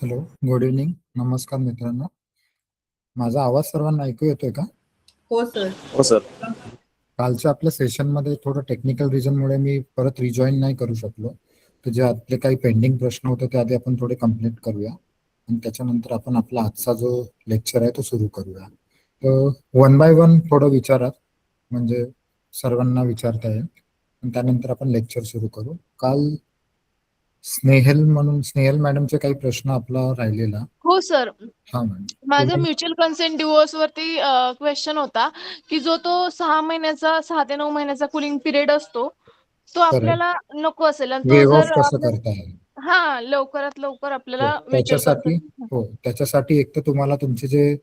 Hello, good evening. नमस्कार मित्रांनो. माझा आवाज सर्वांना ऐकू येतोय का? हो सर. हो सर. कालच्या आपल्या सेशनमध्ये थोडं टेक्निकल रिझनमुळे मी परत रिजॉईन नाही करू शकलो. तर जे आपले काही पेंडिंग प्रश्न होते ते आधी आपण थोडे कंप्लीट करूया आणि त्याच्यानंतर आपण आपला आजचा जो लेक्चर आहे तो सुरू करूया. तर वन बाय वन थोडं विचारा, म्हणजे सर्वांना विचारता येईल आणि त्यानंतर आपण लेक्चर सुरू करू. काल स्नेहल मॅडमचे काही प्रश्न आपला राहिलेला. हो सर. हा मॅडम, माझं म्युच्युअल कन्सेंट डिवोर्स वरती क्वेश्चन होता की जो तो 6 ते 9 महिन्याचा कूलिंग पिरियड असतो तो आपल्याला नको असेल आणि तो वेव ऑफ जर कसं करता येईल लवकरात लवकर आपल्याला म्युच्युअल त्याच्यासाठी. कन्सेंट. हो, त्याच्यासाठी एक तर तुम्हाला तुमचे जे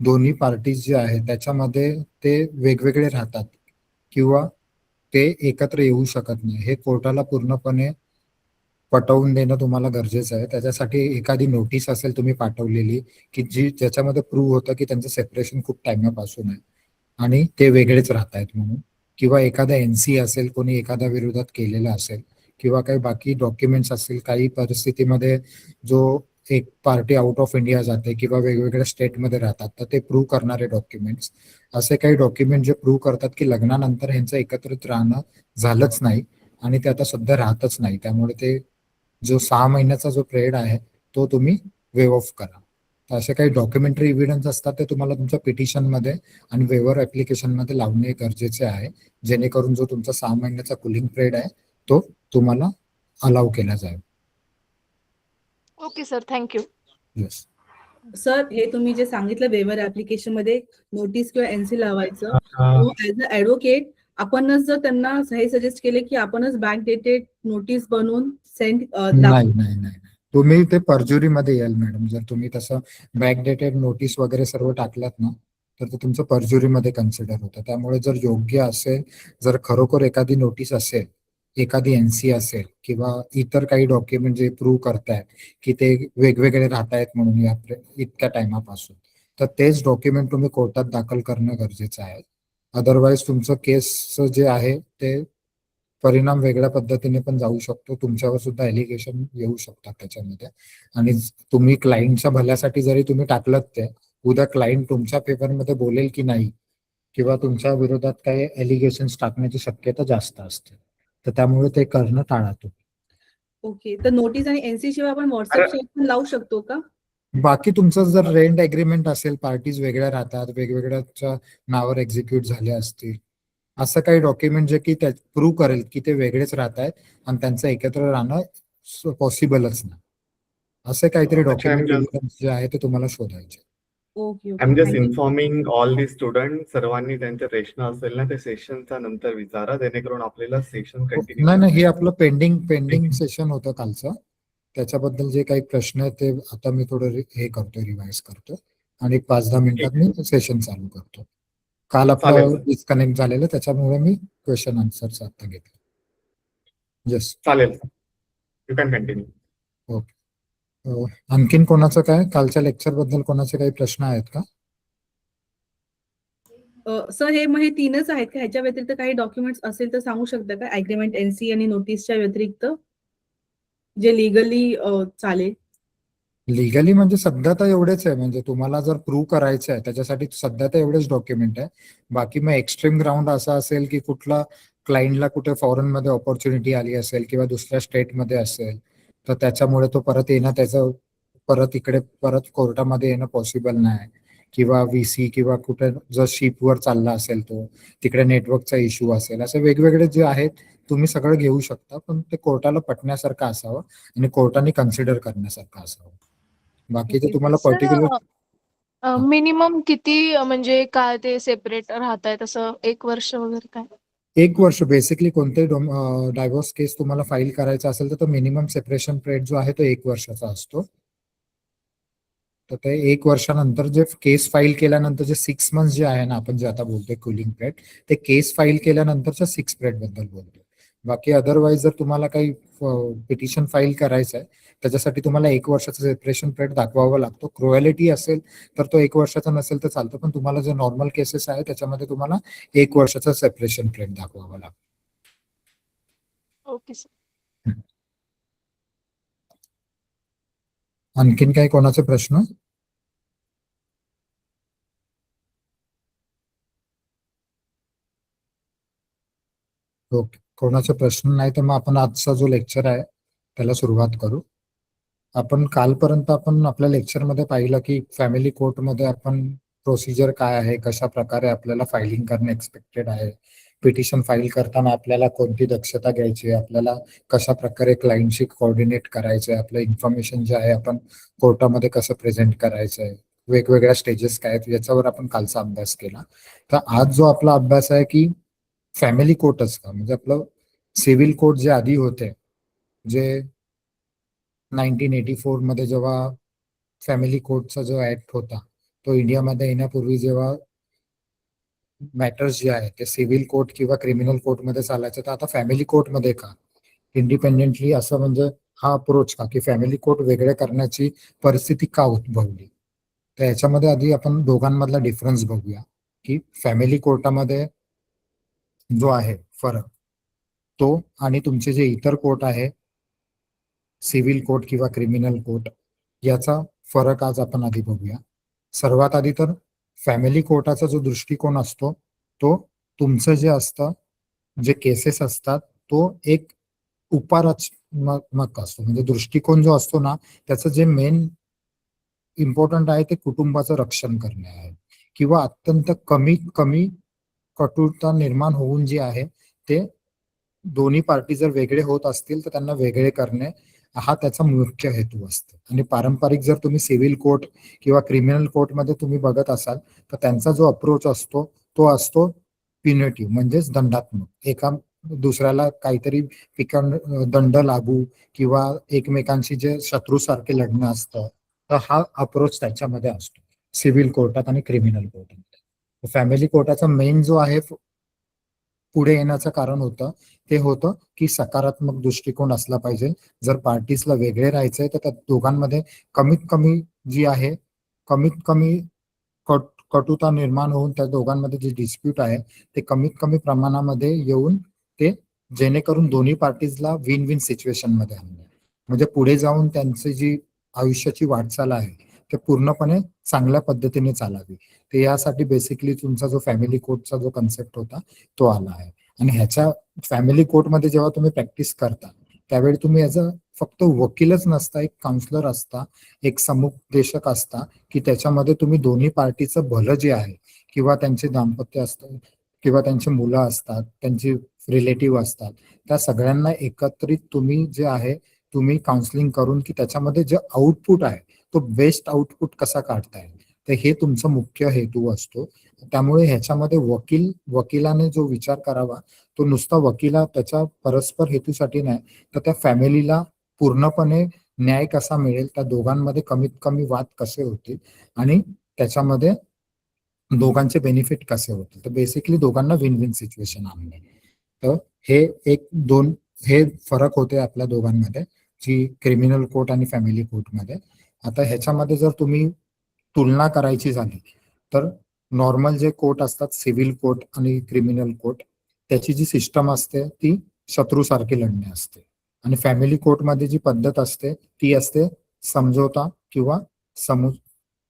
दोन्ही पार्टीज जे आहेत त्याच्यामध्ये ते वेगवेगळे राहतात किंवा ते एकत्र येऊ शकत नाही, हे कोर्टाला पूर्णपणे पटवून देणं तुम्हाला गरजेचं आहे. त्याच्यासाठी एखादी नोटीस असेल तुम्ही पाठवलेली की ज्याच्यामध्ये प्रूव्ह होतं की त्यांचं सेपरेशन खूप टाइमपासून आहे आणि ते वेगळेच राहत आहेत म्हणून, किंवा एखादा एनसी असेल, कोणी एखाद्या विरोधात केलेला असेल, किंवा काही बाकी डॉक्युमेंट्स असतील. काही परिस्थितीमध्ये जो एक पार्टी आउट ऑफ इंडिया जाते किंवा वेगवेगळ्या स्टेटमध्ये राहतात तर ते प्रूव्ह करणारे डॉक्युमेंट्स, असे काही डॉक्युमेंट जे प्रूव्ह करतात की लग्नानंतर ह्यांचं एकत्रित राहणं झालंच नाही आणि ते आता सध्या राहतच नाही, त्यामुळे ते जो 6 महिन्याचा जो पिरियड आहे तो तुम्ही वेव ऑफ करा. तर असे काही डॉक्युमेंटरी एव्हिडन्स असतात ते तुम्हाला तुमच्या पिटिशनमध्ये आणि वेवर ऍप्लिकेशनमध्ये लावणे गरजेचे आहे, जेणेकरून जो तुमचा 6 महिन्याचा कूलिंग पिरियड आहे तो तुम्हाला अलाउ केला जाईल. Okay sir, thank you. Yes sir, हे तुम्ही जे सांगितलं वेवर ऍप्लिकेशन मध्ये नोटीस किंवा एनसी लावायचं, ऍज अ ऍडव्होकेट आपणच जर त्यांना हे सजेस्ट केले की आपणच बॅक डेटेड नोटीस बनवून सेंड नाही नाही नाही, तुम्ही ते परज्युरीमध्ये याल मॅडम. जर तुम्ही तसं बॅक डेटेड नोटीस वगैरे सर्व टाकलात ना तर ते तुमचं परज्युरीमध्ये कन्सिडर होतं. त्यामुळे जर योग्य असेल, जर खरोखर एखादी नोटीस असेल, एखादी एनसी असेल किंवा इतर काही डॉक्युमेंट जे प्रूव्ह करतायत की ते वेगवेगळे राहत आहेत म्हणून या इतक्या टाइमापासून, तर तेच डॉक्युमेंट तुम्ही कोर्टात दाखल करणं गरजेचं आहे. अदरवाईज तुमचं केस जे आहे ते परिणाम वेगळ्या पद्धतीने पण जाऊ शकतो, तुमच्यावर सुद्धा एलिगेशन येऊ शकतात त्याच्यामध्ये. आणि तुम्ही क्लायंटच्या भल्यासाठी जरी तुम्ही टाकलं ते, उद्या क्लायंट तुमच्या पेपरमध्ये बोलेल की नाही, किंवा तुमच्या विरोधात काही एलिगेशन्स टाकण्याची शक्यता जास्त असते. तर त्यामुळे ते करणं टाळा तुम्ही. ओके, तर नोटीस आणि एनसी शिवाय आपण व्हॉट्सअप शेअर पण लावू शकतो का? बाकी तुमचं जर रेंट एग्रीमेंट असेल, पार्टीज वेगळ्या राहतात, वेगवेगळ्या नावावर एक्झिक्यूट झाले असतील, असं काही डॉक्युमेंट जे की प्रूव्ह करेल की ते वेगळेच राहत आहेत आणि त्यांचं एकत्र राहणं पॉसिबलच नाही, असे काहीतरी डॉक्युमेंट जे आहे ते तुम्हाला शोधायचे. Okay I am just okay. Informing all the student. सर्वांनी त्यांचे प्रश्न असेल ना ते सेशनच्या नंतर विचारा, जेणेकरून आपल्याला सेशन कंटिन्यू नाही, हे आपलं पेंडिंग सेशन होतं कालचं. त्याच्याबद्दल जे काही प्रश्न आहेत ते आता मी थोडं हे करतो, रिवाइज करतो आणि 5-10 मिनिटात मी सेशन चालू करतो. काल चालेल आपलं सर. डिस्कनेक्ट झालेलं, त्याच्यामुळे मी क्वेश्चन आन्सर्स आता घेतले. येस, चालेल sir, you can continue. Okay. आणखीन कोणाचं काय कालच्या लेक्चर बद्दल कोणाचे काही प्रश्न आहेत का? सर, हे मग हे तीनच आहेत का? ह्याच्या व्यतिरिक्त काही डॉक्युमेंट्स असेल तर सांगू शकता का? अग्रीमेंट, एनसी आणि नोटीसच्या व्यतिरिक्त जे लिगली चालेल. लिगली म्हणजे सध्या तर एवढेच आहे, म्हणजे तुम्हाला जर प्रूव्ह करायचं आहे त्याच्यासाठी सध्या तर एवढेच डॉक्युमेंट आहे. बाकी मग एक्स्ट्रीम ग्राउंड असा असेल की कुठला क्लायंटला कुठे फॉरेन मध्ये ऑपॉर्च्युनिटी आली असेल किंवा दुसऱ्या स्टेटमध्ये असेल, तर त्याच्यामुळे तो परत येणं, त्याचं परत इकडे परत कोर्टामध्ये येणं पॉसिबल नाही, किंवा व्हीसी किंवा कुठे जर शिपवर चालला असेल तो, तिकडे नेटवर्कचा इश्यू असेल, असे वेगवेगळे जे आहेत तुम्ही सगळं घेऊ शकता, पण ते कोर्टाला पटण्यासारखं असावं आणि कोर्टाने कन्सिडर करण्यासारखं असावं. बाकीचे तुम्हाला पर्टिक्युलर सर, मिनिमम किती म्हणजे काय ते सेपरेट राहत आहे, तसं 1 वर्ष वगैरे काय? 1 वर्ष बेसिकली कोणतेही डायव्होर्स केस तुम्हाला फाईल करायचा असेल तर तो मिनिमम सेपरेशन पिरियड जो आहे तो 1 वर्षाचा असतो. तर ते 1 वर्षानंतर जे केस फाईल केल्यानंतर जे 6 मंथ्स जे आहे ना, आपण जे आता बोलतोय कूलिंग पिरियड, ते केस फाईल केल्यानंतरच्या 6 पिरियड बद्दल बोलतोय. बाकी अदरवाईज जर तुम्हाला काही पिटिशन फाईल करायचं आहे त्याच्यासाठी तुम्हाला 1 वर्षाचं सेपरेशन पिरियड दाखवावा लागतो. क्रुएलिटी असेल तर तो 1 वर्षाचा नसेल तर चालतं, पण तुम्हाला जे नॉर्मल केसेस आहे त्याच्यामध्ये तुम्हाला 1 वर्षाचं सेपरेशन पिरियड दाखवावं लागतं. Okay sir. आणखीन काही कोणाचे प्रश्न? ओके, कोणाचे प्रश्न नाही तर मग आपण आजचा जो लेक्चर आहे त्याला सुरुवात करू. आपण कालपर्यंत आपण आपल्या लेक्चरमध्ये पाहिलं की फॅमिली कोर्टमध्ये आपण प्रोसिजर काय आहे, कशा प्रकारे आपल्याला फायलिंग करणे एक्सपेक्टेड आहे, पिटिशन फाईल करताना आपल्याला कोणती दक्षता घ्यायची आहे, आपल्याला कशा प्रकारे क्लायंटशी कोऑर्डिनेट करायचं आहे, आपलं इन्फॉर्मेशन जे आहे आपण कोर्टामध्ये कसं प्रेझेंट करायचं आहे, वेगवेगळ्या स्टेजेस काय आहेत याच्यावर आपण कालचा अभ्यास केला. तर आज जो आपला अभ्यास आहे की फॅमिली कोर्टच का, म्हणजे आपलं सिव्हिल कोर्ट जे आधी होते, जे 1984 मध्ये जेव्हा फॅमिली कोर्टचा जो ऍक्ट होता तो इंडियामध्ये येण्यापूर्वी जेव्हा मॅटर्स जे आहे ते सिव्हिल कोर्ट किंवा क्रिमिनल कोर्टमध्ये चालायचं, तर आता फॅमिली कोर्टमध्ये का इंडिपेंडेंटली असं, म्हणजे हा अप्रोच का की फॅमिली कोर्ट वेगळे करण्याची परिस्थिती का उद्भवली. तर याच्यामध्ये आधी आपण दोघांमधला डिफरन्स बघूया की फॅमिली कोर्टामध्ये जो आहे फरक तो आणि तुमचे जे इतर कोर्ट आहे सिव्हिल कोर्ट किंवा क्रिमिनल कोर्ट याचा फरक आज आपण आधी बघूया. सर्वात आधी तर फॅमिली कोर्टाचा जो दृष्टिकोन असतो तो तुमचं जे असतं, जे केसेस असतात तो एक उपरचनात्मक असतो, म्हणजे दृष्टिकोन जो असतो ना त्याचं जे मेन इम्पॉर्टंट आहे ते कुटुंबाचं रक्षण करणे आहे, किंवा अत्यंत कमी कटुता निर्माण होऊन जे आहे ते दोन्ही पार्टी जर वेगळे होत असतील तर त्यांना वेगळे करणे हा त्याचा मुख्य हेतू असतो. आणि पारंपरिक जर तुम्ही सिव्हिल कोर्ट किंवा क्रिमिनल कोर्टमध्ये तुम्ही बघत असाल तर त्यांचा जो अप्रोच असतो तो असतो पिनेटिव्ह, म्हणजेच दंडात्मक, एका दुसऱ्याला काहीतरी दंड लागू किंवा एकमेकांशी जे शत्रूसारखे लढणं असतं, तर हा अप्रोच त्याच्यामध्ये असतो सिव्हिल कोर्टात आणि क्रिमिनल कोर्टामध्ये. फॅमिली कोर्टाचा मेन जो आहे पुढे येण्याचं कारण होतं ते होतं की सकारात्मक दृष्टिकोन असला पाहिजे. जर पार्टीजला वेगळे राहायचंय तर त्या दोघांमध्ये कमीत कमी जी आहे कमीत कमी कटुता निर्माण होऊन त्या दोघांमध्ये जे डिस्प्यूट आहे ते कमीत कमी प्रमाणामध्ये येऊन ते जेणेकरून दोन्ही पार्टीजला विन विन सिच्युएशन मध्ये आणणे, म्हणजे पुढे जाऊन त्यांची जी आयुष्याची वाटचाल आहे ते पूर्णपणे चांगल्या पद्धतीने चालावी. ते यासाठी बेसिकली तुमचा जो फॅमिली कोर्टचा जो कन्सेप्ट होता तो आला आहे. आणि ह्याच्या फॅमिली कोर्टमध्ये जेव्हा तुम्ही प्रॅक्टिस करता त्यावेळी तुम्ही ॲज अ फक्त वकीलच नसता, एक काउन्सलर असता, एक समुपदेशक असता की त्याच्यामध्ये तुम्ही दोन्ही पार्टीचं भलं जे आहे किंवा त्यांचे दाम्पत्य असतं किंवा त्यांची मुलं असतात, त्यांची रिलेटिव्ह असतात, त्या सगळ्यांना एकत्रित तुम्ही जे आहे तुम्ही काउन्सिलिंग करून की त्याच्यामध्ये जे आउटपुट आहे तो बेस्ट आउटपुट कसा काढताय, तर हे तुमचा मुख्य हेतू असतो. त्यामुळे ह्याच्यामध्ये वकिलाने जो विचार करावा तो नुसता वकिला त्याच्या परस्पर हेतूसाठी नाही, तर त्या फॅमिलीला पूर्णपणे न्याय कसा मिळेल, त्या दोघांमध्ये कमीत कमी वाद कसे होतील आणि त्याच्यामध्ये दोघांचे बेनिफिट कसे होतील, तर बेसिकली दोघांना विन विन सिच्युएशन आणणे. तर हे फरक होते आपल्या दोघांमध्ये, जी क्रिमिनल कोर्ट आणि फॅमिली कोर्टमध्ये. आता ह्याच्यामध्ये जर तुम्ही तुलना करायची झाली तर नॉर्मल जे कोर्ट असतात सिव्हिल कोर्ट आणि क्रिमिनल कोर्ट त्याची जी सिस्टम असते ती शत्रूसारखी लढणे असते, आणि फॅमिली कोर्टमध्ये जी पद्धत असते ती असते समझोता किंवा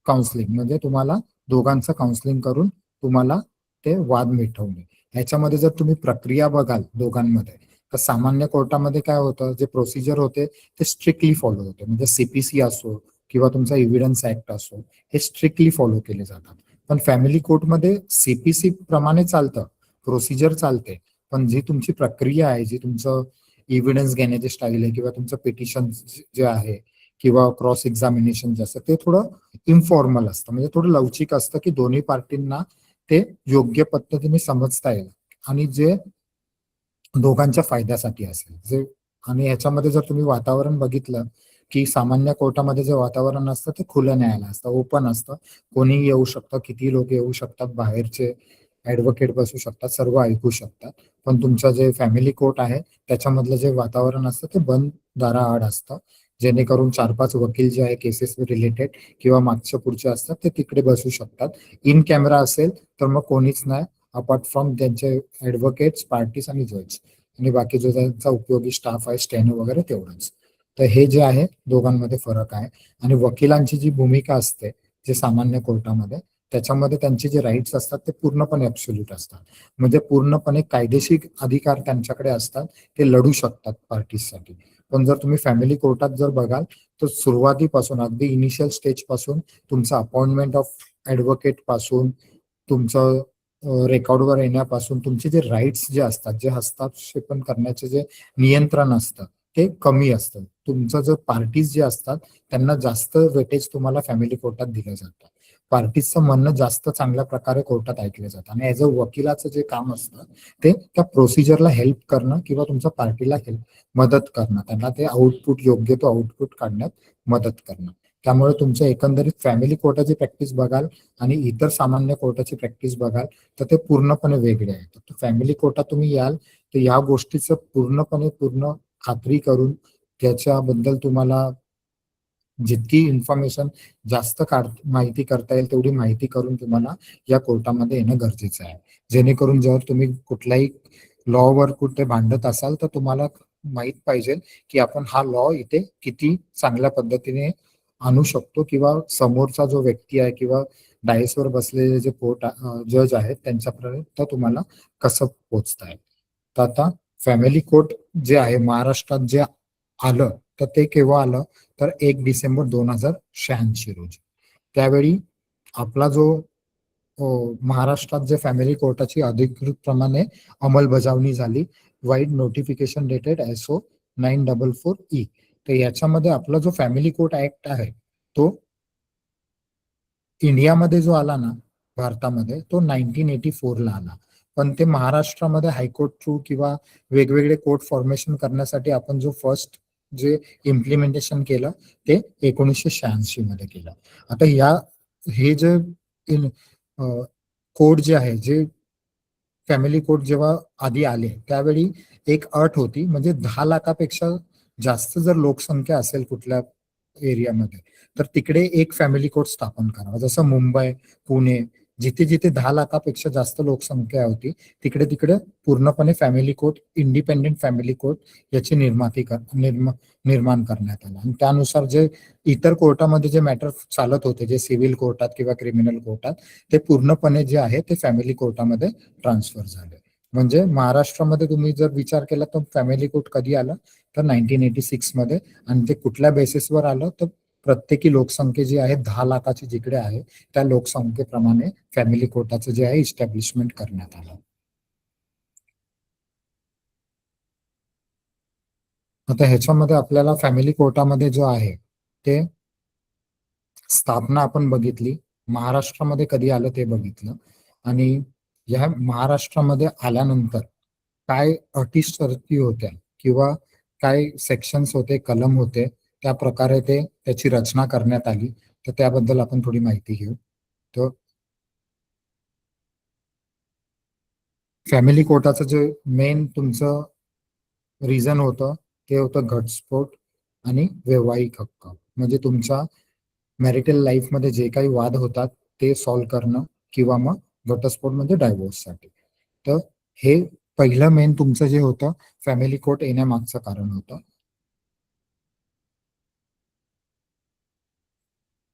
काउन्सिलिंग, म्हणजे तुम्हाला दोघांचं काउन्सिलिंग करून तुम्हाला ते वाद मिटवणे. ह्याच्यामध्ये जर तुम्ही प्रक्रिया बघाल दोघांमध्ये तर सामान्य कोर्टामध्ये काय होतं, जे प्रोसिजर होते ते स्ट्रिक्टली फॉलो होते, म्हणजे सीपीसी असो किंवा तुमचा एव्हिडन्स ऍक्ट असो हे स्ट्रिक्टली फॉलो केले जातात. पण फॅमिली कोर्टमध्ये सीपीसी प्रमाणे चालतं, प्रोसिजर चालते, पण जी तुमची प्रक्रिया आहे, जी तुमचं एव्हिडन्स घेण्याची स्टाईल आहे किंवा तुमचं पिटिशन जे आहे किंवा क्रॉस एक्झामिनेशन जे असतं ते थोडं इन्फॉर्मल असतं, म्हणजे थोडं लवचिक असतं की दोन्ही पार्टींना ते योग्य पद्धतीने समजता येईल आणि जे दोघांच्या फायद्यासाठी असेल जे. आणि ह्याच्यामध्ये जर तुम्ही वातावरण बघितलं की सामान्य कोर्टामध्ये जे वातावरण असतं ते खुलं न्यायालय असतं, ओपन असतं, कोणी येऊ शकतं, किती लोक येऊ शकतात, बाहेरचे ऍडव्होकेट बसू शकतात, सर्व ऐकू शकतात. पण तुमचं जे फॅमिली कोर्ट आहे त्याच्यामधलं जे वातावरण असतं ते बंद दाराआड असतं, जेणेकरून 4-5 वकील जे आहे केसेस रिलेटेड किंवा मागच्या पुढचे असतात ते तिकडे बसू शकतात. इन कॅमेरा असेल तर मग कोणीच नाही अपार्ट फ्रॉम त्यांचे ऍडव्होकेट्स, पार्टीज आणि जज, आणि बाकी जो त्यांचा उपयोगी स्टाफ आहे स्टेनो वगैरे तेवढंच. तर हे जे आहे दोघांमध्ये फरक आहे. आणि वकिलांची जी भूमिका असते जे सामान्य कोर्टामध्ये, त्याच्यामध्ये त्यांचे जे राईट्स असतात ते पूर्णपणे ॲब्सोल्यूट असतात. म्हणजे पूर्णपणे कायदेशीर अधिकार त्यांच्याकडे असतात, ते लढू शकतात पार्टीजसाठी. पण जर तुम्ही फॅमिली कोर्टात जर बघाल तर सुरुवातीपासून अगदी इनिशियल स्टेज पासून तुमचं अपॉइंटमेंट ऑफ ॲडव्होकेट पासून तुमचं रेकॉर्डवर येण्यापासून तुमचे जे राईट्स जे असतात, जे हस्तक्षेपण करण्याचे जे नियंत्रण असतं ते कमी असतं. तुमचं जर पार्टीज जे असतात त्यांना जास्त वेटेज तुम्हाला फॅमिली कोर्टात दिलं जातं. पार्टीजचं म्हणणं जास्त चांगल्या प्रकारे कोर्टात ऐकलं जातं. आणि ॲज अ वकिलाचं जे काम असतं ते त्या प्रोसिजरला हेल्प करणं किंवा तुमच्या पार्टीला मदत करणं, त्यांना ते आउटपुट योग्य तो आउटपुट काढण्यात मदत करणं. त्यामुळे तुमच्या एकंदरीत फॅमिली कोर्टाची प्रॅक्टिस बघाल आणि इतर सामान्य कोर्टाची प्रॅक्टिस बघाल तर ते पूर्णपणे वेगळे आहेत. तर फॅमिली कोर्टात तुम्ही याल तर या गोष्टीचं पूर्ण खात्री करून त्याच्याबद्दल तुम्हाला जितकी इन्फॉर्मेशन जास्त माहिती करता येईल तेवढी माहिती करून तुम्हाला या कोर्टामध्ये येणं गरजेचं आहे. जेणेकरून जर तुम्ही कुठल्याही लॉवर कुठे भांडत असाल तर तुम्हाला माहित पाहिजे की आपण हा लॉ इथे किती चांगल्या पद्धतीने आणू शकतो किंवा समोरचा जो व्यक्ती आहे किंवा डायसवर बसलेले जे जज आहेत त्यांच्यापर्यंत तुम्हाला कसं पोहोचता येईल. तर आता फॅमिली कोर्ट जे आहे महाराष्ट्रात जे आलं तर ते केव्हा आलं तर 1 डिसेंबर 2086 रोजी. त्यावेळी आपला जो महाराष्ट्रात जे फॅमिली कोर्टाची अधिकृतप्रमाणे अंमलबजावणी झाली, wide notification dated SO 944E. तर याच्यामध्ये आपला जो फॅमिली कोर्ट ऍक्ट आहे तो इंडियामध्ये जो आला ना भारतामध्ये तो 1984 ला आला. पण ते महाराष्ट्रामध्ये हायकोर्ट थ्रू किंवा वेगवेगळे कोर्ट फॉर्मेशन करण्यासाठी आपण जो फर्स्ट जे इम्प्लिमेंटेशन केलं ते 1986 मध्ये केलं. आता हे जे कोड जे आहे जे फॅमिली कोर्ट जेव्हा आधी आले त्यावेळी एक अट होती, म्हणजे 10 लाखापेक्षा जास्त जर लोकसंख्या असेल कुठल्या एरियामध्ये तर तिकडे एक फॅमिली कोर्ट स्थापन करावा. जसं मुंबई, पुणे जिथे जिथे 10 लाखापेक्षा जास्त लोकसंख्या होती तिकडे तिकडे पूर्णपणे family court, independent family court याची निर्माण करण्यात आलं. आणि त्यानुसार जे इतर कोर्टामध्ये जे मॅटर चालत होते जे सिव्हिल कोर्टात किंवा क्रिमिनल कोर्टात ते पूर्णपणे जे आहे ते फॅमिली कोर्टामध्ये ट्रान्सफर झाले. म्हणजे महाराष्ट्रामध्ये तुम्ही जर विचार केला तर फॅमिली कोर्ट कधी आलं तर 1986 मध्ये. आणि ते कुठल्या बेसिसवर आलं तर प्रत्येकी लोकसंख्या जी आहे 10 लाखाची जिकडे आहे त्या लोकसंख्येप्रमाणे फॅमिली कोर्टाचं जे आहे इस्टॅब्लिशमेंट करण्यात आलं. आता ह्याच्यामध्ये आपल्याला फॅमिली कोर्टामध्ये जो आहे ते स्थापना आपण बघितली, महाराष्ट्रामध्ये कधी आलं ते बघितलं, आणि या महाराष्ट्रामध्ये आल्यानंतर काय अटी शर्ती होत्या किंवा काय सेक्शन्स होते, कलम होते, त्या प्रकारे त्याची रचना करण्यात आली. तर त्याबद्दल आपण थोडी माहिती घेऊ. तर फॅमिली कोर्टाचं जे मेन तुमचं रिझन होतं ते होतं घटस्फोट आणि वैवाहिक हक्क. म्हणजे तुमच्या मॅरिटल लाईफमध्ये जे काही वाद होतात ते सॉल्व्ह करणं किंवा मग घटस्फोट म्हणजे डायव्होर्ससाठी. तर हे पहिलं मेन तुमचं जे होतं फॅमिली कोर्ट येण्यामागचं कारण होतं.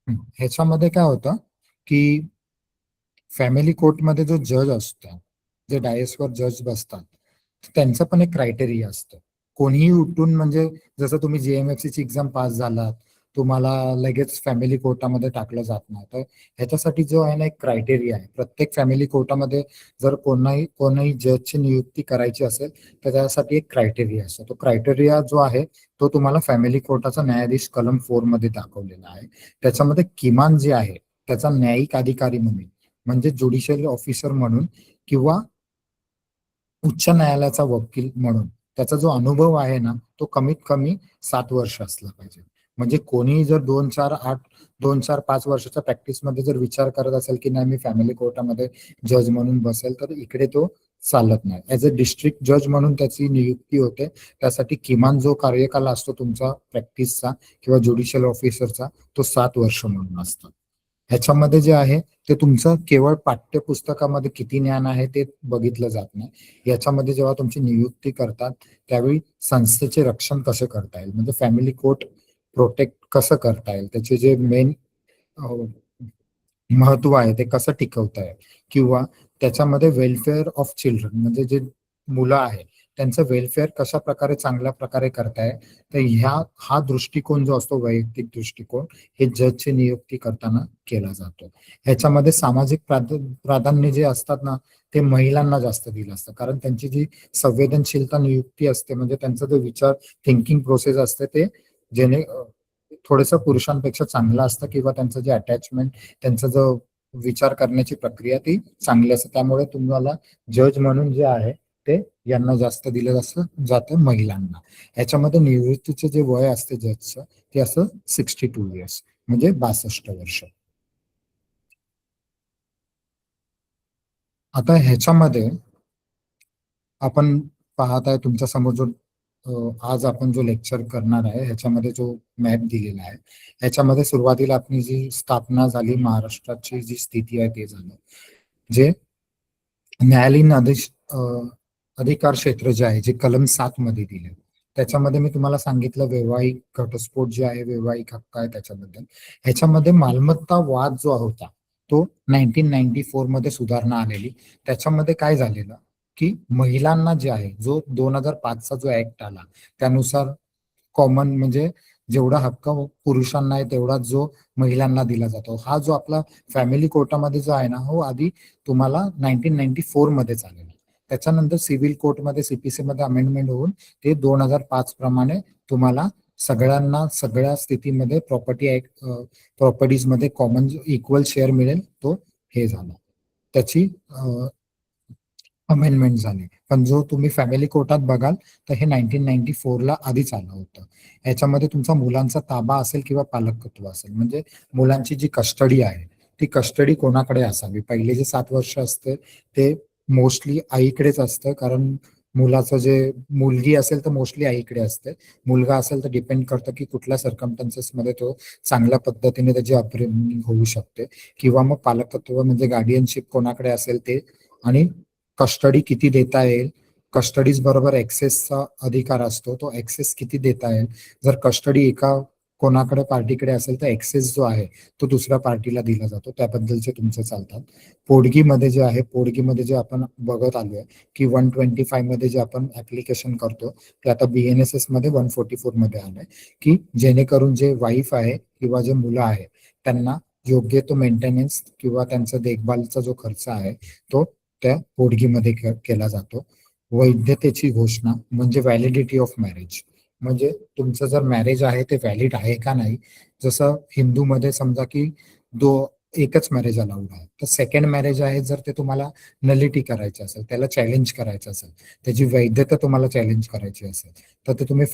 ह्याच्यामध्ये काय होतं की फॅमिली कोर्टमध्ये जो जज असतो, जे डायसवर जज बसतात, त्यांचं पण एक क्रायटेरिया असतं. कोणीही उठून, म्हणजे जसं तुम्ही JMFC ची एक्झाम पास झालात तुम्हाला लगेच फॅमिली कोर्टामध्ये टाकलं जात नाही. तर ह्याच्यासाठी जो आहे ना एक क्रायटेरिया आहे. प्रत्येक फॅमिली कोर्टामध्ये जर कोणाही जजची नियुक्ती करायची असेल तर त्यासाठी एक क्रायटेरिया असतो. तो क्रायटेरिया जो आहे तो तुम्हाला फॅमिली कोर्टाचा न्यायाधीश कलम 4 मध्ये दाखवलेला आहे. त्याच्यामध्ये किमान जे आहे त्याचा न्यायिक अधिकारी म्हणून, म्हणजे ज्युडिशियल ऑफिसर म्हणून किंवा उच्च न्यायालयाचा वकील म्हणून त्याचा जो अनुभव आहे ना तो कमीत कमी 7 वर्ष असला पाहिजे. म्हणजे कोणीही जर 2-4-5 वर्षाच्या प्रॅक्टिसमध्ये जर विचार करत असेल की नाही मी फॅमिली कोर्टामध्ये जज म्हणून बसेल तर इकडे तो चालत नाही. ऍज अ डिस्ट्रिक्ट जज म्हणून त्याची नियुक्ती होते. त्यासाठी किमान जो कार्यकाल असतो तुमचा प्रॅक्टिसचा किंवा ज्युडिशियल ऑफिसरचा तो 7 वर्ष म्हणून असतो. ह्याच्यामध्ये जे आहे ते तुमचं केवळ पाठ्यपुस्तकामध्ये किती ज्ञान आहे ते बघितलं जात नाही. याच्यामध्ये जेव्हा तुमची नियुक्ती करतात त्यावेळी संस्थेचे रक्षण कसे करता येईल, म्हणजे फॅमिली कोर्ट प्रोटेक्ट कसं करता येईल, त्याचे जे मेन महत्व आहे ते कसं टिकवता येईल, किंवा त्याच्यामध्ये वेलफेअर ऑफ चिल्ड्रन म्हणजे जे मुलं आहे त्यांचं वेलफेअर कशा प्रकारे चांगल्या प्रकारे करताय. तर हा दृष्टिकोन जो असतो वैयक्तिक दृष्टिकोन हे जजची नियुक्ती करताना केला जातो. ह्याच्यामध्ये सामाजिक प्राधान्य जे असतात ना ते महिलांना जास्त दिलं असतं, कारण त्यांची जी संवेदनशीलता नियुक्ती असते म्हणजे त्यांचा जो विचार थिंकिंग प्रोसेस असते ते जेणे थोडंसं पुरुषांपेक्षा चांगलं असतं, किंवा त्यांचं जे अटॅचमेंट त्यांचा जो विचार करण्याची प्रक्रिया ती चांगली असते. त्यामुळे तुम्हाला जज म्हणून जे आहे ते यांना जास्त दिलं जातं महिलांना. ह्याच्यामध्ये निवृत्तीचे जे वय असते जजचं ते असं 62 इयर्स म्हणजे 62 वर्ष. आता ह्याच्यामध्ये आपण पाहत आहे तुमच्या समोर जो आज आपण जो लेक्चर करणार आहे ह्याच्यामध्ये जो मॅप दिलेला आहे ह्याच्यामध्ये सुरुवातीला आपली जी स्थापना झाली महाराष्ट्राची जी स्थिती आहे ते झालं, जे न्यायालयीन अधिकार क्षेत्र जे आहे जे कलम 7 मध्ये दिले त्याच्यामध्ये मी तुम्हाला सांगितलं वैवाहिक घटस्फोट जे आहे वैवाहिक हक्क आहे त्याच्याबद्दल. ह्याच्यामध्ये मालमत्ता वाद जो होता तो 1994 मध्ये सुधारणा आलेली. त्याच्यामध्ये काय झालेलं की महिलांना जे आहे जो 2005 चा जो ऍक्ट आला त्यानुसार कॉमन म्हणजे जेवढा हक्क पुरुषांना आहे तेवढाच जो महिलांना दिला जातो. हा जो आपला फॅमिली कोर्टामध्ये जो आहे ना हो आधी तुम्हाला 1994 मध्ये झालेला. त्याच्यानंतर सिव्हिल कोर्टमध्ये सीपीसी मध्ये अमेंडमेंट होऊन ते 2005 प्रमाणे तुम्हाला सगळ्यांना सगळ्या स्थितीमध्ये प्रॉपर्टीज मध्ये कॉमन इक्वल शेअर मिळेल तो हे झाला, त्याची अमेंडमेंट झाली. पण जो तुम्ही फॅमिली कोर्टात बघाल तर हे 1994 ला आधीच आलं होतं. याच्यामध्ये तुमचा मुलांचा ताबा असेल किंवा पालकत्व असेल म्हणजे मुलांची जी कस्टडी आहे ती कस्टडी कोणाकडे असावी. पहिले जे 7 वर्ष असते ते मोस्टली आईकडेच असतं, कारण मुलाचं जे मुलगी असेल तर मोस्टली आईकडे असते, मुलगा असेल तर डिपेंड करतं की कुठल्या सर्कमस्टन्सेस मध्ये तो चांगल्या पद्धतीने त्याची अपब्रिंगिंग होऊ शकते, किंवा मग पालकत्व म्हणजे गार्डियनशिप कोणाकडे असेल ते, आणि कस्टडी किती देता येईल, कस्टडीज बरोबर ऍक्सेसचा अधिकार असतो तो ऍक्सेस किती देता येईल. जर कस्टडी एका कोणाकडे पार्टीकडे असेल तर ऍक्सेस जो आहे तो दुसऱ्या पार्टीला दिला जातो, त्याबद्दलचे तुमचे चालतात. पोडगीमध्ये जे आहे पोडगीमध्ये जे आपण बघत आलोय की 125 मध्ये जे आपण ऍप्लिकेशन करतो ते आता BNSS मध्ये 144 मध्ये आलंय, की जेणेकरून जे वाईफ आहे किंवा जे मुलं आहे त्यांना योग्य तो मेंटेनन्स किंवा त्यांचा देखभालचा जो खर्च आहे तो त्या पोडगीमध्ये केला जातो. वैधतेची घोषणा म्हणजे व्हॅलिडिटी ऑफ मॅरेज, म्हणजे तुमचं जर मॅरेज आहे ते व्हॅलिड आहे का नाही. जसं हिंदूमध्ये समजा की एकच मॅरेज अलाउड आहे तर सेकंड मॅरेज आहे जर ते तुम्हाला नलिटी करायची असेल, त्याला चॅलेंज करायचं असेल, त्याची वैधता तुम्हाला चॅलेंज करायची असेल तर ते तुम्ही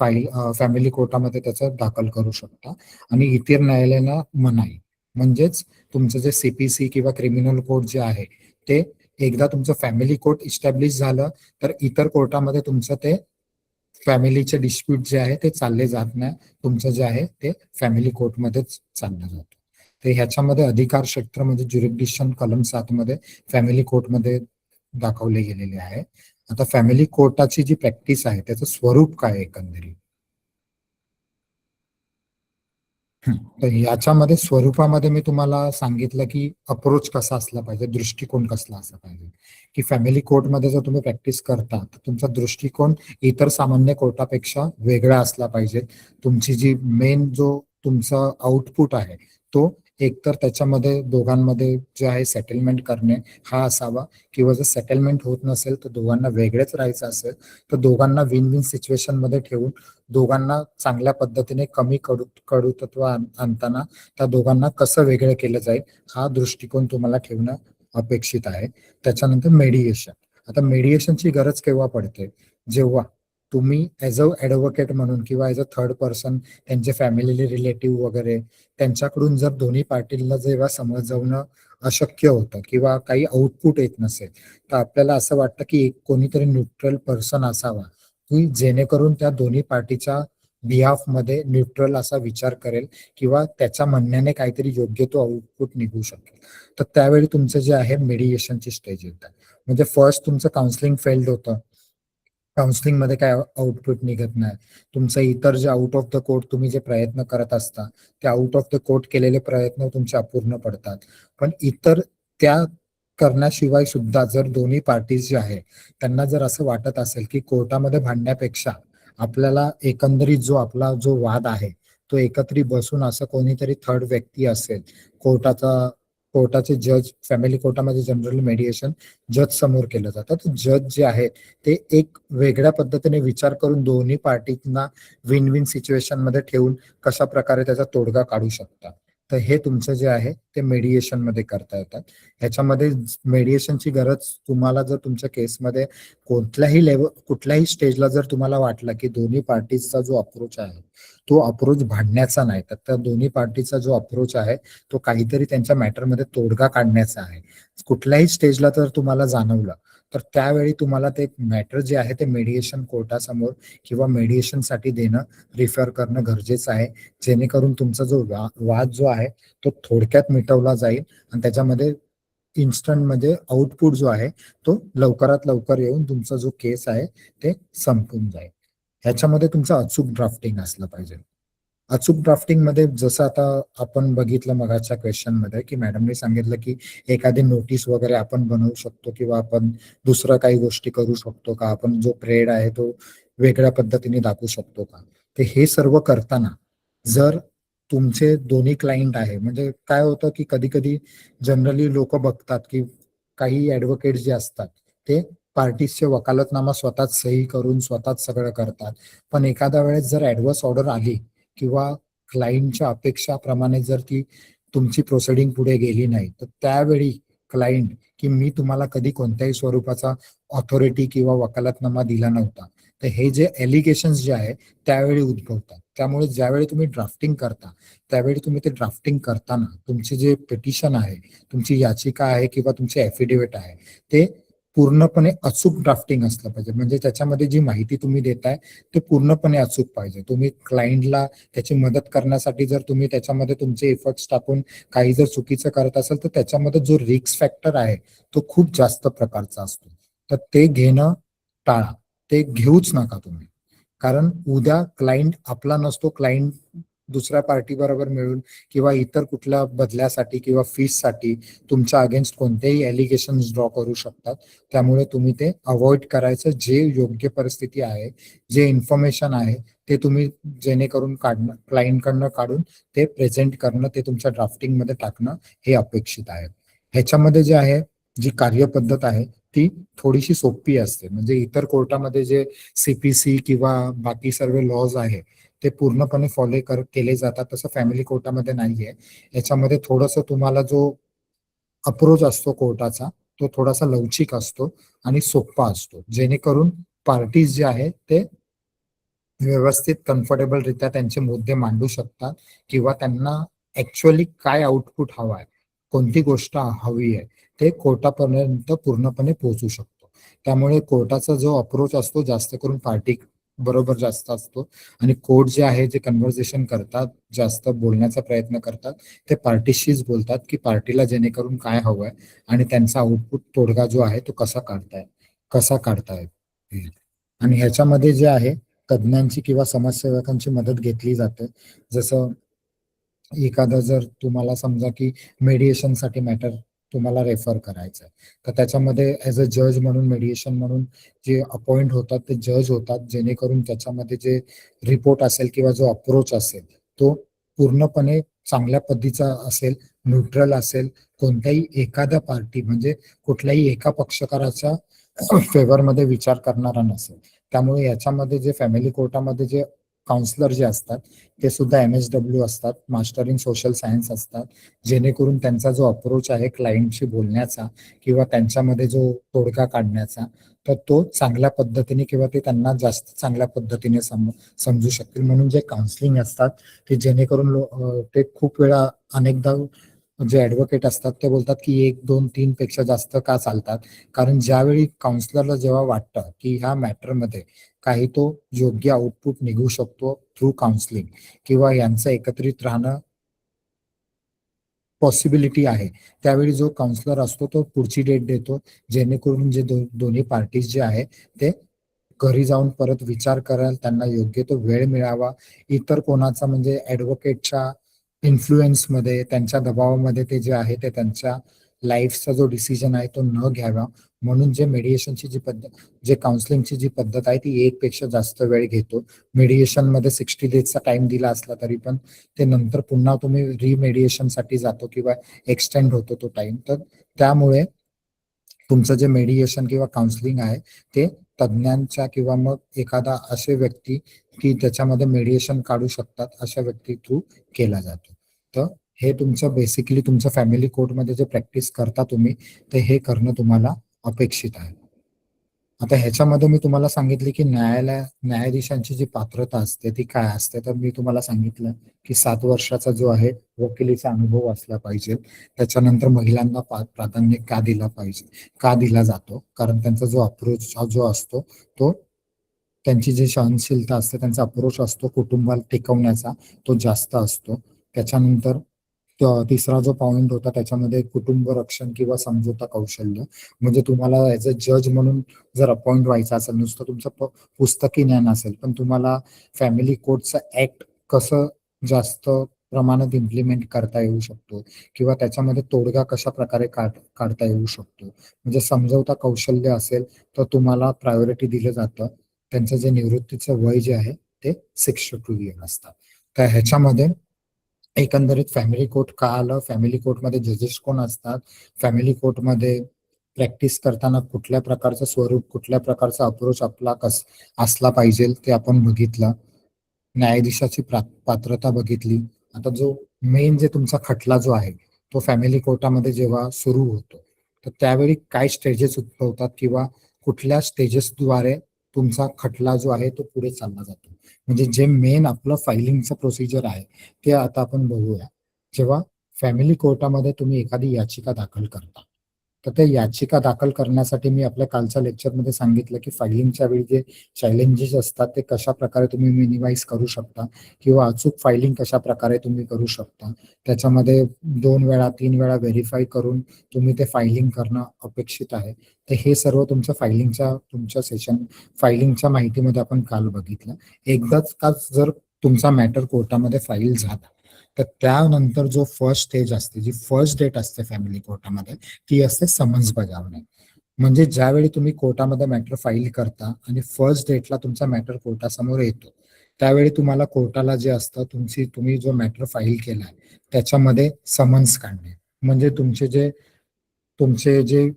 फॅमिली कोर्टामध्ये त्याचं दाखल करू शकता. आणि इतर न्यायालयाला मनाई म्हणजेच तुमचं जे CPC किंवा क्रिमिनल कोर्ट जे आहे ते एकदा तुमचं फॅमिली कोर्ट इस्टॅब्लिश झालं तर इतर कोर्टामध्ये तुमचं ते फॅमिलीचे डिस्प्यूट जे आहे ते चालले जात नाही, तुमचं जे आहे ते फॅमिली कोर्टमध्येच चाललं जातं. तर ह्याच्यामध्ये अधिकार क्षेत्र म्हणजे ज्युरिडिक्शन कलम 7 मध्ये फॅमिली कोर्टमध्ये दाखवले गेलेले आहे. आता फॅमिली कोर्टाची जी प्रॅक्टिस आहे त्याचं स्वरूप काय एकंदरीत, तर याच्यामध्ये स्वरूपामध्ये मी तुम्हाला सांगितलं की अप्रोच कसा असला पाहिजे, दृष्टिकोन कसला असला पाहिजे. की फॅमिली कोर्टमध्ये जर तुम्ही प्रॅक्टिस करता तर तुमचा दृष्टिकोन इतर सामान्य कोर्टापेक्षा वेगळा असला पाहिजे. तुमची जी मेन जो तुमचा आउटपुट आहे तो एकतर त्याच्यामध्ये दोघांमध्ये जे आहे सेटलमेंट करणे हा असावा, किंवा जर सेटलमेंट होत नसेल तर दोघांना वेगळेच राहायचं असेल तर दोघांना विन विन सिच्युएशन मध्ये ठेवून दोघांना चांगल्या पद्धतीने कमी कडूतत्व आणताना त्या दोघांना कसं वेगळं केलं जाईल हा दृष्टिकोन तुम्हाला ठेवणं अपेक्षित आहे. त्याच्यानंतर मेडिएशन. आता मेडिएशनची गरज केव्हा पडते, जेव्हा तुम्ही ऍज अ ऍडव्होकेट म्हणून किंवा ऍज अ थर्ड पर्सन त्यांचे फॅमिली रिलेटिव्ह वगैरे त्यांच्याकडून जर दोन्ही पार्टीला जेव्हा समजवणं अशक्य होतं किंवा काही आउटपुट येत नसेल तर आपल्याला असं वाटतं की एक कोणीतरी न्यूट्रल पर्सन असावा की जेणेकरून त्या दोन्ही पार्टीच्या बिहाफ मध्ये न्यूट्रल असा विचार करेल किंवा त्याच्या म्हणण्याने काहीतरी योग्य तो आउटपुट निघू शकेल. तर त्यावेळी तुमचं जे आहे मेडिएशनची स्टेज येतात. म्हणजे फर्स्ट तुमचं काउन्सिलिंग फेल्ड होतं, काउन्सिलिंग मध्ये काय आउटपुट निघत नाही, तुमचं इतर जे आउट ऑफ द कोर्ट तुम्ही जे प्रयत्न करत असता ते आउट ऑफ द कोर्ट केलेले प्रयत्न तुमचे अपूर्ण पडतात. पण इतर त्या करण्याशिवाय सुद्धा जर दोन्ही पार्टीज जे आहे त्यांना जर असं वाटत असेल की कोर्टामध्ये भांडण्यापेक्षा आपल्याला एकंदरीत जो आपला जो वाद आहे तो एकत्रित बसून असं कोणीतरी थर्ड व्यक्ती असेल, कोर्टाचे जज, फॅमिली कोर्टामध्ये जनरल मेडिएशन जज समोर केलं जातं, तर जज जे आहे ते एक वेगळ्या पद्धतीने विचार करून दोन्ही पार्टीजना विन विन सिच्युएशन मध्ये ठेवून कशा प्रकारे त्याचा तोडगा काढू शकतात. तर हे तुमचं जे आहे ते मेडिएशन मध्ये करता येतात. ह्याच्यामध्ये मेडिएशनची गरज तुम्हाला जर तुमच्या केसमध्ये कुठल्याही स्टेजला जर तुम्हाला वाटलं की दोन्ही पार्टीजचा जो अप्रोच आहे तो अप्रोच भांडण्याचा नाही, तर त्या दोन्ही पार्टीचा जो अप्रोच आहे तो काहीतरी त्यांच्या मॅटरमध्ये तोडगा काढण्याचा आहे, कुठल्याही स्टेजला जर तुम्हाला जाणवलं तर त्यावेळी तुम्हाला ते मॅटर जे आहे ते मेडिएशन कोर्टासमोर किंवा मेडिएशनसाठी देणं, रिफर करणं गरजेचं आहे, जेणेकरून तुमचा जो वाद जो आहे तो थोडक्यात मिटवला जाईल आणि त्याच्यामध्ये इन्स्टंट म्हणजे आउटपुट जो आहे तो लवकरात लवकर येऊन तुमचा जो केस आहे ते संपून जाईल. ह्याच्यामध्ये तुमचं अचूक ड्राफ्टिंग असलं पाहिजे. अचूक ड्राफ्टिंग मध्ये जसं आता आपण बघितलं मगाच्या क्वेश्चन मध्ये की मॅडमने सांगितलं की एखादी नोटीस वगैरे आपण बनवू शकतो किंवा आपण दुसरं काही गोष्टी करू शकतो का, आपण जो प्रेड आहे तो वेगळ्या पद्धतीने दाखवू शकतो का. ते हे सर्व करताना जर तुमचे दोन्ही क्लायंट आहे, म्हणजे काय होतं की कधी कधी जनरली लोक बघतात की काही ऍडव्होकेट जे असतात ते पार्टीजचे वकालतनामा स्वतःच सही करून स्वतःच सगळं करतात, पण एखाद्या वेळेस जर ऍडव्हर्स ऑर्डर आली किंवा क्लायंटच्या अपेक्षाप्रमाणे जर ती तुमची प्रोसिडिंग पुढे गेली नाही तर त्यावेळी क्लायंट की मी तुम्हाला कधी कोणत्याही स्वरूपाचा ऑथॉरिटी किंवा वकालतनामा दिला नव्हता, तर हे जे एलिगेशन्स जे आहे त्यावेळी उद्भवतात. त्यामुळे ज्यावेळी तुम्ही ड्राफ्टिंग करता त्यावेळी तुम्ही ते ड्राफ्टिंग करताना तुमचे जे पिटिशन आहे, तुमची याचिका आहे किंवा तुमचे ॲफिडेव्हिट आहे ते पूर्णपणे अचूक ड्राफ्टिंग असलं पाहिजे. म्हणजे त्याच्यामध्ये जी माहिती तुम्ही देताय ते पूर्णपणे अचूक पाहिजे. तुम्ही क्लायंटला त्याची मदत करण्यासाठी जर तुम्ही त्याच्यामध्ये तुमचे एफर्ट्स टाकून काही जर चुकीचं करत असाल तर त्याच्यामध्ये जो रिस्क फॅक्टर आहे तो खूप जास्त प्रकारचा असतो, तर ते घेणं टाळा, ते घेऊच नका तुम्ही. कारण उद्या क्लायंट आपला नसतो, क्लायंट दुसऱ्या पार्टी बरोबर मिळून किंवा इतर कुठल्या बदल्यासाठी किंवा फीससाठी तुमच्या अगेन्स्ट कोणतेही एलिगेशन ड्रॉ करू शकतात. त्यामुळे तुम्ही ते अवॉइड करायचं. जे योग्य परिस्थिती आहे, जे इन्फॉर्मेशन आहे ते तुम्ही जेणेकरून काढणं, क्लायंटकडनं काढून ते प्रेझेंट करणं, ते तुमच्या ड्राफ्टिंग मध्ये टाकणं हे अपेक्षित आहे. ह्याच्यामध्ये जे आहे जी कार्यपद्धत आहे ती थोडीशी सोपी असते. म्हणजे इतर कोर्टामध्ये जे सीपीसी किंवा बाकी सर्व लॉज आहे ते पूर्णपणे केले जातात, तसं फॅमिली कोर्टामध्ये नाहीये. याच्यामध्ये थोडंसं तुम्हाला जो अप्रोच असतो कोर्टाचा तो थोडासा लवचिक असतो आणि सोपा असतो, जेणेकरून पार्टीज जे आहे ते व्यवस्थित कम्फर्टेबल रित्या त्यांचे मुद्दे मांडू शकतात किंवा त्यांना ऍक्च्युअली काय आउटपुट हवा आहे, कोणती गोष्ट हवी आहे ते कोर्टापर्यंत पूर्णपणे पोहोचू शकतो. त्यामुळे कोर्टाचा जो अप्रोच असतो जास्त करून पार्टी बरोबर जास्त असतो आणि कोर्ट जे आहे जे कन्व्हर्सेशन करतात, जास्त बोलण्याचा प्रयत्न करतात, ते पार्टीशीच बोलतात की पार्टीला जेणेकरून काय हवंय आणि त्यांचा आउटपुट तोडगा जो आहे तो कसा काढताय. आणि ह्याच्यामध्ये जे आहे तज्ज्ञांची किंवा समाजसेवकांची मदत घेतली जाते. जसं एखादं जर तुम्हाला समजा की मेडिएशनसाठी मॅटर तुम्हाला रेफर करायचं आहे तर त्याच्यामध्ये ॲज अ जज म्हणून मेडिएशन म्हणून जे अपॉइंट होतात ते जज होतात, जेणेकरून त्याच्यामध्ये जे रिपोर्ट असेल किंवा जो अप्रोच असेल तो पूर्णपणे चांगल्या पद्धतीचा असेल, न्यूट्रल असेल, कोणत्याही एखाद्या पार्टी म्हणजे कुठल्याही एका पक्षकाराच्या फेवरमध्ये विचार करणारा नसेल. त्यामुळे याच्यामध्ये जे फॅमिली कोर्टामध्ये जे काउन्सिलर जे असतात ते सुद्धा MSW असतात, मास्टर इन सोशल सायन्स असतात, जेणेकरून त्यांचा जो अप्रोच आहे क्लायंटशी बोलण्याचा किंवा त्यांच्यामध्ये जो तोडगा काढण्याचा तर तो चांगल्या पद्धतीने किंवा ते त्यांना जास्त चांगल्या पद्धतीने समजू शकतील. म्हणून जे काउन्सिलिंग असतात ते जेणेकरून ते खूप वेळा अनेकदा जे ऍडव्होकेट असतात ते बोलतात की 1, 2, 3 पेक्षा जास्त का चालतात, कारण ज्यावेळी काउन्सिलरला जेव्हा वाटतं की ह्या मॅटरमध्ये काही तो योग्य आउटपुट निघू शकतो थ्रू काउन्सिलिंग किंवा यांचं एकत्रित राहणं पॉसिबिलिटी आहे, त्यावेळी जो काउन्सिलर असतो तो पुढची डेट देतो, जेणेकरून जे दोन्ही पार्टीज जे आहे ते घरी जाऊन परत विचार कराल, त्यांना योग्य तो वेळ मिळावा. इतर कोणाचा म्हणजे ऍडव्होकेटच्या इन्फ्लुएन्समध्ये, त्यांच्या दबावामध्ये ते जे आहे ते त्यांच्या लाईफचा जो डिसिजन आहे तो न घ्यावा. म्हणून जे मेडिएशनची जी पद्धत, जे काउन्सिलिंगची जी पद्धत आहे ती 1 पेक्षा जास्त वेळ घेतो. मेडिएशनमध्ये 60 डेजचा टाइम दिला असला तरी पण ते नंतर पुन्हा तुम्ही रिमेडिएशनसाठी जातो किंवा एक्सटेंड होतो तो टाइम. तर त्यामुळे तुमचं जे मेडिएशन किंवा काउन्सिलिंग आहे ते तज्ज्ञांच्या किंवा मग एखादा असे व्यक्ती की त्याच्यामध्ये मेडिएशन काढू शकतात अशा व्यक्ती थ्रू केला जातो. तर हे तुमचं बेसिकली तुमचं फॅमिली कोर्टमध्ये जे प्रॅक्टिस करता तुम्ही, ते हे करणं तुम्हाला अपेक्षित आहे. आता ह्याच्यामध्ये मी तुम्हाला सांगितले की न्यायाधीशांची जी पात्रता असते ती काय असते. तर मी तुम्हाला सांगितलं की 7 वर्षाचा जो आहे वकिलीचा अनुभव असला पाहिजे. त्याच्यानंतर महिलांना प्राधान्य का दिला जातो, कारण त्यांचा जो अप्रोच जो असतो तो, त्यांची जी सहनशीलता असते, त्यांचा अप्रोच असतो कुटुंबाला टिकवण्याचा, तो जास्त असतो. त्याच्यानंतर तिसरा जो पॉइंट होता त्याच्यामध्ये कुटुंब रक्षण किंवा समझोता कौशल्य, म्हणजे तुम्हाला ऍज अ जज म्हणून जर अपॉइंट व्हायचं असेल, नुसतं तुमचं पुस्तकी ज्ञान असेल, पण तुम्हाला फॅमिली कोर्टचं ऍक्ट कसं जास्त प्रमाणात इम्प्लिमेंट करता येऊ शकतो किंवा त्याच्यामध्ये तोडगा कशा प्रकारे काढता येऊ शकतो, म्हणजे समझोता कौशल्य असेल तर तुम्हाला प्रायोरिटी दिलं जातं. त्यांचं जे निवृत्तीचं वय जे आहे ते 62 इयर असतं. तर ह्याच्यामध्ये एकंदरीत फॅमिली कोर्ट का आलं, फॅमिली कोर्टमध्ये जजेस कोण असतात, फॅमिली कोर्टमध्ये प्रॅक्टिस करताना कुठल्या प्रकारचं स्वरूप, कुठल्या प्रकारचा अप्रोच आपला असला पाहिजे ते आपण बघितलं. न्यायाधीशाची पात्रता बघितली. आता जो मेन जे तुमचा खटला जो आहे तो फॅमिली कोर्टामध्ये जेव्हा सुरू होतो, तर त्यावेळी काय स्टेजेस उद्भवतात किंवा कुठल्या स्टेजेसद्वारे तुमचा खटला जो आहे तो पुढे चालला जातो, म्हणजे जे मेन आपलं फायलिंगचं प्रोसिजर आहे ते आता आपण बघूया. जेव्हा फॅमिली कोर्टामध्ये तुम्ही एखादी याचिका दाखल करता, तर त्या याचिका दाखल करण्यासाठी मी आपल्या कालच्या लेक्चरमध्ये सांगितलं की फायलिंगच्या वेळी जे चॅलेंजेस असतात ते कशा प्रकारे तुम्ही मिनिमाइज करू शकता किंवा अचूक फायलिंग कशा प्रकारे तुम्ही करू शकता. त्याच्यामध्ये 2 वेळा 3 वेळा व्हेरीफाय करून तुम्ही ते फायलिंग करणं अपेक्षित आहे. तर हे सर्व तुमच्या फायलिंगच्या माहितीमध्ये आपण काल बघितलं. एकदाच का जर तुमचा मॅटर कोर्टामध्ये फाईल झाला, तर त्यानंतर जो फर्स्ट स्टेज असते, जी फर्स्ट डेट असते फॅमिली कोर्टामध्ये, ती असते समन्स बजावणे. म्हणजे ज्यावेळी तुम्ही कोर्टामध्ये मॅटर फाईल करता आणि फर्स्ट डेटला तुमचा मॅटर कोर्टासमोर येतो, त्यावेळी तुम्हाला कोर्टाला जे असतं तुम्ही जो मॅटर फाईल केलाय त्याच्यामध्ये समन्स काढणे, म्हणजे तुमचे जे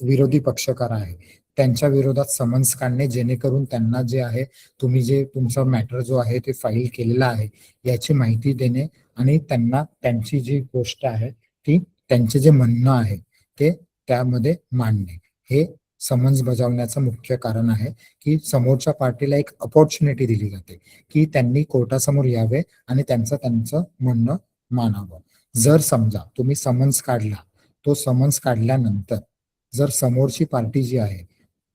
विरोधी पक्षकार आहे त्यांच्या विरोधात समन्स काढणे, जेणेकरून त्यांना जे आहे तुम्ही जे तुमचा मॅटर जो आहे ते फाईल केलेला आहे याची माहिती देणे आणि त्यांना त्यांची जी गोष्ट आहे ती, त्यांचे जे म्हणणं आहे ते त्यामध्ये मांडणे. हे समन्स बजावण्याचं मुख्य कारण आहे की समोरच्या पार्टीला एक अपॉर्च्युनिटी दिली जाते की त्यांनी कोर्टासमोर यावे आणि त्यांचं म्हणणं मानावं. जर समजा तुम्ही समन्स काढला, तो समन्स काढल्यानंतर जर समोरची पार्टी जी आहे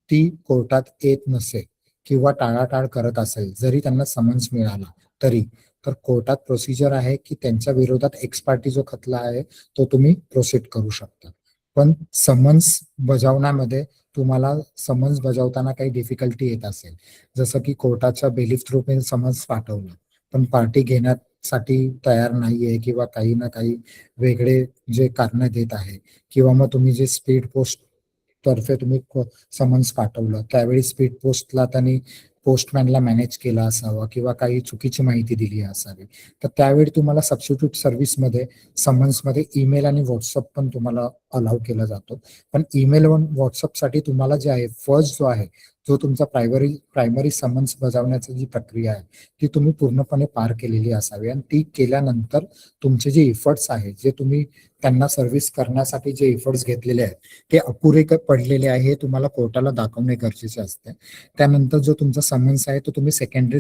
ती कोर्टात येत नसेल किंवा टाळाटाळ करत असेल, जरी त्यांना समन्स मिळाला तरी, तर कोर्टात प्रोसिजर आहे की त्यांच्या विरोधात एक्स पार्टी जो खटला आहे तो तुम्ही प्रोसीड करू शकता. पण समन्स बजावण्यामध्ये तुम्हाला समन्स बजावताना काही डिफिकल्टी येत असेल, जसं की कोर्टाच्या बेलीफ थ्रू समन्स पाठवलं पण पार्टी घेण्यासाठी तयार नाहीये किंवा काही ना काही वेगळे जे कारण देत आहे, किंवा मग तुम्ही जे स्पीड पोस्ट तर्फे तुम्ही समन्स पाठवलं, त्यावेळी स्पीड पोस्टला त्यांनी पोस्टमॅनला मॅनेज केला असावा किंवा काही चुकीची माहिती दिली असावी, तर त्यावेळी तुम्हाला सबस्टिट्यूट सर्व्हिसमध्ये समन्समध्ये ईमेल आणि व्हॉट्सअप पण तुम्हाला अलाउ केला जातो. पण ईमेल व व्हॉट्सअपसाठी तुम्हाला जे आहे फर्स्ट जो आहे जो तुमचा प्रायमरी समन्स बजावण्याची जी प्रक्रिया आहे ती तुम्ही पूर्णपणे पार केलेली असावी, आणि ती केल्यानंतर तुमचे जे इफर्ट्स आहेत, जे तुम्ही त्यांना सर्व्हिस करण्यासाठी जे इफर्ट्स घेतलेले आहेत ते अपुरे पडलेले आहे हे तुम्हाला कोर्टाला दाखवणे गरजेचे असते. त्यानंतर जो तुमचा समन्स आहे तो तुम्ही सेकंडरी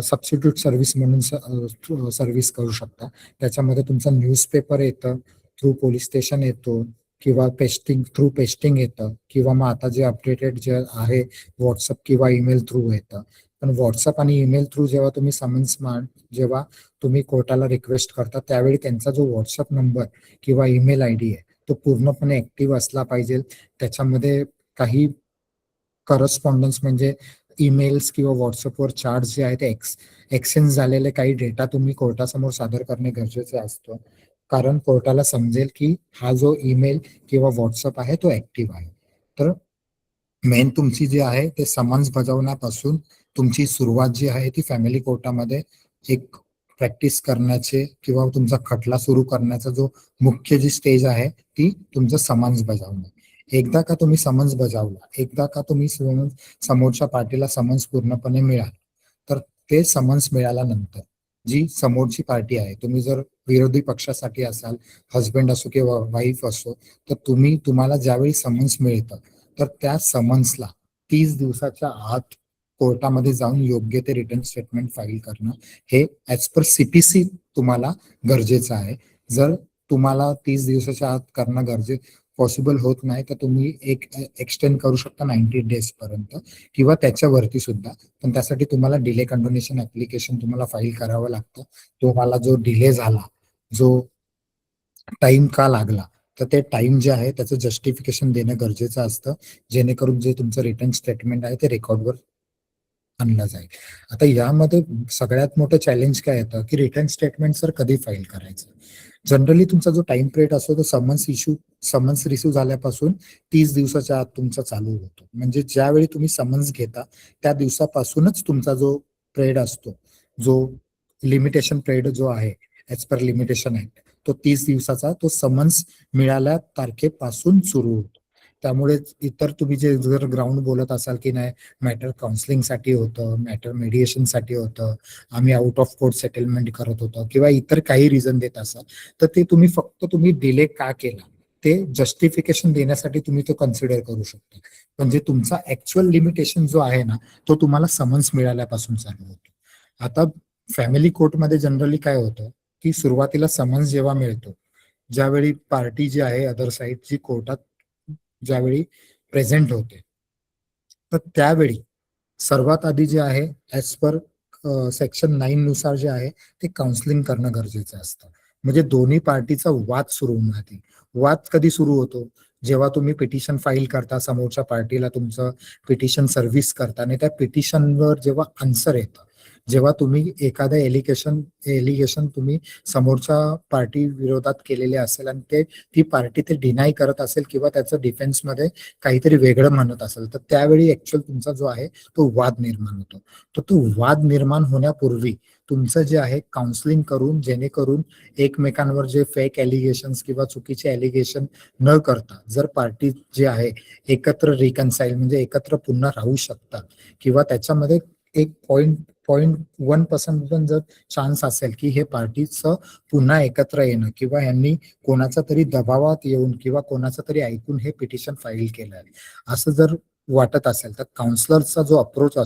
सबस्टिट्यूट सर्व्हिस म्हणून सर्व्हिस करू शकता. त्याच्यामध्ये तुमचं न्यूजपेपर येतं, थ्रू पोलीस स्टेशन येतो, किंवा थ्रू पेस्टिंग येतं, किंवा मग आता जे अपडेटेड जे आहे व्हॉट्सअप किंवा ईमेल थ्रू येतं. पण व्हॉट्सअप आणि ईमेल थ्रू जेव्हा तुम्ही जेव्हा तुम्ही कोर्टाला रिक्वेस्ट करता, त्यावेळी त्यांचा जो व्हॉट्सअप नंबर किंवा ईमेल आयडी आहे तो पूर्णपणे ऍक्टिव्ह असला पाहिजे. त्याच्यामध्ये काही करस्पॉन्डन्स म्हणजे ईमेल्स किंवा व्हॉट्सअपवर चार्ज जे आहे ते एक्सचेंज झालेले काही डेटा तुम्ही कोर्टासमोर सादर करणे गरजेचे असतं. कारण कोर्टाला समजेल की हा जो ईमेल किंवा व्हॉट्सअप आहे तो ऍक्टिव्ह आहे. तर मेन तुमची जी आहे ते समन्स बजावण्यापासून तुमची सुरुवात जी आहे ती फॅमिली कोर्टामध्ये एक प्रॅक्टिस करण्याचे किंवा तुमचा खटला सुरू करण्याचा जो मुख्य जी स्टेज आहे ती तुमचं समन्स बजावणं. एकदा का तुम्ही समन्स बजावला, एकदा का तुम्ही समोरच्या पार्टीला समन्स पूर्णपणे मिळालं, तर ते समन्स मिळाल्यानंतर जी समोरची पार्टी आहे, तुम्ही जर विरोधी पक्षासाठी असाल, हजबंड असो किंवा वाईफ असो, तर तुम्हाला ज्यावेळी समन्स मिळतं तर त्या समन्सला 30 दिवसाच्या आत कोर्टामध्ये जाऊन योग्य ते रिटर्न स्टेटमेंट फाईल करणं हे ऍज पर CPC तुम्हाला गरजेचं आहे. जर तुम्हाला 30 दिवसाच्या आत करणं पॉसिबल होत नाही तर तुम्ही एक एक्सटेंड करू शकता 90 डेज पर्यंत किंवा त्याच्यावरती सुद्धा. पण त्यासाठी तुम्हाला डिले कंडोनेशन ऍप्लिकेशन तुम्हाला फाईल करावं लागतं. तुम्हाला जो डिले झाला, जो टाइम का लागला, तर ते टाइम जे आहे त्याचं जस्टिफिकेशन देणं गरजेचं असतं, जेणेकरून जे तुमचं रिटर्न स्टेटमेंट आहे ते रेकॉर्डवर आणलं जाईल. आता यामध्ये सगळ्यात मोठं चॅलेंज काय येतं की रिटर्न स्टेटमेंट सर कधी फाईल करायचं. जनरली तुमचा जो टाइम पिरियड असतो तो समन्स रिसिव्ह झाल्यापासून 30 दिवसाच्या आत तुमचा चालू होतो. म्हणजे ज्यावेळी तुम्ही समन्स घेता त्या दिवसापासूनच तुमचा जो पिरियड असतो, जो लिमिटेशन पिरियड जो आहे ऍज पर लिमिटेशन ऍक्ट, तो 30 दिवसाचा तो समन्स मिळाल्या तारखेपासून सुरू होतो. त्यामुळे इतर तुम्ही जे जर ग्राउंड बोलत असाल की नाही मॅटर काउन्सिलिंगसाठी होतं, मॅटर मेडिएशनसाठी होतं, आम्ही आउट ऑफ कोर्ट सेटलमेंट करत होतो किंवा इतर काही रिझन देत असाल, तर ते तुम्ही डिले का केला ते जस्टिफिकेशन देण्यासाठी तुम्ही तो कन्सिडर करू शकता. म्हणजे तुमचा ऍक्च्युअल लिमिटेशन जो आहे ना तो तुम्हाला समन्स मिळाल्यापासून चालू होतो. आता फॅमिली कोर्टमध्ये जनरली काय होतं की सुरुवातीला समन्स जेव्हा मिळतो, ज्यावेळी पार्टी जी आहे अदर साईड जी कोर्टात ज्यावेळी प्रेझेंट होते, तर त्यावेळी सर्वात आधी जे आहे ऍज पर सेक्शन 9 नुसार जे आहे ते काउन्सिलिंग करणं गरजेचं असतं. म्हणजे दोन्ही पार्टीचा वाद सुरू होऊन जाते. वाद कधी सुरू होतो, जेव्हा तुम्ही पिटिशन फाईल करता, समोरच्या पार्टीला तुमचं पिटिशन सर्व्हिस करता आणि त्या पिटिशनवर जेव्हा आन्सर येतं, जेव्हा तुम्ही एखादं एलिगेशन तुम्ही समोरच्या पार्टी विरोधात केलेले असेल आणि ती पार्टी ते डिनाय करत असेल किंवा त्याचं डिफेन्समध्ये काहीतरी वेगळं म्हणत असेल, तर त्यावेळी ऍक्च्युअल तुमचा जो आहे तो वाद निर्माण होतो. तर तो वाद निर्माण होण्यापूर्वी तुमचं जे आहे काउन्सिलिंग करून, जेणेकरून एकमेकांवर जे फेक एलिगेशन्स किंवा चुकीचे एलिगेशन न करता जर पार्टी जे आहे एकत्र रिकन्साईल म्हणजे एकत्र पुन्हा राहू शकतात किंवा त्याच्यामध्ये एक 0.1% पण जर चान्स असेल की हे पार्टीचं पुन्हा एकत्र येणं किंवा यांनी कोणाचा तरी दबावात येऊन किंवा कोणाचं तरी ऐकून हे पिटिशन फाईल केलं आहे असं जर वाटत असेल, तर काउन्सलरचा जो अप्रोच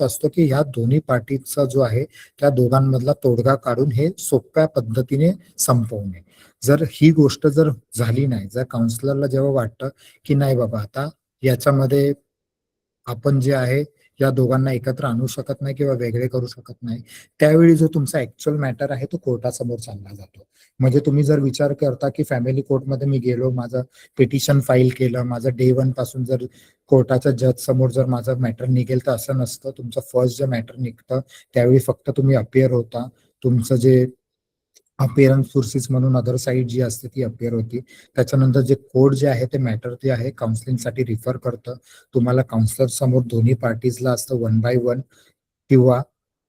असतो की ह्या दोन्ही पार्टीचा जो आहे त्या दोघांमधला तोडगा काढून हे सोप्या पद्धतीने संपवणे. जर ही गोष्ट जर झाली नाही, जर काउन्सलरला जेव्हा वाटतं की नाही बाबा आता याच्यामध्ये आपण जे आहे या दोघांना एकत्र आणू शकत नाही किंवा वेगळे करू शकत नाही, त्यावेळी जो तुमचा ऍक्च्युअल मॅटर आहे तो कोर्टासमोर चालला जातो. म्हणजे तुम्ही जर विचार करता की फॅमिली कोर्टमध्ये मी गेलो, माझं पिटिशन फाईल केलं, माझं डे 1 पासून जर कोर्टाच्या जज समोर जर माझं मॅटर निघेल, तर असं नसतं. तुमचं फर्स्ट जे मॅटर निघतं त्यावेळी फक्त तुम्ही अपियर होता, तुमचं जे अपिअरन्स सोर्सेस म्हणून अदर साईड जी असते ती अपियर होती. त्याच्यानंतर जे कोर्ट जे आहे ते मॅटर जे आहे काउन्सिलिंगसाठी रिफर करतं. तुम्हाला काउन्सिलर समोर दोन्ही पार्टीजला असतं 1 by 1 किंवा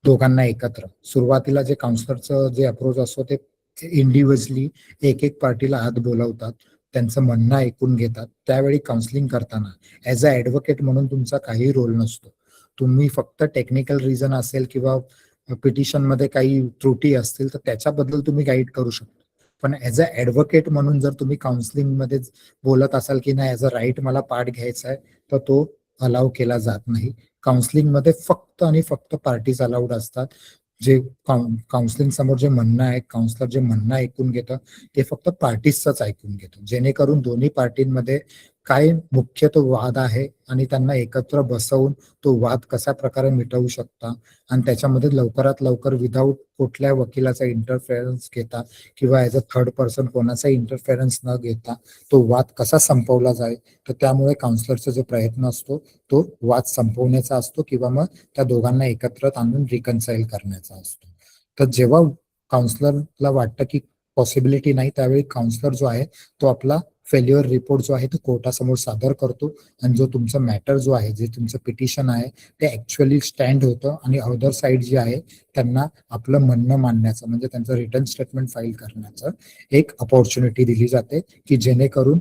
दोघांना एकत्र. सुरुवातीला जे काउन्सिलरचं जे अप्रोच असतो ते इंडिव्हिज्युअली एक पार्टीला आत बोलवतात, त्यांचं म्हणणं ऐकून घेतात. त्यावेळी काउन्सिलिंग करताना ऍज अ ऍडव्होकेट म्हणून तुमचा काही रोल नसतो. तुम्ही फक्त टेक्निकल रिझन असेल किंवा पिटिशन मध्ये काही त्रुटी असतील तर त्याच्याबद्दल तुम्ही गाईड करू शकता. पण ऍज अ ऍडव्होकेट म्हणून जर तुम्ही काउन्सिलिंग मध्ये बोलत असाल की नाही ऍज अ राईट मला पार्ट घ्यायचा आहे, तर तो अलाव केला जात नाही. काउन्सिलिंगमध्ये फक्त आणि फक्त पार्टीज अलाउड असतात. जे काउन्सिलिंग समोर जे म्हणणं आहे, काउन्सिलर जे म्हणणं ऐकून घेतं ते फक्त पार्टीजच ऐकून घेतो, जेणेकरून दोन्ही पार्टींमध्ये काय मुख्य तो वाद आहे आणि त्यांना एकत्र बसवून तो वाद कशा प्रकारे मिटवू शकता आणि त्याच्यामध्ये लवकरात लवकर विदाऊट कुठल्या वकिलाचा इंटरफेरन्स घेता किंवा ॲज अ थर्ड पर्सन कोणाचा इंटरफेरन्स न घेता तो वाद कसा संपवला जाईल. तर त्यामुळे काउन्सिलरचा जो प्रयत्न असतो तो वाद संपवण्याचा असतो किंवा मग त्या दोघांना एकत्र आणून रिकन्साईल करण्याचा असतो. तर जेव्हा काउन्सिलरला वाटतं की पॉसिबिलिटी नाही, त्यावेळी काउन्सिलर जो आहे तो आपला फेल्युअर रिपोर्ट जो आहे तो कोर्टासमोर सादर करतो आणि जो तुमचा मॅटर जो आहे, जे तुमचं पिटिशन आहे ते ऍक्च्युअली स्टँड होतं आणि अदर साइड जी आहे त्यांना आपलं म्हणणं मांडण्याचं म्हणजे त्यांचं रिटर्न स्टेटमेंट फाईल करण्याचं एक अपॉर्च्युनिटी दिली जाते की जेणेकरून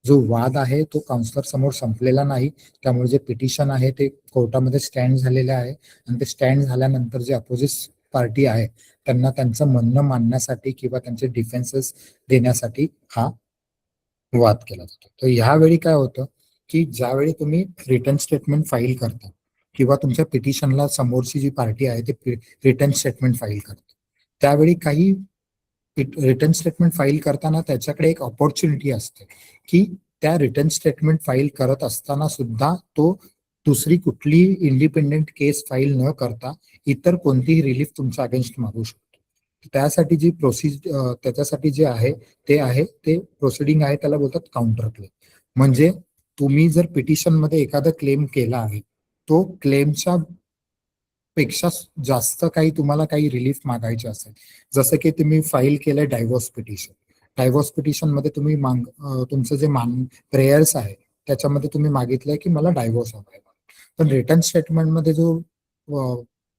जो वाद आहे तो काउन्सिलर समोर संपलेला नाही. त्यामुळे जे पिटिशन आहे ते कोर्टामध्ये स्टँड झालेले आहे आणि ते स्टँड झाल्यानंतर जे अपोजिट पार्टी आहे त्यांना त्यांचं म्हणणं मांडण्यासाठी किंवा त्यांचे डिफेन्सेस देण्यासाठी हा वाद केला जातो. तर ह्यावेळी काय होतं की ज्यावेळी तुम्ही रिटर्न स्टेटमेंट फाईल करता किंवा तुमच्या पिटिशनला समोरची जी पार्टी आहे ते रिटर्न स्टेटमेंट फाईल करते, त्यावेळी काही रिटर्न स्टेटमेंट फाईल करताना त्याच्याकडे एक ऑपॉर्च्युनिटी असते की त्या रिटर्न स्टेटमेंट फाईल करत असताना सुद्धा तो दुसरी कुठली इंडिपेंडेंट केस फाईल न करता इतर कोणतीही रिलीफ तुमच्या अगेन्स्ट मागू शकतो. त्यासाठी जी त्याच्यासाठी जे आहे ते प्रोसिडिंग आहे त्याला बोलतात काउंटर क्लेम. म्हणजे तुम्ही जर पिटिशन मध्ये एखादा क्लेम केला आहे तो क्लेमच्या पेक्षा जास्त काही तुम्हाला काही रिलीफ मागायचे असेल, जसं की तुम्ही फाईल केलंय डायव्होर्स पिटिशन मध्ये तुम्ही तुमचं जे प्रेयर्स आहे त्याच्यामध्ये तुम्ही मागितलंय की मला डायव्होर्स हवाय, पण रिटर्न स्टेटमेंट मध्ये जो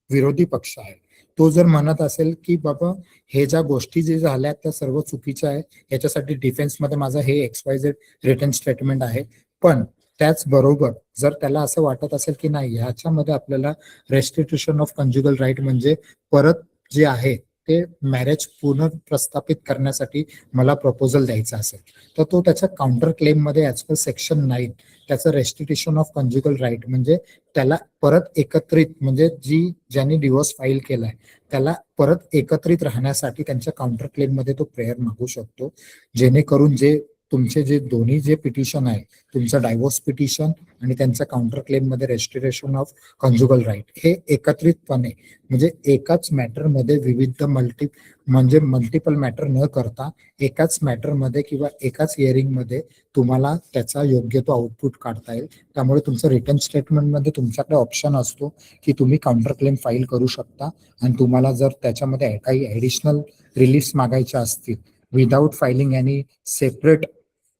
विरोधी पक्ष आहे तो जर म्हणत असेल की बाबा हे ज्या गोष्टी जे झाल्या त्या सर्व चुकीच्या आहे, याच्यासाठी डिफेन्समध्ये माझं हे XYZ रिटर्न स्टेटमेंट आहे, पण त्याचबरोबर जर त्याला असं वाटत असेल की नाही ह्याच्यामध्ये आपल्याला रेस्टिट्यूशन ऑफ कंज्युगल राईट म्हणजे परत जे आहे ते मॅरेज पुनर्प्रस्थापित करण्यासाठी मला प्रपोजल द्यायचा असेल तर तो त्याच्या काउंटर क्लेम मध्ये ऍज पर सेक्शन 9 त्याचं रेस्टिट्यूशन ऑफ कंज्युगल राईट म्हणजे त्याला परत एकत्रित म्हणजे ज्यांनी डिवोर्स फाईल केलाय त्याला परत एकत्रित राहण्यासाठी त्यांच्या काउंटर क्लेम मध्ये तो प्रेयर मागू शकतो, जेणेकरून तुमचे जे दोन्ही जे पिटिशन आहे तुमचं डायव्होर्स पिटिशन आणि त्यांच्या काउंटर क्लेम मध्ये रेस्टिट्यूशन ऑफ कंज्युगल राईट हे एकत्रितपणे म्हणजे एकाच मॅटर मध्ये विविध मल्टिपल मॅटर न करता एकाच मॅटर मध्ये किंवा एकाच हिअरिंग मध्ये तुम्हाला त्याचा योग्य तो आउटपुट काढता येईल. त्यामुळे तुमचं रिटर्न स्टेटमेंट मध्ये तुमच्याकडे ऑप्शन असतो की तुम्ही काउंटर क्लेम फाईल करू शकता आणि तुम्हाला जर त्याच्यामध्ये काही ऍडिशनल रिलीफ मागायचे असतील without filing any separate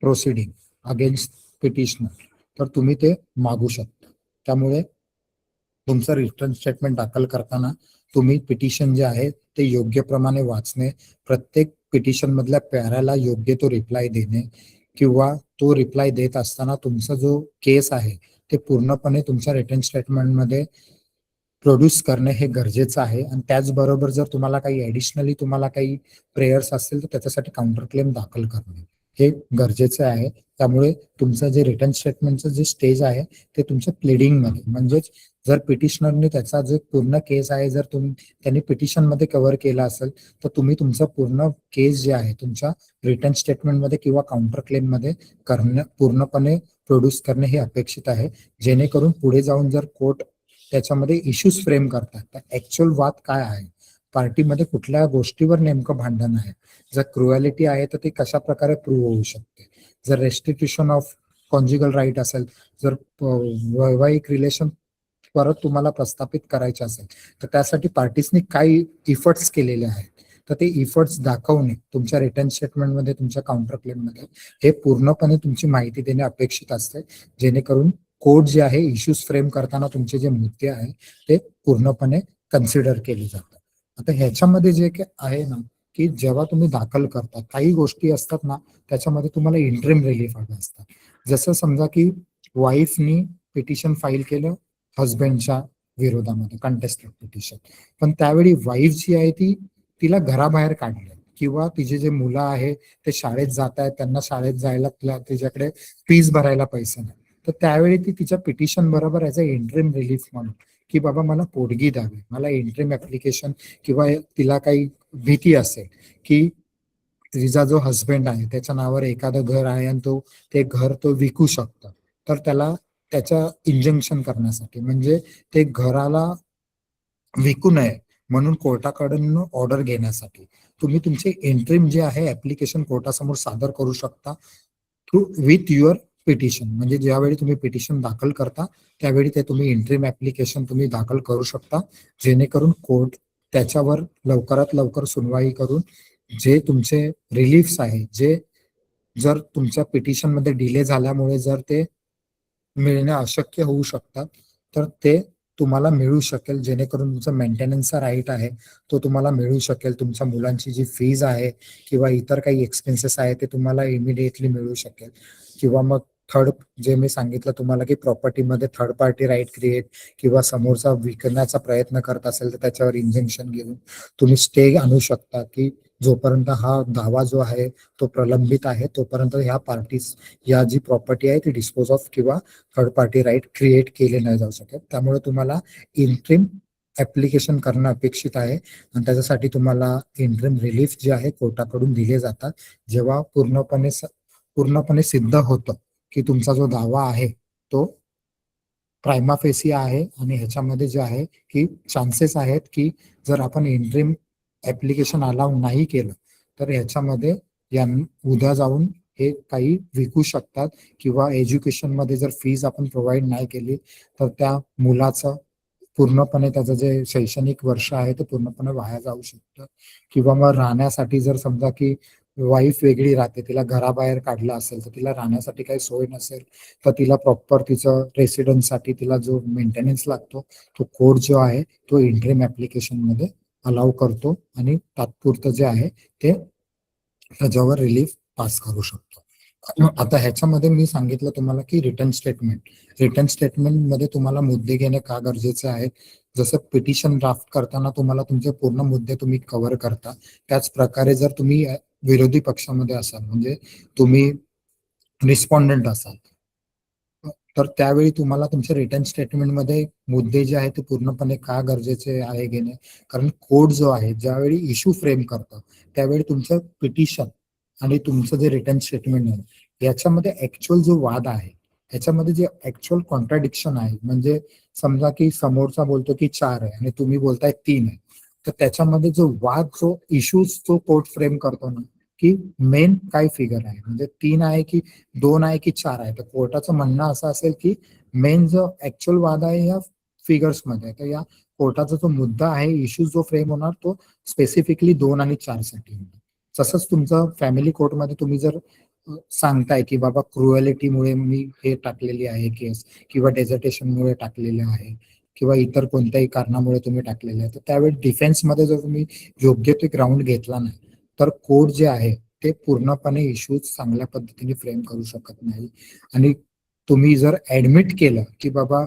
proceeding against petitioner तर तुम्ही ते मागू शकता. त्यामुळे तुमचं रिटर्न स्टेटमेंट दाखल करताना तुम्ही पिटिशन जे आहे ते योग्य प्रमाणे वाचणे, प्रत्येक पिटिशन मधल्या पॅराला योग्य तो रिप्लाय देणे किंवा तो रिप्लाय देत असताना तुमचा जो केस आहे ते पूर्णपणे तुमच्या रिटर्न स्टेटमेंट मध्ये प्रोड्यूस करणे हे गरजेचं आहे. आणि त्याचबरोबर जर तुम्हाला काही ऍडिशनली तुम्हाला काही प्रेयर्स असतील तर त्याच्यासाठी काउंटर क्लेम दाखल करणे हे गरजेचं आहे. त्यामुळे तुमचं जे रिटर्न स्टेटमेंटचं जे स्टेज आहे ते तुमच्या प्लीडिंग मध्ये म्हणजेच जर पिटिशनरने त्याचा जो पूर्ण केस आहे जर त्यांनी पिटिशन मध्ये कव्हर केला असेल तर तुम्ही तुमचा पूर्ण केस जे आहे तुमच्या रिटर्न स्टेटमेंट मध्ये किंवा काउंटर क्लेम मध्ये पूर्णपणे प्रोड्यूस करणे हे अपेक्षित आहे, जेणेकरून पुढे जाऊन जर कोर्ट त्याच्यामध्ये इश्यूज फ्रेम करतात तर ऍक्च्युअल वाद काय आहे, पार्टीमध्ये कुठल्या गोष्टीवर नेमकं भांडण आहे, जर क्रुएलिटी आहे तर ते कशा प्रकारे प्रूव्ह होऊ शकते, जर रेस्टिट्यूशन ऑफ कॉन्ज्युगल राईट असेल, जर वैवाहिक रिलेशन परत तुम्हाला प्रस्थापित करायचे असेल तर त्यासाठी पार्टीजनी काही इफर्ट्स केलेले आहेत तर ते इफर्ट्स दाखवणे तुमच्या रिटर्न स्टेटमेंट मध्ये तुमच्या काउंटर क्लेम मध्ये हे पूर्णपणे तुमची माहिती देणे अपेक्षित असते, जेणेकरून कोर्ट जे आहे इश्यूज फ्रेम करताना तुमचे जे मुद्दे आहे ते पूर्णपणे कन्सिडर केले जातात. आता ह्याच्यामध्ये जे आहे ना की जेव्हा तुम्ही दाखल करता काही गोष्टी असतात ना त्याच्यामध्ये तुम्हाला इंटरिम रिलीफ हवे असतात. जसं समजा की वाईफनी पिटिशन फाईल केलं हजबंडच्या विरोधामध्ये कंटेस्टेड पिटिशन, पण त्यावेळी वाईफ जी आहे तिला घराबाहेर काढलं किंवा तिचे जे मुलं आहे ते शाळेत जात आहेत त्यांना शाळेत जायला तिच्याकडे फीस भरायला पैसे नाही, तर त्यावेळी ती तिच्या पिटिशन बरोबर ॲज अ इंटरिम रिलीफ म्हणून की बाबा मला पोटगी द्यावी, मला इंटरिम ऍप्लिकेशन, किंवा तिला काही भीती असेल की तिचा जो हस्बंड आहे त्याच्या नावावर एखादं घर आहे आणि ते घर तो विकू शकतो, तर त्याला त्याच्या इंजंक्शन करण्यासाठी, म्हणजे ते घराला विकू नये म्हणून कोर्टाकडून ऑर्डर घेण्यासाठी तुम्ही तुमचे इंटरिम जे आहे ऍप्लिकेशन कोर्टासमोर सादर करू शकता थ्रू विथ युअर पिटिशन. म्हणजे ज्यावेळी तुम्ही पिटिशन दाखल करता त्यावेळी ते तुम्ही इंटरिम ऍप्लिकेशन तुम्ही दाखल करू शकता, जेणेकरून कोर्ट त्याच्यावर लवकरात लवकर सुनवाई करून जे तुमचे रिलीफ्स आहे, जे जर तुमच्या पिटिशन मध्ये डिले झाल्यामुळे जर ते मिळणे अशक्य होऊ शकतात, तर ते तुम्हाला मिळू शकेल, जेणेकरून तुमचा मेंटेनन्सचा राईट आहे तो तुम्हाला मिळू शकेल. तुमच्या मुलांची जी फीज आहे किंवा इतर काही एक्सपेन्सेस आहे ते तुम्हाला इमिडिएटली मिळू शकेल. किंवा मग थर्ड, जे मी सांगितलं तुम्हाला की प्रॉपर्टीमध्ये थर्ड पार्टी राईट क्रिएट, किंवा समोरचा विकण्याचा प्रयत्न करत असेल तर त्याच्यावर इंजंक्शन घेऊन तुम्ही स्टे आणू शकता की जोपर्यंत हा दावा जो आहे तो प्रलंबित आहे तोपर्यंत ह्या पार्टीज या जी प्रॉपर्टी आहे ती डिस्पोज ऑफ किंवा थर्ड पार्टी राईट क्रिएट केले नाही जाऊ शकत. त्यामुळे तुम्हाला इंटरिम ऍप्लिकेशन करणं अपेक्षित आहे आणि त्याच्यासाठी तुम्हाला इंटरिम रिलीफ जे आहे कोर्टाकडून दिले जातात, जेव्हा पूर्णपणे सिद्ध होतं की तुमचा जो दावा आहे तो प्रायमा फेसी आहे आणि ह्याच्यामध्ये जे आहे की चान्सेस आहेत की जर आपण इंटरिम ऍप्लिकेशन अलाउ नाही केलं तर ह्याच्यामध्ये उद्या जाऊन हे काही विकू शकतात, किंवा एज्युकेशन मध्ये जर फीज आपण प्रोव्हाइड नाही केली तर त्या मुलाचं पूर्णपणे त्याचं जे शैक्षणिक वर्ष आहे ते पूर्णपणे वाया जाऊ शकतं. किंवा मग राहण्यासाठी जर समजा की वाईफ वेगळी राहते, तिला घराबाहेर काढलं असेल तर तिला राहण्यासाठी काही सोय नसेल तर तिला प्रॉपर तिचं रेसिडेन्ससाठी तिला जो मेंटेनन्स लागतो तो कोड जो आहे तो इंटरिम ऍप्लिकेशन मध्ये अलाउ करतो आणि तात्पुरतं जे आहे ते त्याच्यावर रिलीफ पास करू शकतो. आता ह्याच्यामध्ये मी सांगितलं तुम्हाला की रिटर्न स्टेटमेंट मध्ये तुम्हाला मुद्दे घेणे का गरजेचे आहेत. जसं पिटिशन ड्राफ्ट करताना तुम्हाला तुमचे पूर्ण मुद्दे तुम्ही कव्हर करता, त्याच प्रकारे जर तुम्ही विरोधी पक्षामध्ये असाल, म्हणजे तुम्ही रिस्पॉन्डंट असाल, तर त्यावेळी तुम्हाला तुमच्या रिटर्न स्टेटमेंटमध्ये मुद्दे जे आहेत ते पूर्णपणे का गरजेचे आहे घेणे. कारण कोर्ट जो आहे ज्यावेळी इश्यू फ्रेम करतं त्यावेळी तुमचं पिटिशन आणि तुमचं जे रिटर्न स्टेटमेंट आहे याच्यामध्ये ऍक्च्युअल जो वाद आहे, याच्यामध्ये जे ऍक्च्युअल कॉन्ट्राडिक्शन आहे, म्हणजे समजा की समोरचा बोलतो की 4 आहे आणि तुम्ही बोलताय 3 आहे, तर त्याच्यामध्ये जो वाद, जो इश्यूज जो कोर्ट फ्रेम करतो ना की मेन काय फिगर आहे, म्हणजे 3 आहे की 2 आहे की 4 आहे, तर कोर्टाचं म्हणणं असं असेल की मेन जो ऍक्च्युअल वाद आहे या फिगर्स मध्ये, तर या कोर्टाचा जो मुद्दा आहे, इश्यू जो फ्रेम होणार तो स्पेसिफिकली 2 आणि 4 साठी होणार. तसंच तुमचं फॅमिली कोर्टमध्ये तुम्ही जर सांगताय की बाबा क्रुएलिटीमुळे मी हे टाकलेली आहे केस, किंवा डेझर्टेशनमुळे टाकलेले आहे, किंवा इतर कोणत्याही कारणामुळे तुम्ही टाकलेले आहे, तर त्यावेळी डिफेन्समध्ये जर तुम्ही योग्य ते ग्राउंड घेतला नाही तर कोर्ट जे आहे ते पूर्णपणे इश्यूज चांगल्या पद्धतीने फ्रेम करू शकत नाही. आणि तुम्ही जर ऍडमिट केलं की बाबा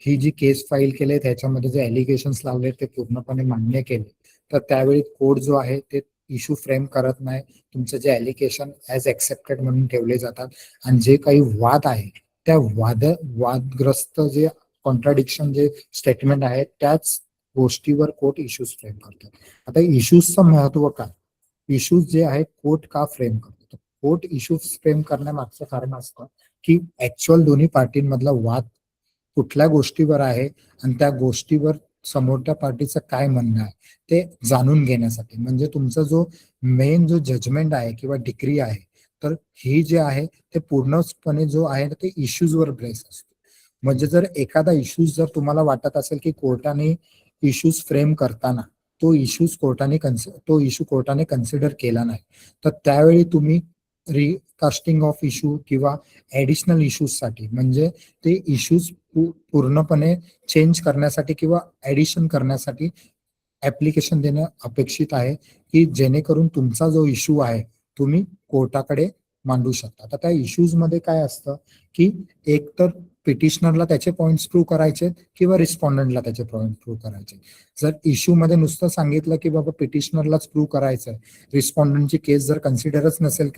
ही जी केस फाईल केली त्याच्यामध्ये जे एलिगेशन्स लावले ते पूर्णपणे मान्य केले, तर त्यावेळी कोर्ट जो आहे ते इश्यू फ्रेम करत नाही, तुमचं जे एलिगेशन ऍज एक्सेप्टेड म्हणून ठेवले जातात आणि जे काही वाद आहे त्या वादग्रस्त जे कॉन्ट्राडिक्शन जे स्टेटमेंट आहे त्याच गोष्टीवर कोर्ट इश्यूज फ्रेम करतात. आता इश्यूजचं महत्व काय, इश्यूज जे आहे कोर्ट का फ्रेम करतो, कोर्ट इश्यूज फ्रेम करण्यामागचं कारण असतं की ऍक्च्युअल दोन्ही पार्टींमधला वाद कुठल्या गोष्टीवर आहे आणि त्या गोष्टीवर समोरच्या पार्टीचं काय म्हणणं आहे ते जाणून घेण्यासाठी. म्हणजे तुमचा जो मेन जो जजमेंट आहे किंवा डिक्री आहे, तर ही जे आहे ते पूर्णपणे जो आहे ते इश्यूजवर बेस असतो. म्हणजे जर एखादा इश्यूज जर तुम्हाला वाटत असेल की कोर्टाने इश्यूज फ्रेम करताना तो इश्यू कोर्टाने कन्सिडर केला नाही, तर त्यावेळी तुम्ही रिकास्टिंग ऑफ इश्यू किंवा ऍडिशनल इश्यूज साठी, म्हणजे ते इश्यूज पूर्णपणे चेंज करण्यासाठी किंवा ऍडिशन करण्यासाठी ऍप्लिकेशन देणं अपेक्षित आहे, की जेणेकरून तुमचा जो इश्यू आहे तुम्ही कोर्टाकडे मांडू शकता. आता त्या इश्यूज मध्ये काय असतं की एक तर पिटिशनरला त्याचे पॉइंट्स प्रूव्ह करायचे किंवा रिस्पॉन्डंटला त्याचे पॉइंट प्रूव्ह करायचे. जर इश्यू मध्ये नुसतं सांगितलं की बाबा पिटिशनरलाच प्रूव्ह करायचंय, रिस्पॉन्डंटची केस जर कन्सिडरच नसेल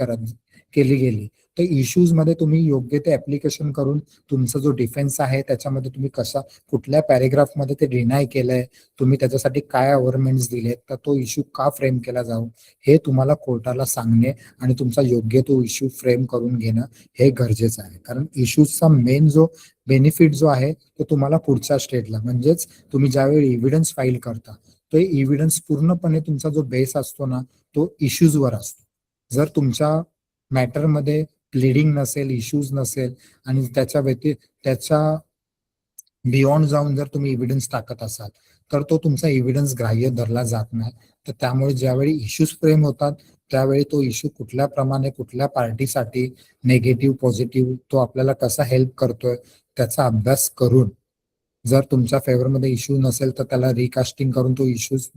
केली गेली, तर इश्यूज मध्ये तुम्ही योग्य ते ऍप्लिकेशन करून तुमचा जो डिफेन्स आहे त्याच्यामध्ये तुम्ही कुठल्या पॅरेग्राफ मध्ये ते डिनाय केलंय, तुम्ही त्याच्यासाठी काय अवर्मेंट्स दिलेत, तर तो इश्यू का फ्रेम केला जाऊ हे तुम्हाला कोर्टाला सांगणे आणि तुमचा योग्य तो इश्यू फ्रेम करून घेणं हे गरजेचं आहे. कारण इश्यूजचा मेन जो बेनिफिट जो आहे तो तुम्हाला पुढच्या स्टेजला, म्हणजेच तुम्ही ज्यावेळी एव्हिडन्स फाईल करता तो एव्हिडन्स पूर्णपणे तुमचा जो बेस असतो ना तो इश्यूजवर असतो. जर तुमच्या मॅटरमध्ये प्लीडिंग नसेल, इश्यूज नसेल आणि त्याच्या बियॉन्ड जाऊन जर तुम्ही एव्हिडन्स टाकत असाल तर तो तुमचा एव्हिडन्स ग्राह्य धरला जात नाही. तर त्यामुळे ज्यावेळी इश्यूज फ्रेम होतात त्यावेळी तो इश्यू कुठल्या प्रमाणे कुठल्या पार्टीसाठी नेगेटिव्ह पॉझिटिव्ह तो आपल्याला कसा हेल्प करतोय त्याचा अभ्यास करून जर तुमच्या फेवरमध्ये इश्यू नसेल तर त्याला रिकास्टिंग करून तो इश्यूज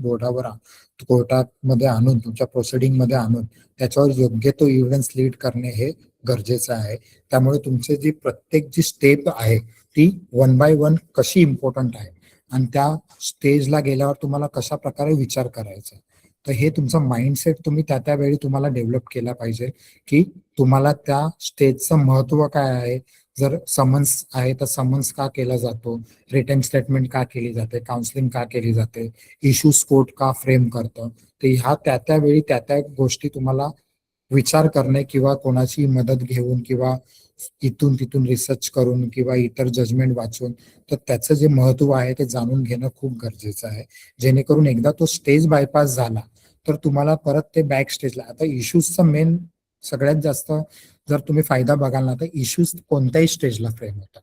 कोर्टामध्ये आणून तुमच्या प्रोसिडिंग मध्ये आणून त्याच्यावर योग्य तो एव्हिडन्स लीड करणे हे गरजेचं आहे. त्यामुळे तुमचे जी प्रत्येक जी स्टेप आहे ती 1 by 1 कशी इम्पॉर्टंट आहे आणि त्या स्टेजला गेल्यावर तुम्हाला कशा प्रकारे विचार करायचा, तर हे तुमचं माइंडसेट तुम्ही त्या वेळी तुम्हाला डेव्हलप केला पाहिजे की तुम्हाला त्या स्टेजचं महत्व काय आहे. जर समन्स आहे तर समन्स का केला जातो, रिटर्न स्टेटमेंट का केली जाते, काउन्सिलिंग का केली जाते, इश्यूज कोर्ट का फ्रेम करतं, तर ह्या त्या वेळी त्या गोष्टी तुम्हाला विचार करणे किंवा कोणाची मदत घेऊन किंवा इथून तिथून रिसर्च करून किंवा इतर जजमेंट वाचून तर त्याचं जे महत्व आहे ते जाणून घेणं खूप गरजेचं आहे. जेणेकरून एकदा तो स्टेज बायपास झाला तर तुम्हाला परत ते बॅक स्टेजला, आता इश्यूजचा मेन सगळ्यात जास्त जर तुम्ही फायदा बघाल ना तर इश्यूज कोणत्याही स्टेजला फ्रेम होतात.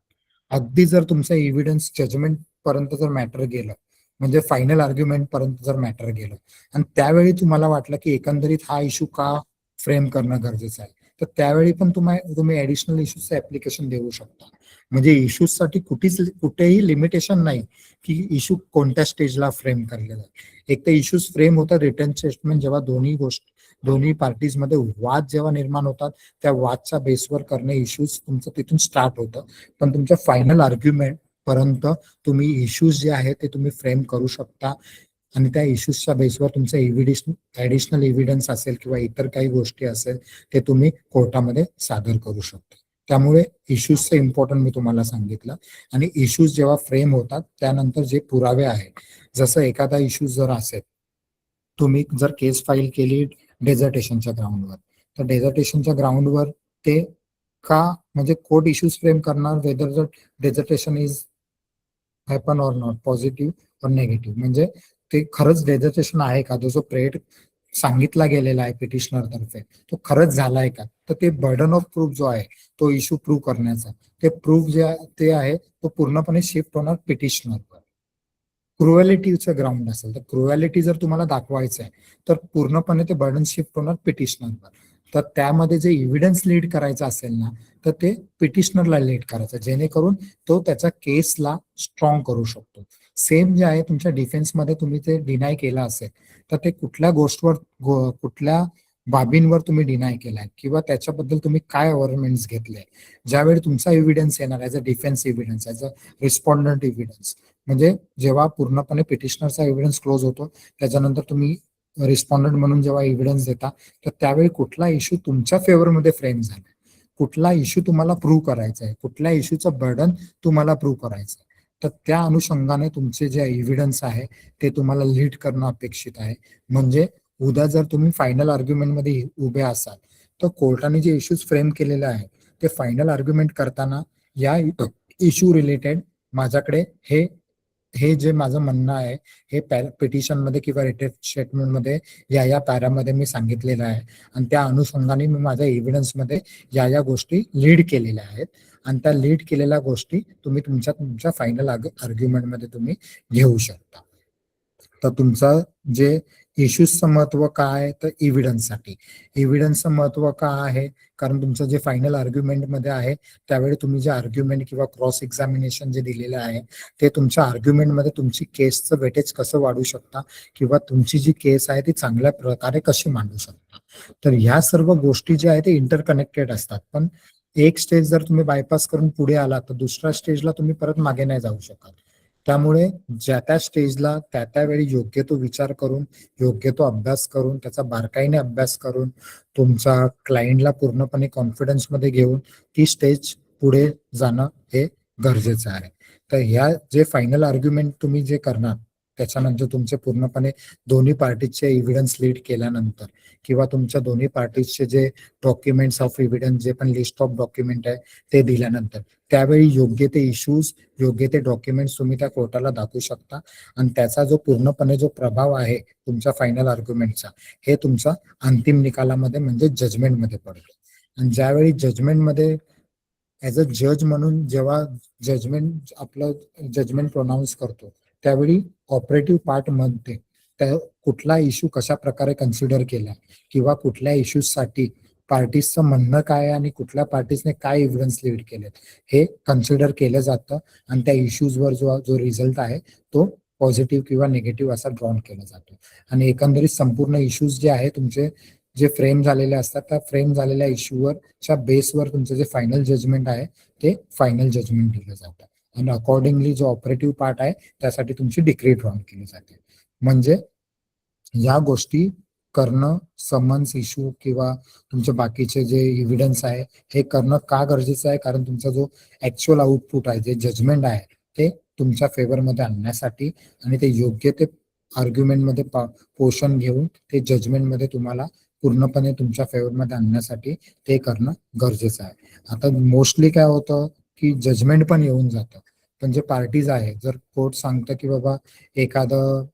अगदी जर तुमचं एव्हिडन्स जजमेंट पर्यंत जर मॅटर गेलं म्हणजे फायनल आर्ग्युमेंट पर्यंत जर मॅटर गेलं आणि त्यावेळी तुम्हाला वाटलं की एकंदरीत हा इश्यू का फ्रेम करणं गरजेचं आहे तर त्यावेळी पण तुम्ही ऍडिशनल इश्यूजचं ऍप्लिकेशन देऊ शकता. म्हणजे इश्यूजसाठी कुठेही लिमिटेशन नाही की इश्यू कोणत्या स्टेजला फ्रेम केलेला आहे. एक तर इश्यूज फ्रेम होतात रिटर्न स्टेटमेंट जेव्हा दोन्ही पार्टीज मध्ये वाद जेव्हा निर्माण होतात त्या वादच्या बेसवर करणे इश्यूज तुमचं तिथून स्टार्ट होतं. पण तुमच्या फायनल आर्ग्युमेंट पर्यंत तुम्ही इश्यूज जे आहे ते तुम्ही फ्रेम करू शकता आणि त्या इश्यूजच्या बेसवर तुमचं ऍडिशनल एव्हिडन्स असेल किंवा इतर काही गोष्टी असेल ते तुम्ही कोर्टामध्ये सादर करू शकता. त्यामुळे इश्यूजचं इम्पॉर्टंट मी तुम्हाला सांगितलं. आणि इश्यूज जेव्हा फ्रेम होतात त्यानंतर जे पुरावे आहे, जसं एखादा इश्यू जर असेल, तुम्ही जर केस फाईल केली डेझर्टेशनच्या ग्राउंडवर तर डेझर्टेशनच्या ग्राउंडवर ते का म्हणजे कोर्ट इश्यूज फ्रेम करणार वेदर जर desertion is happen or not, positive और नेगेटिव्ह, म्हणजे ते खरंच डेझर्टेशन आहे का, जो प्रेड सांगितला गेलेला आहे पिटिशनर तर्फे तो खरंच झालाय का. तर ते बर्डन ऑफ प्रूफ जो आहे तो इश्यू प्रूव्ह करण्याचा ते प्रूफ जे ते आहे तो पूर्णपणे शिफ्ट होणार पिटिशनरवर. क्रुएलिटीचं ग्राउंड असेल तर क्रुएलिटी जर तुम्हाला दाखवायचं आहे तर पूर्णपणे ते बर्डन शिफ्ट होणार पिटिशनरवर. तर त्यामध्ये जे एव्हिडन्स लीड करायचं असेल ना तर ते पिटिशनरला लीड करायचं जेणेकरून तो त्याच्या केसला स्ट्रॉंग करू शकतो. सेम जे आहे तुमच्या डिफेन्समध्ये तुम्ही ते डिनाय केलं असेल तर ते कुठल्या गोष्टवर कुठल्या बाबींवर तुम्ही डिनाय केलाय किंवा त्याच्याबद्दल तुम्ही काय अवर्मेंट्स घेतले, ज्यावेळी तुमचा एव्हिडन्स येणार as a defence evidence, as a respondent evidence, म्हणजे जेव्हा पूर्णपणे पिटिशनरचा एव्हिडन्स क्लोज होतो त्याच्यानंतर तुम्ही रिस्पॉन्डंट म्हणून जेव्हा एव्हिडन्स देता तर त्यावेळी कुठला इश्यू तुमच्या फेवरमध्ये फ्रेम झाला, कुठला इश्यू तुम्हाला प्रूव्ह करायचा आहे, कुठल्या इश्यूचं बर्डन तुम्हाला प्रूव्ह करायचं आहे, तर त्या अनुषंगाने तुमचे जे एव्हिडन्स आहे ते तुम्हाला लीड करणं अपेक्षित आहे. म्हणजे उद्या जर तुम्ही फायनल आर्ग्युमेंटमध्ये उभे असाल तर कोर्टाने जे इश्यूज फ्रेम केलेले आहे ते फायनल आर्ग्युमेंट करताना या इश्यू रिलेटेड माझ्याकडे हे जे माझं म्हणणं आहे हे पिटिशन मध्ये किंवा रिटेन स्टेटमेंट मध्ये या पॅरामध्ये मी सांगितलेलं आहे आणि त्या अनुषंगाने मी माझ्या एव्हिडन्स मध्ये या गोष्टी लीड केलेल्या आहेत आणि त्या लीड केलेल्या गोष्टी तुम्ही तुमच्या फायनल आर्ग्युमेंट मध्ये तुम्ही घेऊ शकता. तर तुमचं जे इश्यूजचं महत्व काय तर एव्हिडन्सचं महत्व का आहे, कारण तुमचं जे फायनल आर्ग्युमेंट मध्ये आहे त्यावेळी तुम्ही जे आर्ग्युमेंट किंवा क्रॉस एक्झामिनेशन जे दिलेलं आहे ते तुमच्या आर्ग्युमेंट मध्ये तुमची केसचं वेटेज कसं वाढू शकता किंवा तुमची जी केस आहे ती चांगल्या प्रकारे कशी मांडू शकता. तर ह्या सर्व गोष्टी ज्या आहेत ते इंटरकनेक्टेड असतात. पण एक स्टेज जर तुम्ही बायपास करून पुढे आला तर दुसऱ्या स्टेजला तुम्ही परत मागे नाही जाऊ शकत. त्यामुळे ज्या त्या स्टेजला त्या त्यावेळी योग्य तो विचार करून, योग्य तो अभ्यास करून, त्याचा बारकाईने अभ्यास करून, तुमचा क्लायंटला पूर्णपणे कॉन्फिडन्समध्ये घेऊन ती स्टेज पुढे जाणं हे गरजेचं आहे. तर ह्या जे फायनल आर्ग्युमेंट तुम्ही जे करणार त्याच्यानंतर तुमचे पूर्णपणे दोन्ही पार्टीचे एव्हिडन्स लीड केल्यानंतर किंवा तुमच्या दोन्ही पार्टीचे जे डॉक्युमेंट्स ऑफ एव्हिडन्स, जे पण लिस्ट ऑफ डॉक्युमेंट आहे ते दिल्यानंतर त्यावेळी योग्य ते इश्यूज, योग्य ते डॉक्युमेंट्स तुम्ही त्या कोर्टाला दाखवू शकता आणि त्याचा जो पूर्णपणे जो प्रभाव आहे तुमच्या फायनल आर्ग्युमेंटचा, हे तुमचा अंतिम निकालामध्ये म्हणजे जजमेंटमध्ये पडतो. आणि ज्यावेळी जजमेंटमध्ये ऍज अ जज म्हणून जेव्हा जजमेंट प्रोनाऊन्स करतो त्यावेळी ऑपरेटिव्ह पार्ट मध्ये त्या कुठला इश्यू कशा प्रकारे कन्सिडर केला किंवा कुठल्या इश्यूजसाठी पार्टीजचं म्हणणं काय आहे आणि कुठल्या पार्टीजने काय एव्हिडन्स लीड केलेत हे कन्सिडर केलं जातं आणि त्या इश्यूजवर जो रिझल्ट आहे तो पॉझिटिव्ह किंवा निगेटिव्ह असा ड्रॉन केला जातो. आणि एकंदरीत संपूर्ण इश्यूज जे आहे तुमचे जे फ्रेम झालेले असतात त्या फ्रेम झालेल्या इश्यूवरच्या बेसवर तुमचं जे फायनल जजमेंट आहे ते फायनल जजमेंट दिलं जातं आणि अकॉर्डिंगली जो ऑपरेटिव्ह पार्ट आहे त्यासाठी तुमची डिक्री ड्रॉन केली जाते. म्हणजे या गोष्टी करणं, समन्स इश्यू किंवा तुमचे बाकीचे जे एव्हिडन्स आहे हे करणं का गरजेचं आहे, कारण तुमचा जो ऍक्च्युअल आउटपुट आहे, जे जजमेंट आहे ते तुमच्या फेवरमध्ये आणण्यासाठी आणि ते योग्य ते आर्ग्युमेंटमध्ये पोषण घेऊन ते जजमेंटमध्ये तुम्हाला पूर्णपणे तुमच्या फेवरमध्ये आणण्यासाठी ते करणं गरजेचं आहे. आता मोस्टली काय होतं की जजमेंट पण येऊन जातं, पण जे पार्टीज आहे, जर कोर्ट सांगतं की बाबा एखादं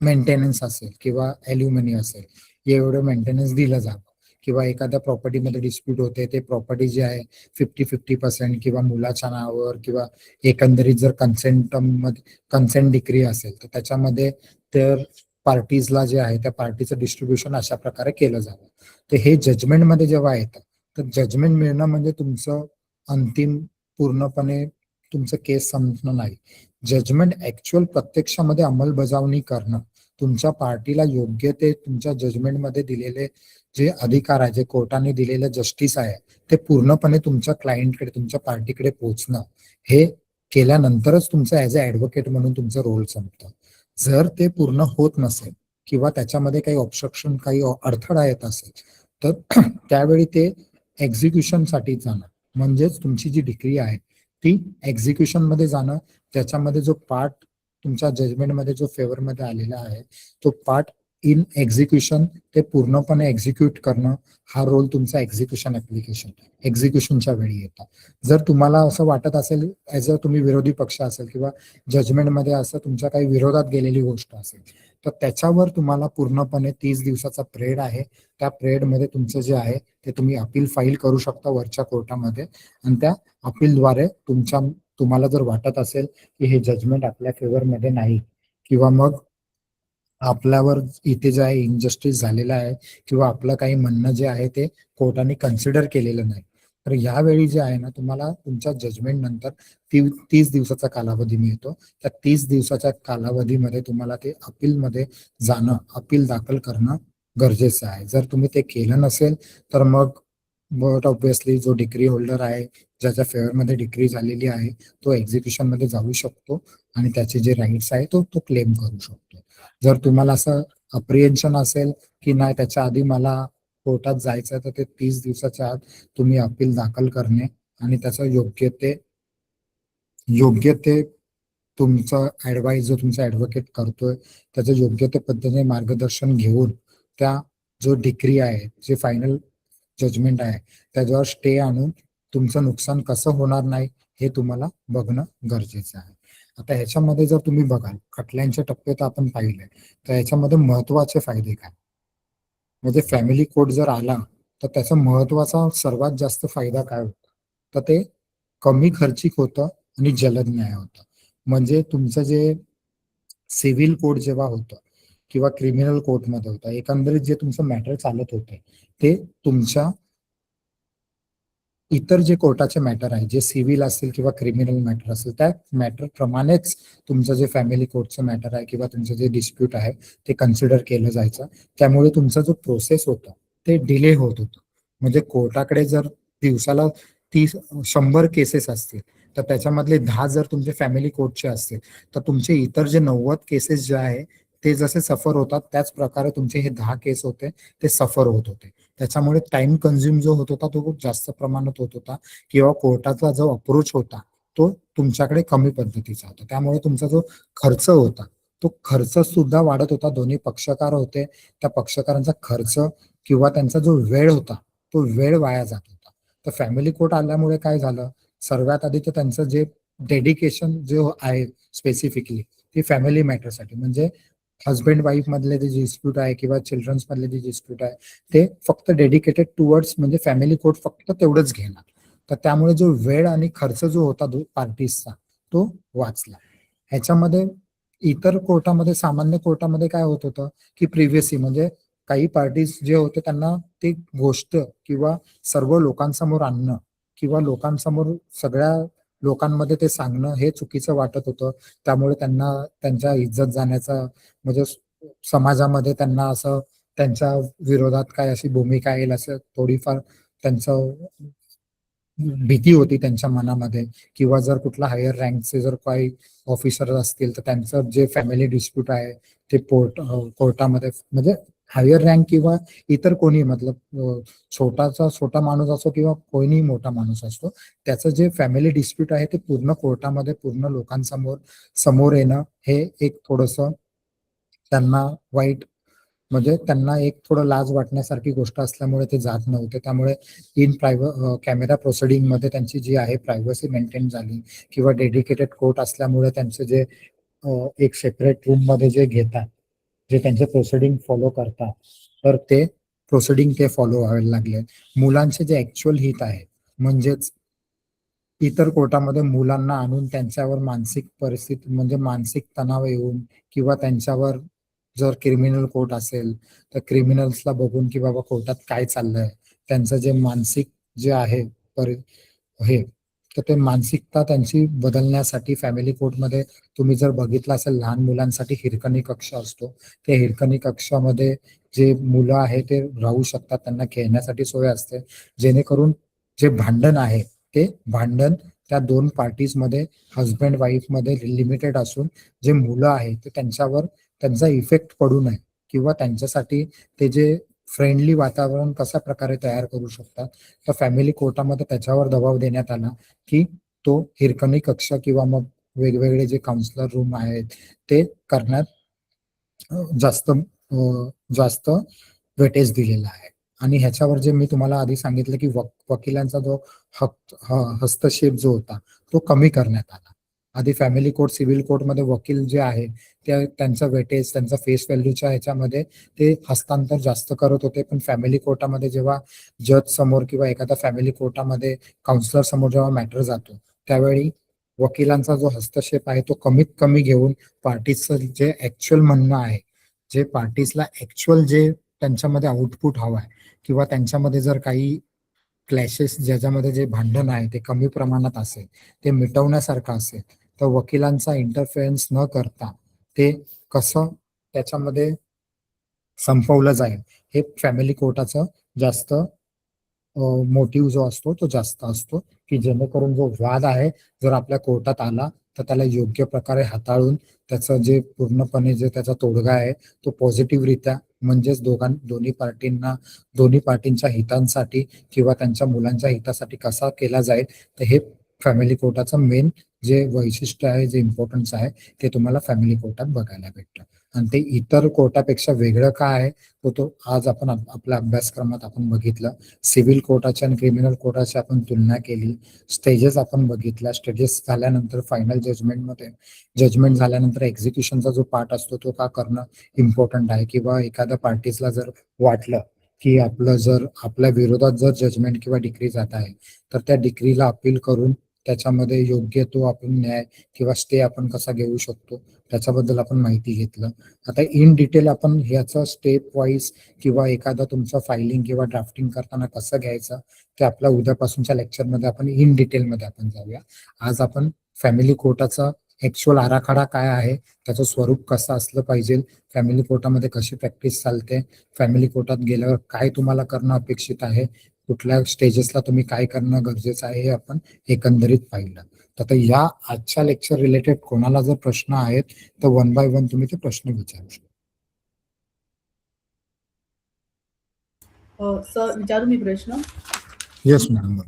मेंटेनन्स असेल किंवा ॲल्युमिनी असेल, एवढं मेंटेनन्स दिलं जातं किंवा एखाद्या प्रॉपर्टीमध्ये डिस्प्यूट होते, ते प्रॉपर्टी जी आहे 50-50% किंवा मुलाच्या नावावर किंवा एकंदरीत जर कन्सेंट डिक्री असेल तर त्याच्यामध्ये तर पार्टीजला जे आहे त्या पार्टीचं डिस्ट्रीब्युशन अशा प्रकारे केलं जातं. तर हे जजमेंटमध्ये जेव्हा येतं तर जजमेंट मिळणं म्हणजे तुमचं अंतिम पूर्णपणे तुमचं केस संपणं नाही. जजमेंट ऍक्च्युअल प्रत्यक्षामध्ये अंमलबजावणी करणं, तुमच्या पार्टीला योग्य ते तुमच्या जजमेंटमध्ये दिलेले जे अधिकार आहे, जे कोर्टाने दिलेलं जस्टिस आहे ते पूर्णपणे तुमच्या क्लायंटकडे, तुमच्या पार्टीकडे पोहोचणं, हे केल्यानंतरच तुमचं ऍज अ ऍडव्होकेट म्हणून तुमचं रोल संपतं. जर ते पूर्ण होत नसेल किंवा त्याच्यामध्ये काही ऑब्स्ट्रक्शन, काही अडथळा येत असेल तर त्यावेळी ते एक्झिक्युशनसाठी जाणं, म्हणजेच तुमची जी डिग्री आहे ती एक्झिक्युशन मध्ये जाणं, त्याच्यामध्ये जो पार्ट तुमच्या जजमेंटमध्ये जो फेवरमध्ये आलेला आहे तो पार्ट इन एक्झिक्युशन ते पूर्णपणे एक्झिक्यूट करणं, हा रोल तुमचा एक्झिक्युशनच्या वेळी येतात. जर तुम्हाला असं वाटत असेल ऍज अ तुम्ही विरोधी पक्ष असेल किंवा जजमेंटमध्ये असं तुमच्या काही विरोधात गेलेली गोष्ट असेल तर त्याच्यावर तुम्हाला पूर्णपणे 30 दिवसाचा पिरियड आहे. त्या पिरियडमध्ये तुमचं जे आहे ते तुम्ही अपील फाईल करू शकता वरच्या कोर्टामध्ये आणि त्या अपीलद्वारे तुम्हाला जर वाटत असेल की हे जजमेंट आपल्या फेवरमध्ये नाही किंवा मग आपल्यावर इथे जे आहे इनजस्टिस झालेला आहे किंवा आपलं काही म्हणणं जे आहे ते कोर्टाने कन्सिडर केलेलं नाही, तर यावेळी जे आहे ना तुम्हाला तुमच्या जजमेंट नंतर 30 दिवसाचा कालावधी मिळतो. त्या 30 दिवसाच्या कालावधीमध्ये तुम्हाला ते अपीलमध्ये जाणं, अपील दाखल करणं गरजेचं आहे. जर तुम्ही ते केलं नसेल तर मग ऑब्विसली जो डिग्री होल्डर आहे, ज्याच्या फेवरमध्ये डिग्री झालेली आहे, तो एक्झिक्युशन मध्ये जाऊ शकतो आणि त्याचे जे राईट्स आहे तो क्लेम करू शकतो. जर तुम्हाला असं अप्रिहेन्शन असेल की नाही त्याच्या आधी मला कोर्टात जायचं तर ते 30 दिवसाच्या आत तुम्ही अपील दाखल करणे आणि त्याचं योग्य ते तुमचं ऍडवाइस जो तुमचा ऍडव्होकेट करतोय त्याचं योग्य ते पद्धतीने मार्गदर्शन घेऊन त्या जो डिग्री आहे, जे फायनल जजमेंट आहे त्याच्यावर स्टे आणून तुमचं नुकसान कसं होणार नाही हे तुम्हाला बघणं गरजेचं आहे. आता ह्याच्यामध्ये जर तुम्ही बघाल खटल्यांच्या टप्प्यात आपण पाहिले तर ह्याच्यामध्ये महत्वाचे फायदे काय, म्हणजे फॅमिली कोर्ट जर आला तर त्याचा महत्वाचा सर्वात जास्त फायदा काय होतो, तर ते कमी खर्चिक होतं आणि जलद न्याय होतं. म्हणजे तुमचं जे सिव्हिल कोर्ट जेव्हा होतं किंवा क्रिमिनल कोर्टमध्ये होतं, एकंदरीत जे तुमचं मॅटर चालत होते ते तुमच्या इतर जे कोर्टाचे मॅटर आहे, जे सिव्हिल असेल किंवा क्रिमिनल मॅटर असेल त्या मॅटर प्रमाणेच तुमचं जे फॅमिली कोर्टचं मॅटर आहे किंवा तुमचं जे डिस्प्यूट आहे ते कन्सिडर केलं जायचं. त्यामुळे तुमचा जो प्रोसेस होता ते डिले होत होतं. म्हणजे कोर्टाकडे जर दिवसाला 100 केसेस असतील तर त्याच्यामधले 10 जर तुमचे फॅमिली कोर्टचे असतील तर तुमचे इतर जे 90 केसेस जे आहे ते जसे सफर होतात त्याच प्रकारे तुमचे हे 10 केस होते ते सफर होत होते. त्याच्यामुळे टाइम कन्झ्युम जो होत होता तो खूप जास्त प्रमाणात होत होता किंवा कोर्टाचा जो अप्रोच होता तो तुमच्याकडे कमी पद्धतीचा होता. त्यामुळे तुमचा जो खर्च होता तो खर्च सुद्धा वाढत होता. दोन्ही पक्षकार होते, त्या पक्षकारांचा खर्च किंवा त्यांचा जो वेळ होता तो वेळ वाया जात होता. तर फॅमिली कोर्ट आल्यामुळे काय झालं, सर्वात आधी तर त्यांचं जे डेडिकेशन जे आहे स्पेसिफिकली ती फॅमिली मॅटरसाठी, म्हणजे हजबंड वाईफ मधले जे डिस्प्यूट आहे किंवा चिल्ड्रन्स मधले जे डिस्प्यूट आहे ते फक्त डेडिकेटेड टुवर्ड्स म्हणजे फॅमिली कोर्ट फक्त तेवढंच घेणार. तर त्यामुळे जो वेळ आणि खर्च जो होता पार्टीजचा तो वाचला. ह्याच्यामध्ये इतर कोर्टामध्ये, सामान्य कोर्टामध्ये काय होत होतं की प्रिव्हियसली म्हणजे काही पार्टीज जे होते त्यांना ती गोष्ट किंवा सर्व लोकांसमोर आणणं किंवा लोकांसमोर सगळ्या लोकांमध्ये ते सांगणं हे चुकीचं वाटत होतं. त्यामुळे त्यांना त्यांच्या इज्जत जाण्याचा म्हणजे समाजामध्ये त्यांना असं त्यांच्या विरोधात काय अशी भूमिका येईल असं थोडीफार त्यांचं भीती होती त्यांच्या मनामध्ये. किंवा जर कुठला हायर रँकचे जर काही ऑफिसर असतील तर त्यांचं जे फॅमिली डिस्प्यूट आहे ते कोर्टामध्ये म्हणजे हायर रँक किंवा इतर कोणी मतलब छोटाचा छोटा माणूस असो किंवा कोणी मोठा माणूस असतो त्याचं जे फॅमिली डिस्प्यूट आहे ते पूर्ण कोर्टामध्ये पूर्ण लोकांसमोर समोर येणं हे एक थोडंसं त्यांना वाईट म्हणजे त्यांना एक थोडं लाज वाटण्यासारखी गोष्ट असल्यामुळे ते जात नव्हते. त्यामुळे इन कॅमेरा प्रोसिडिंग मध्ये त्यांची जी आहे प्रायव्हसी मेंटेन झाली किंवा डेडिकेटेड कोर्ट असल्यामुळे त्यांचे जे एक सेपरेट रूम मध्ये जे घेतात जे त्यांचे प्रोसिडिंग फॉलो करतात तर ते प्रोसिडिंग ते फॉलो व्हायला लागले. मुलांचे जे ऍक्च्युअल हित आहे म्हणजेच इतर कोर्टामध्ये मुलांना आणून त्यांच्यावर मानसिक परिस्थिती म्हणजे मानसिक तणाव येऊन किंवा त्यांच्यावर जर क्रिमिनल कोर्ट असेल तर क्रिमिनल्सला बघून की बाबा कोर्टात काय चाललंय त्यांचं जे मानसिक जे आहे हे तर ते मानसिकता त्यांची बदलण्यासाठी फॅमिली कोर्टमध्ये तुम्ही जर बघितलं असेल लहान मुलांसाठी हिरकणी कक्ष असतो. त्या हिरकणी कक्षामध्ये जे मुलं आहे ते राहू शकतात, त्यांना खेळण्यासाठी सोय असते जेणेकरून जे भांडण आहे ते भांडण त्या दोन पार्टीज मध्ये हजबंड वाईफ मध्ये लिमिटेड असून जे मुलं आहेत ते त्यांच्यावर त्यांचा इफेक्ट पडू नये किंवा त्यांच्यासाठी ते जे फ्रेंडली वातावरण कशा प्रकारे तयार करू शकतात तर फॅमिली कोर्टामध्ये त्याच्यावर दबाव देण्यात आला की तो हिरकणी कक्ष किंवा मग वेगवेगळे जे काउन्सिलर रूम आहेत ते करण्यात जास्त वेटेज दिलेला आहे. आणि ह्याच्यावर जे मी तुम्हाला आधी सांगितलं की वकिलांचा जो हस्तक्षेप जो होता तो कमी करण्यात आला. आधी फॅमिली कोर्ट सिव्हिल कोर्टमध्ये वकील जे आहे त्यांचा वेटेज त्यांचा फेस व्हॅल्यूच्या ह्याच्यामध्ये ते हस्तांतर जास्त करत होते. पण फॅमिली कोर्टामध्ये जेव्हा जज समोर किंवा एखाद्या फॅमिली कोर्टामध्ये काउन्सिलर समोर जेव्हा मॅटर जातो त्यावेळी वकिलांचा जो हस्तक्षेप आहे तो कमीत कमी घेऊन पार्टीचं जे ऍक्च्युअल म्हणणं आहे जे पार्टीजला ऍक्च्युअल जे त्यांच्यामध्ये आउटपुट हवं आहे किंवा त्यांच्यामध्ये जर काही क्लॅशेस ज्याच्यामध्ये जे भांडण आहे ते कमी प्रमाणात असेल ते मिटवण्यासारखं असेल तर वकिलांचा इंटरफेरन्स न करता ते कसं त्याच्यामध्ये संपवलं जाईल हे फॅमिली कोर्टाचं जास्त मोटिव्ह जो असतो तो जास्त असतो की जेणेकरून जो वाद आहे जर आपल्या कोर्टात आला तर त्याला योग्य प्रकारे हाताळून त्याचं जे पूर्णपणे जे त्याचा तोडगा आहे तो पॉझिटिव्हरित्या म्हणजेच दोन्ही पार्टींच्या हितांसाठी किंवा त्यांच्या मुलांच्या हितासाठी कसा केला जाईल तर हे फॅमिली कोर्टाचं मेन जे वैशिष्ट्य आहे जे इम्पॉर्टन्स आहे ते तुम्हाला फॅमिली कोर्टात बघायला भेटतं. आणि ते इतर कोर्टापेक्षा वेगळं काय आहे तो आज आपण आपल्या अभ्यासक्रमात आपण बघितलं. सिव्हिल कोर्टाच्या आणि क्रिमिनल कोर्टाची आपण तुलना केली, स्टेजेस आपण बघितल्या, स्टेजेस झाल्यानंतर फायनल जजमेंट झाल्यानंतर एक्झिक्युशनचा जो पार्ट असतो तो का करणं इम्पॉर्टंट आहे किंवा एखाद्या पार्टीजला जर वाटलं की आपल्या विरोधात जर जजमेंट किंवा डिक्री जात आहे तर त्या डिक्रीला अपील करून त्याच्यामध्ये योग्य तो आपण न्याय किंवा स्टे आपण कसा घेऊ शकतो त्याच्याबद्दल आपण माहिती घेतलं. आता इन डिटेल आपण ह्याचं स्टेप वाईज किंवा एखादा तुमचं फायलिंग किंवा ड्राफ्टिंग करताना कसं घ्यायचं ते आपल्या उद्यापासूनच्या लेक्चरमध्ये आपण इन डिटेलमध्ये आपण जाऊया. आज आपण फॅमिली कोर्टाचा ऍक्च्युअल आराखडा काय आहे, त्याचं स्वरूप कसं असलं पाहिजे, फॅमिली कोर्टामध्ये कशी प्रॅक्टिस चालते, फॅमिली कोर्टात गेल्यावर काय तुम्हाला करणं अपेक्षित आहे, कुठल्या स्टेजेसला तुम्ही काय करणं गरजेचं आहे हे आपण एकंदरीत पाहिलं. तर आता या आजच्या लेक्चर रिलेटेड कोणाला जर प्रश्न आहेत तर 1 बाय 1 तुम्ही ते प्रश्न विचारू शकता. सर विचारू मी प्रश्न? Yes madam.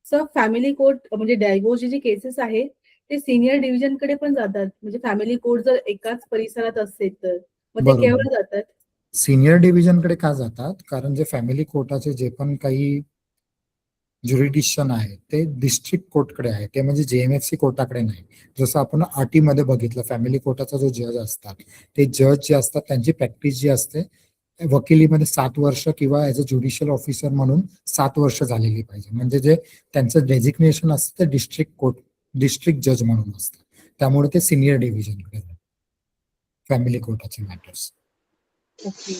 Sir family court म्हणजे डायव्होर्सचे जे केसेस आहे ते सिनियर डिव्हिजन कडे पण जातात, म्हणजे फॅमिली कोर्ट जर एकाच परिसरात असेल तर मग ते बरोबर. केव्हा जातात? सिनियर डिव्हिजन कडे का जातात? कारण जे फॅमिली कोर्टाचे जे पण काही ज्युरिडिक्शन आहे ते डिस्ट्रिक्ट कोर्टकडे आहे, ते म्हणजे जेएमएफसी कोर्टाकडे नाही. जसं आपण अटीमध्ये बघितलं, फॅमिली कोर्टाचा जो जज असतात ते जज जे असतात त्यांची प्रॅक्टिस जी असते वकिलीमध्ये 7 वर्ष किंवा ऍज अ ज्युडिशियल ऑफिसर म्हणून 7 वर्ष झालेली पाहिजे. म्हणजे जे त्यांचं डेजिग्नेशन असतं ते डिस्ट्रिक्ट जज म्हणून असतं. त्यामुळे ते सिनियर डिव्हिजनकडे जातात फॅमिली कोर्टाचे मॅटर्स. ओके.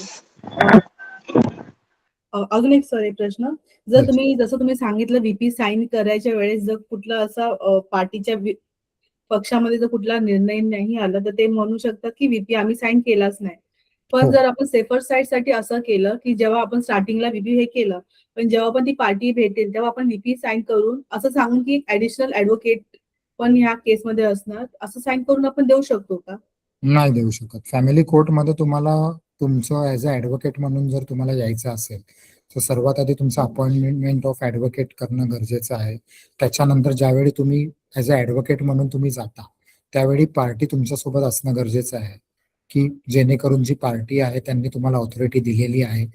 अजून एक सर एक प्रश्न, जर तुम्ही जसं तुम्ही सांगितलं व्हीपी साईन करायच्या वेळेस जर कुठला असा पार्टीच्या पक्षामध्ये जर कुठला निर्णय नाही आला तर ते म्हणू शकतात की व्हीपी आम्ही साईन केलाच नाही. पण हो. जर आपण सेफर साईड साठी असं केलं की जेव्हा आपण स्टार्टिंगला व्हीपी हे केलं पण जेव्हा पण ती पार्टी भेटेल तेव्हा आपण व्हीपी साईन करून असं सांगून की ऍडिशनल ऍडव्होकेट पण ह्या केसमध्ये असणार असं साईन करून आपण देऊ शकतो का? नाही देऊ शकत. फॅमिली कोर्टमध्ये तुम्हाला तुमचं ऍज अ ऍडव्होकेट म्हणून जर तुम्हाला यायचं असेल तर सर्वात आधी तुमचं अपॉइंटमेंट ऑफ ऍडव्होकेट करणं गरजेचं आहे. त्याच्यानंतर ज्यावेळी तुम्ही ऍज अ ऍडव्होकेट म्हणून तुम्ही जाता त्यावेळी पार्टी तुमच्यासोबत असणं गरजेचं आहे, की जेणेकरून जी पार्टी आहे त्यांनी तुम्हाला ऑथॉरिटी दिलेली आहे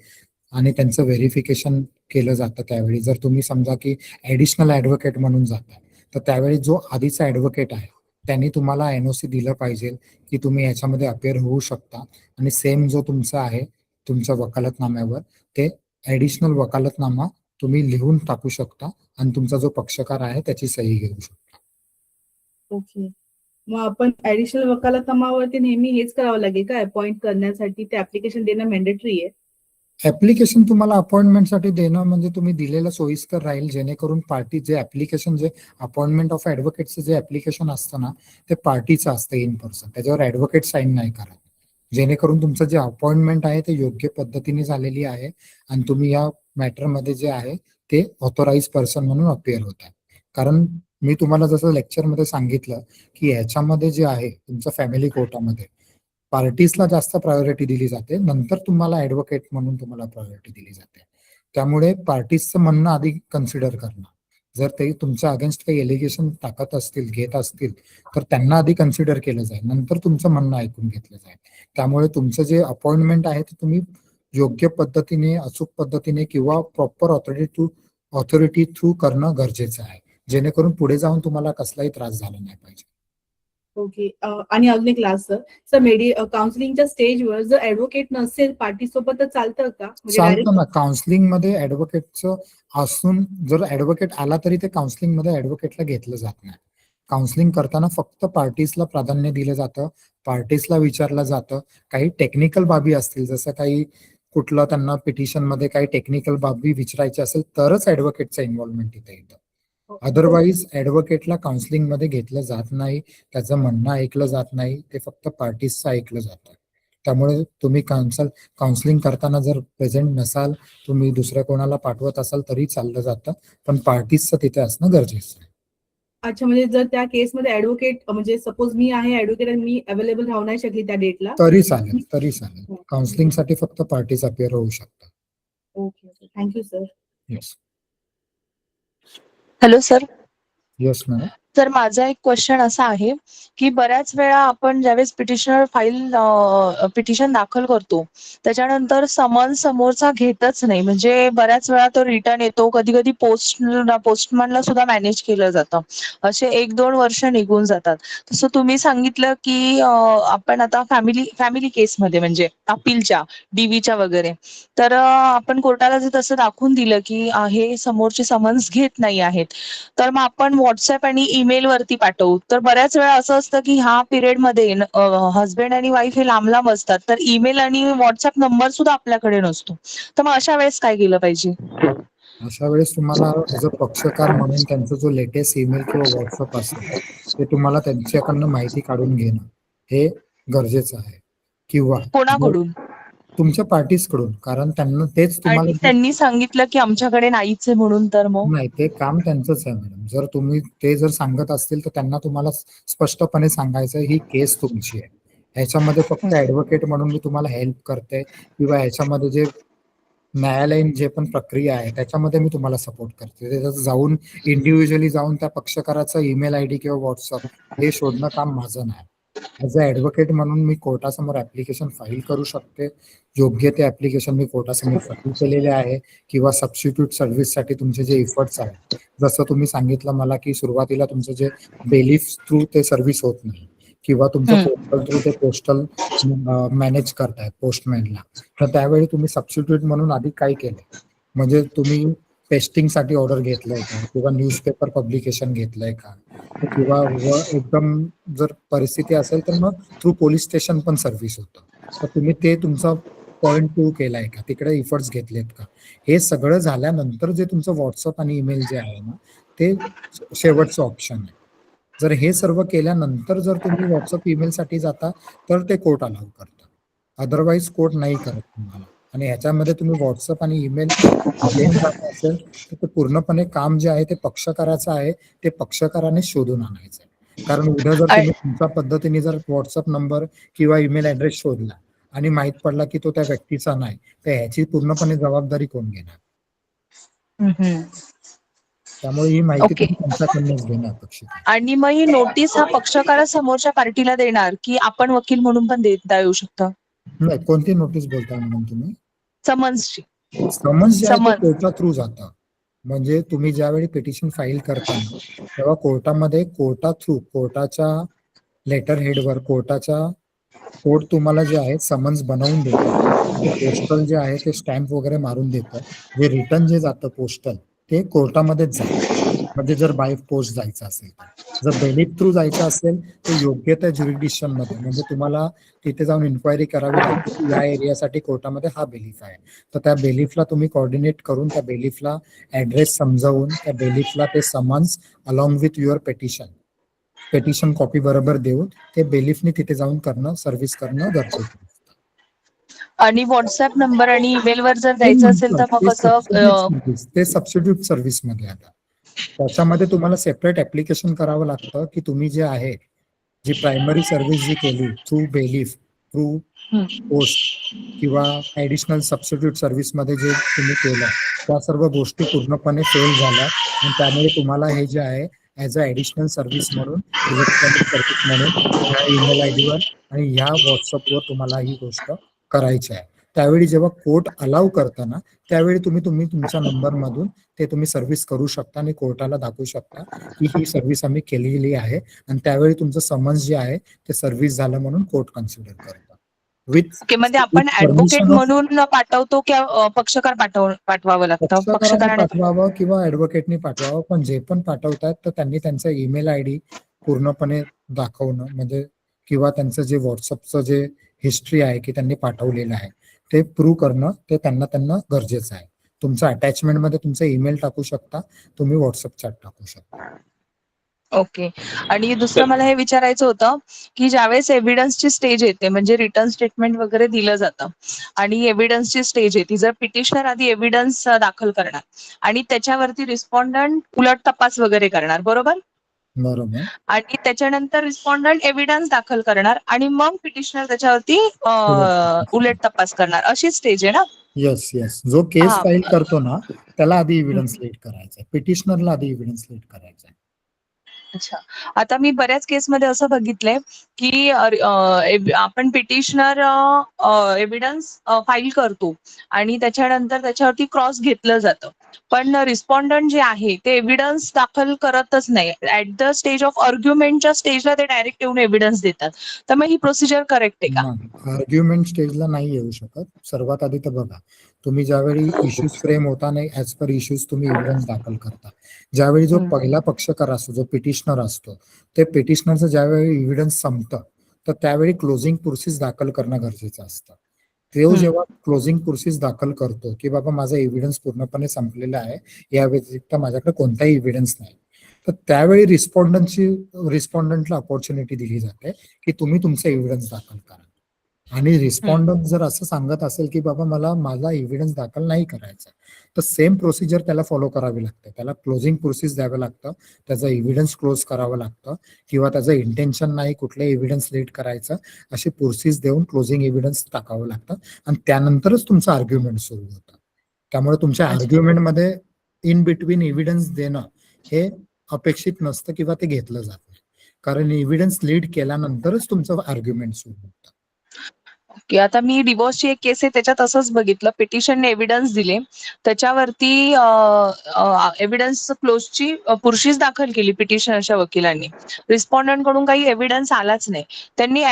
आणि त्यांचं व्हेरिफिकेशन केलं जातं. त्यावेळी जर तुम्ही समजा की ऍडिशनल ऍडव्होकेट म्हणून जाता तर त्यावेळी जो आधीचा ऍडव्होकेट आहे त्यांनी तुम्हाला एनओसी दिलं पाहिजे की तुम्ही याच्यामध्ये अपेअर होऊ शकता, आणि सेम जो तुमचा आहे तुमच्या वकालतनाम्यावर ते ऍडिशनल वकालतनामा तुम्ही लिहून टाकू शकता आणि तुमचा जो पक्षकार आहे त्याची सही घेऊ शकता. ओके. मग आपण ऍडिशनल वकालतनामावरती नेहमी हेच करावं लागेल का अपॉइंट करण्यासाठी ते ऍप्लिकेशन देणं मॅन्डेटरी आहे? ऍप्लिकेशन तुम्हाला अपॉइंटमेंटसाठी देणं म्हणजे तुम्ही दिलेलं सोयीस्कर राहील, जेणेकरून पार्टी जे ऍप्लिकेशन जे अपॉइंटमेंट ऑफ ऍडव्होकेटचं जे ऍप्लिकेशन असतं ना ते पार्टीचं असतं इन पर्सन, त्याच्यावर ऍडव्होकेट साईन नाही करत. जेणेकरून तुमचं जे अपॉइंटमेंट आहे ते योग्य पद्धतीने झालेली आहे आणि तुम्ही या मॅटरमध्ये जे आहे ते ऑथोराइज पर्सन म्हणून अपिअर होत आहे. कारण मी तुम्हाला जसं लेक्चरमध्ये सांगितलं की ह्याच्यामध्ये जे आहे तुमच्या फॅमिली कोर्टामध्ये पार्टीजला जास्त प्रायोरिटी दिली जाते, नंतर तुम्हाला ऍडव्होकेट म्हणून तुम्हाला प्रायोरिटी दिली जाते. त्यामुळे पार्टीजचं म्हणणं आधी कन्सिडर करणं, जर ते तुमच्या अगेन्स्ट काही एलिगेशन टाकत असतील घेत असतील तर त्यांना आधी कन्सिडर केलं जाईल, नंतर तुमचं म्हणणं ऐकून घेतलं जाईल. त्यामुळे तुमचं जे अपॉइंटमेंट आहे ते तुम्ही योग्य पद्धतीने अचूक पद्धतीने किंवा प्रॉपर ऑथॉरिटी थ्रू करणं गरजेचं आहे, जेणेकरून पुढे जाऊन तुम्हाला कसलाही त्रास झाला नाही पाहिजे. ओके. आणि अजून एक लास्ट सर काउन्सिलिंगच्या स्टेजवर जर ऍडव्होकेट नसेल पार्टी सोबत तर चालतं का? म्हणजे चालतं ना. काउन्सिलिंग मध्ये ऍडव्होकेटचं असून जर ऍडव्होकेट आला तरी ते काउन्सिलिंग मध्ये ऍडव्होकेटला घेतलं जात नाही. काउन्सिलिंग करताना फक्त पार्टीजला प्राधान्य दिलं जातं, पार्टीजला विचारलं जातं. काही टेक्निकल बाबी असतील, जसं काही कुठलं त्यांना पिटिशन मध्ये काही टेक्निकल बाबी विचारायची असेल तरच ऍडव्होकेटचं इन्व्हॉल्वमेंट इथे येतं. अदरवाईज ऍडव्होकेटला काउन्सिलिंग मध्ये घेतलं जात नाही, त्याचं म्हणणं ऐकलं जात नाही, ते फक्त पार्टीजचं ऐकलं जातं. त्यामुळे तुम्ही काउन्सिलिंग करताना जर प्रेझेंट नसाल, तुम्ही दुसऱ्या कोणाला पाठवत असाल तरी चाललं जातं, पण पार्टीजचं तिथे असणं गरजेचं आहे. अच्छा, म्हणजे जर त्या केसमध्ये ऍडव्होकेट म्हणजे सपोज मी आहे ऍडव्होकेट आणि मी अवेलेबल राहू नाही शकली त्या डेटला तरी चालेल. काउन्सिलिंगसाठी फक्त पार्टीज अपिअर होऊ शकतात. Okay. Thank you sir. Yes. Hello sir. Yes madam. तर माझा एक क्वेश्चन असा आहे की बऱ्याच वेळा आपण ज्यावेळेस पिटिशन दाखल करतो त्याच्यानंतर समन्स समोरचा घेतच नाही, म्हणजे बऱ्याच वेळा तो रिटर्न येतो, कधी कधी पोस्टमॅनला सुद्धा मॅनेज केलं जातं, असे 1-2 वर्ष निघून जातात. तसं तुम्ही सांगितलं की आपण आता फॅमिली केसमध्ये म्हणजे अपीलच्या डीवीच्या वगैरे तर आपण कोर्टाला जर तसं दाखवून दिलं की हे समोरचे समन्स घेत नाही आहेत तर मग आपण व्हॉट्सअप आणि ईमेल वरती पाठवू, तर बऱ्याच वेळा असं असतं की ह्या पिरियड मध्ये हस्बंड आणि वाईफ हे लांब लांब असतात, तर ईमेल आणि व्हॉट्सअप नंबर सुद्धा आपल्याकडे नसतो, तर मग अशा वेळेस काय केलं पाहिजे? अशा वेळेस तुम्हाला ऍज अ पक्षकार म्हणून त्यांचा जो लेटेस्ट ईमेल किंवा व्हॉट्सअप असेल ते तुम्हाला त्यांच्याकडनं माहिती काढून घेणं हे गरजेचं आहे. किंवा कोणाकडून? तुमच्या पार्टीज कडून, कारण त्यांना तेच आणि तुम्हाला त्यांनी सांगितलं की आमच्याकडे नाहीच आहे म्हणून, तर मग नाही, ते काम त्यांचंच आहे मॅडम. जर तुम्ही ते जर सांगत असतील तर त्यांना तुम्हाला स्पष्टपणे सांगायचं ही केस तुमची आहे. ह्याच्यामध्ये फक्त ऍडव्होकेट म्हणून मी तुम्हाला हेल्प करते किंवा ह्याच्यामध्ये जे न्यायालयीन जे पण प्रक्रिया आहे त्याच्यामध्ये मी तुम्हाला सपोर्ट करते. त्याच्यात जाऊन इंडिव्हिज्युअली जाऊन त्या पक्षकाराचा ईमेल आयडी किंवा व्हॉट्सअप हे शोधणं काम माझं नाही. ऍज अ ऍडव्होकेट म्हणून मी कोर्टासमोर ऍप्लिकेशन फाईल करू शकते. योग्य ते ऍप्लिकेशन मी कोर्टासमोर फाईल केलेले आहे किंवा सबस्टिट्यूट सर्व्हिससाठी तुमचे जे इफर्ट्स आहेत, जसं तुम्ही सांगितलं मला की सुरुवातीला तुमचं जे बेलिफ थ्रू ते सर्व्हिस होत नाही किंवा तुमचं पोस्टल थ्रू ते पोस्टल मॅनेज करतायत पोस्टमॅनला, तर त्यावेळी तुम्ही सबस्टिट्यूट म्हणून आधी काय केलंय, म्हणजे तुम्ही पेस्टिंगसाठी ऑर्डर घेतलंय का किंवा न्यूजपेपर पब्लिकेशन घेतलंय का किंवा एकदम जर परिस्थिती असेल तर मग थ्रू पोलीस स्टेशन पण सर्व्हिस होतं, तर तुम्ही ते तुमचा पॉईंट 2 केलाय का, तिकडे इफर्ट्स घेतलेत का. हे सगळं झाल्यानंतर जे तुमचं व्हॉट्सअप आणि ईमेल जे आहे ना ते शेवटचं ऑप्शन आहे. जर हे सर्व केल्यानंतर जर तुम्ही व्हॉट्सअप ईमेल साठी जाता तर ते कोर्ट अलाउ करतं, अदरवाईज कोर्ट नाही करत तुम्हाला. आणि ह्याच्यामध्ये तुम्ही व्हॉट्सअप आणि ईमेल घेऊन जात असेल तर ते पूर्णपणे काम जे आहे ते पक्षकाराचं आहे, ते पक्षकाराने शोधून आणायचं आहे. कारण उद्या जर तुम्ही तुमच्या पद्धतीने जर व्हॉट्सअप नंबर किंवा ईमेल ऍड्रेस शोधला आणि माहित पडला की तो त्या व्यक्तीचा नाही, तर ह्याची पूर्णपणे जबाबदारी कोण घेणार. त्यामुळे ही माहिती ओके. तुम्ही त्यांच्याकडूनच घेणं अपेक्षित आहे. आणि मग ही नोटीस हा पक्षकार समोरच्या पार्टीला देणार की आपण वकील म्हणून पण देता येऊ शकतं? नाही, कोणती नोटीस बोलताय मॅडम तुम्ही? समन्सची. समन्स जे आहे ते समन्स. कोर्टा थ्रू जातं. म्हणजे तुम्ही ज्यावेळी पिटिशन फाईल करताना तेव्हा कोर्टामध्ये कोर्टा थ्रू कोर्टाच्या लेटर हेडवर कोर्ट तुम्हाला जे आहे समन्स बनवून देतं. ते पोस्टल जे आहे ते स्टॅम्प वगैरे मारून देतं. जे रिटर्न जे जातं पोस्टल ते कोर्टामध्येच जातं. म्हणजे जर बाय पोस्ट जायचं असेल तर. जर बेलिफ थ्रू जायचं असेल तर योग्य त्या ज्युरिडिक्शन मध्ये म्हणजे तुम्हाला तिथे जाऊन इन्क्वायरी करावी लागते की या एरियासाठी कोर्टामध्ये हा बेलिफ आहे. तर त्या बेलिफला तुम्ही कोऑर्डिनेट करून त्या बेलिफला ऍड्रेस समजावून त्या बेलिफला ते summons along with your petition copy बरोबर देऊन ते बेलिफने तिथे जाऊन सर्व्हिस करणं गरजेचं आहे. आणि व्हॉट्सअप नंबर आणि ईमेल वर जर द्यायचं असेल तर मग कसं? ते सबस्टिट्यूट सर्व्हिस मध्ये आता त्याच्यामध्ये तुम्हाला सेपरेट ऍप्लिकेशन करावं लागतं की तुम्ही जे आहे जी प्रायमरी सर्व्हिस जी केली थ्रू बेलिफ थ्रू पोस्ट किंवा ऍडिशनल सबस्टिट्यूट सर्व्हिस मध्ये जे तुम्ही केलं त्या सर्व गोष्टी पूर्णपणे फेल झाल्या आणि त्यामुळे तुम्हाला हे जे आहे ऍज अ ऍडिशनल सर्व्हिस म्हणून इलेक्ट्रॉनिक सर्व्हिस म्हणून ह्या ईमेल आयडीवर आणि ह्या व्हॉट्सअपवर तुम्हाला ही गोष्ट करायची आहे. त्यावेळी जेव्हा कोर्ट अलाउ करताना त्यावेळी तुम्ही तुमच्या नंबर मधून ते तुम्ही सर्व्हिस करू शकता आणि कोर्टाला दाखवू शकता की ही सर्व्हिस आम्ही केलेली आहे आणि त्यावेळी तुमचं समन्स जे आहे ते सर्व्हिस झालं म्हणून कोर्ट कन्सिडर करतं. ओके, म्हणजे आपण ऍडव्होकेट म्हणून पाठवतो की पक्षकार पाठवावं लागतं? पक्षकाराने पाठवावं किंवा ऍडव्होकेटनी पाठवावं, पण जे पण पाठवतात तर त्यांनी त्यांचा ईमेल आयडी पूर्णपणे दाखवणं म्हणजे किंवा त्यांचं जे व्हॉट्सअपचं जे हिस्ट्री आहे की त्यांनी पाठवलेलं आहे ते प्रूव्ह करणं ते त्यांना गरजेचं आहे. तुमचं अटॅचमेंट मध्ये तुमचा ईमेल टाकू शकता, तुम्ही व्हॉट्सअप चॅट टाकू शकता. ओके. आणि दुसरं मला हे विचारायचं होतं की ज्यावेळेस एव्हिडन्सची स्टेज येते म्हणजे रिटर्न स्टेटमेंट वगैरे दिलं जातं आणि एव्हिडन्सची स्टेज येते, जर पिटिशनर आधी एव्हिडन्स दाखल करणार आणि त्याच्यावरती रिस्पॉन्डंट उलट तपास वगैरे करणार, बरोबर? बरोबर. आणि त्याच्यानंतर रिस्पॉन्डंट एव्हिडन्स दाखल करणार आणि मग पिटिशनर त्याच्यावरती उलट तपास करणार, अशी स्टेज आहे ना? Yes yes. जो केस फाईल करतो ना त्याला आधी एव्हिडन्स लीड करायचा, पिटिशनरला आधी एव्हिडन्स लीड करायचा. अच्छा. आता मी बऱ्याच केसमध्ये असं बघितलंय की आपण पिटिशनर एव्हिडन्स फाईल करतो आणि त्याच्यानंतर त्याच्यावरती क्रॉस घेतलं जातं, पण रिस्पॉन्डंट जे आहे ते एव्हिडन्स दाखल करतच नाही. ऍट द स्टेज ऑफ आर्ग्युमेंटच्या स्टेजला ते डायरेक्ट येऊन एव्हिडन्स देतात. तर मग ही प्रोसिजर करेक्ट आहे का? आर्ग्युमेंट स्टेजला नाही येऊ शकत. सर्वात आधी तर बघा, तुम्ही ज्यावेळी इश्यूज फ्रेम होता नाही ऍज पर इश्यूज तुम्ही एव्हिडन्स दाखल करता, ज्यावेळी जो पहिला पक्षकार असतो जो पिटिशनर असतो ते पिटिशनरचं ज्यावेळी एव्हिडन्स संपतं तर त्यावेळी क्लोजिंग प्रोसेस दाखल करणं गरजेचं असतं. तो जेव्हा क्लोजिंग प्रोसेस दाखल करतो की बाबा माझा एव्हिडन्स पूर्णपणे संपलेला आहे, या व्यतिरिक्त माझ्याकडे कोणताही एव्हिडन्स नाही, तर त्यावेळी रिस्पॉन्डंटला अपॉर्च्युनिटी दिली जाते की तुम्ही तुमचा एव्हिडन्स दाखल करा. आणि रिस्पॉन्डंट जर असं सांगत असेल की बाबा मला माझा एव्हिडन्स दाखल नाही करायचा, तर सेम प्रोसिजर त्याला फॉलो करावी लागते. त्याला क्लोजिंग प्रोसेस द्यावं लागतं, त्याचा एव्हिडन्स क्लोज करावं लागतं, किंवा त्याचं इंटेन्शन नाही कुठलं एव्हिडन्स लीड करायचं अशी प्रोसेस देऊन क्लोजिंग एव्हिडन्स टाकावं लागतं, आणि त्यानंतरच तुमचं आर्ग्युमेंट सुरू होतं. त्यामुळे तुमच्या आर्ग्युमेंटमध्ये इन बिटवीन एव्हिडन्स देणं हे अपेक्षित नसतं किंवा ते घेतलं जात नाही, कारण एव्हिडन्स लीड केल्यानंतरच तुमचं आर्ग्युमेंट सुरू होतं. की आता मी डिवोर्सची एक केस आहे त्याच्यात असंच बघितलं, पिटिशनने एव्हिडन्स दिले, त्याच्यावरती एव्हिडन्स क्लोजची पुर्षीच दाखल केली पिटिशनरच्या वकिलांनी. रिस्पॉन्डंट कडून काही एव्हिडन्स आलाच नाही. त्यांनी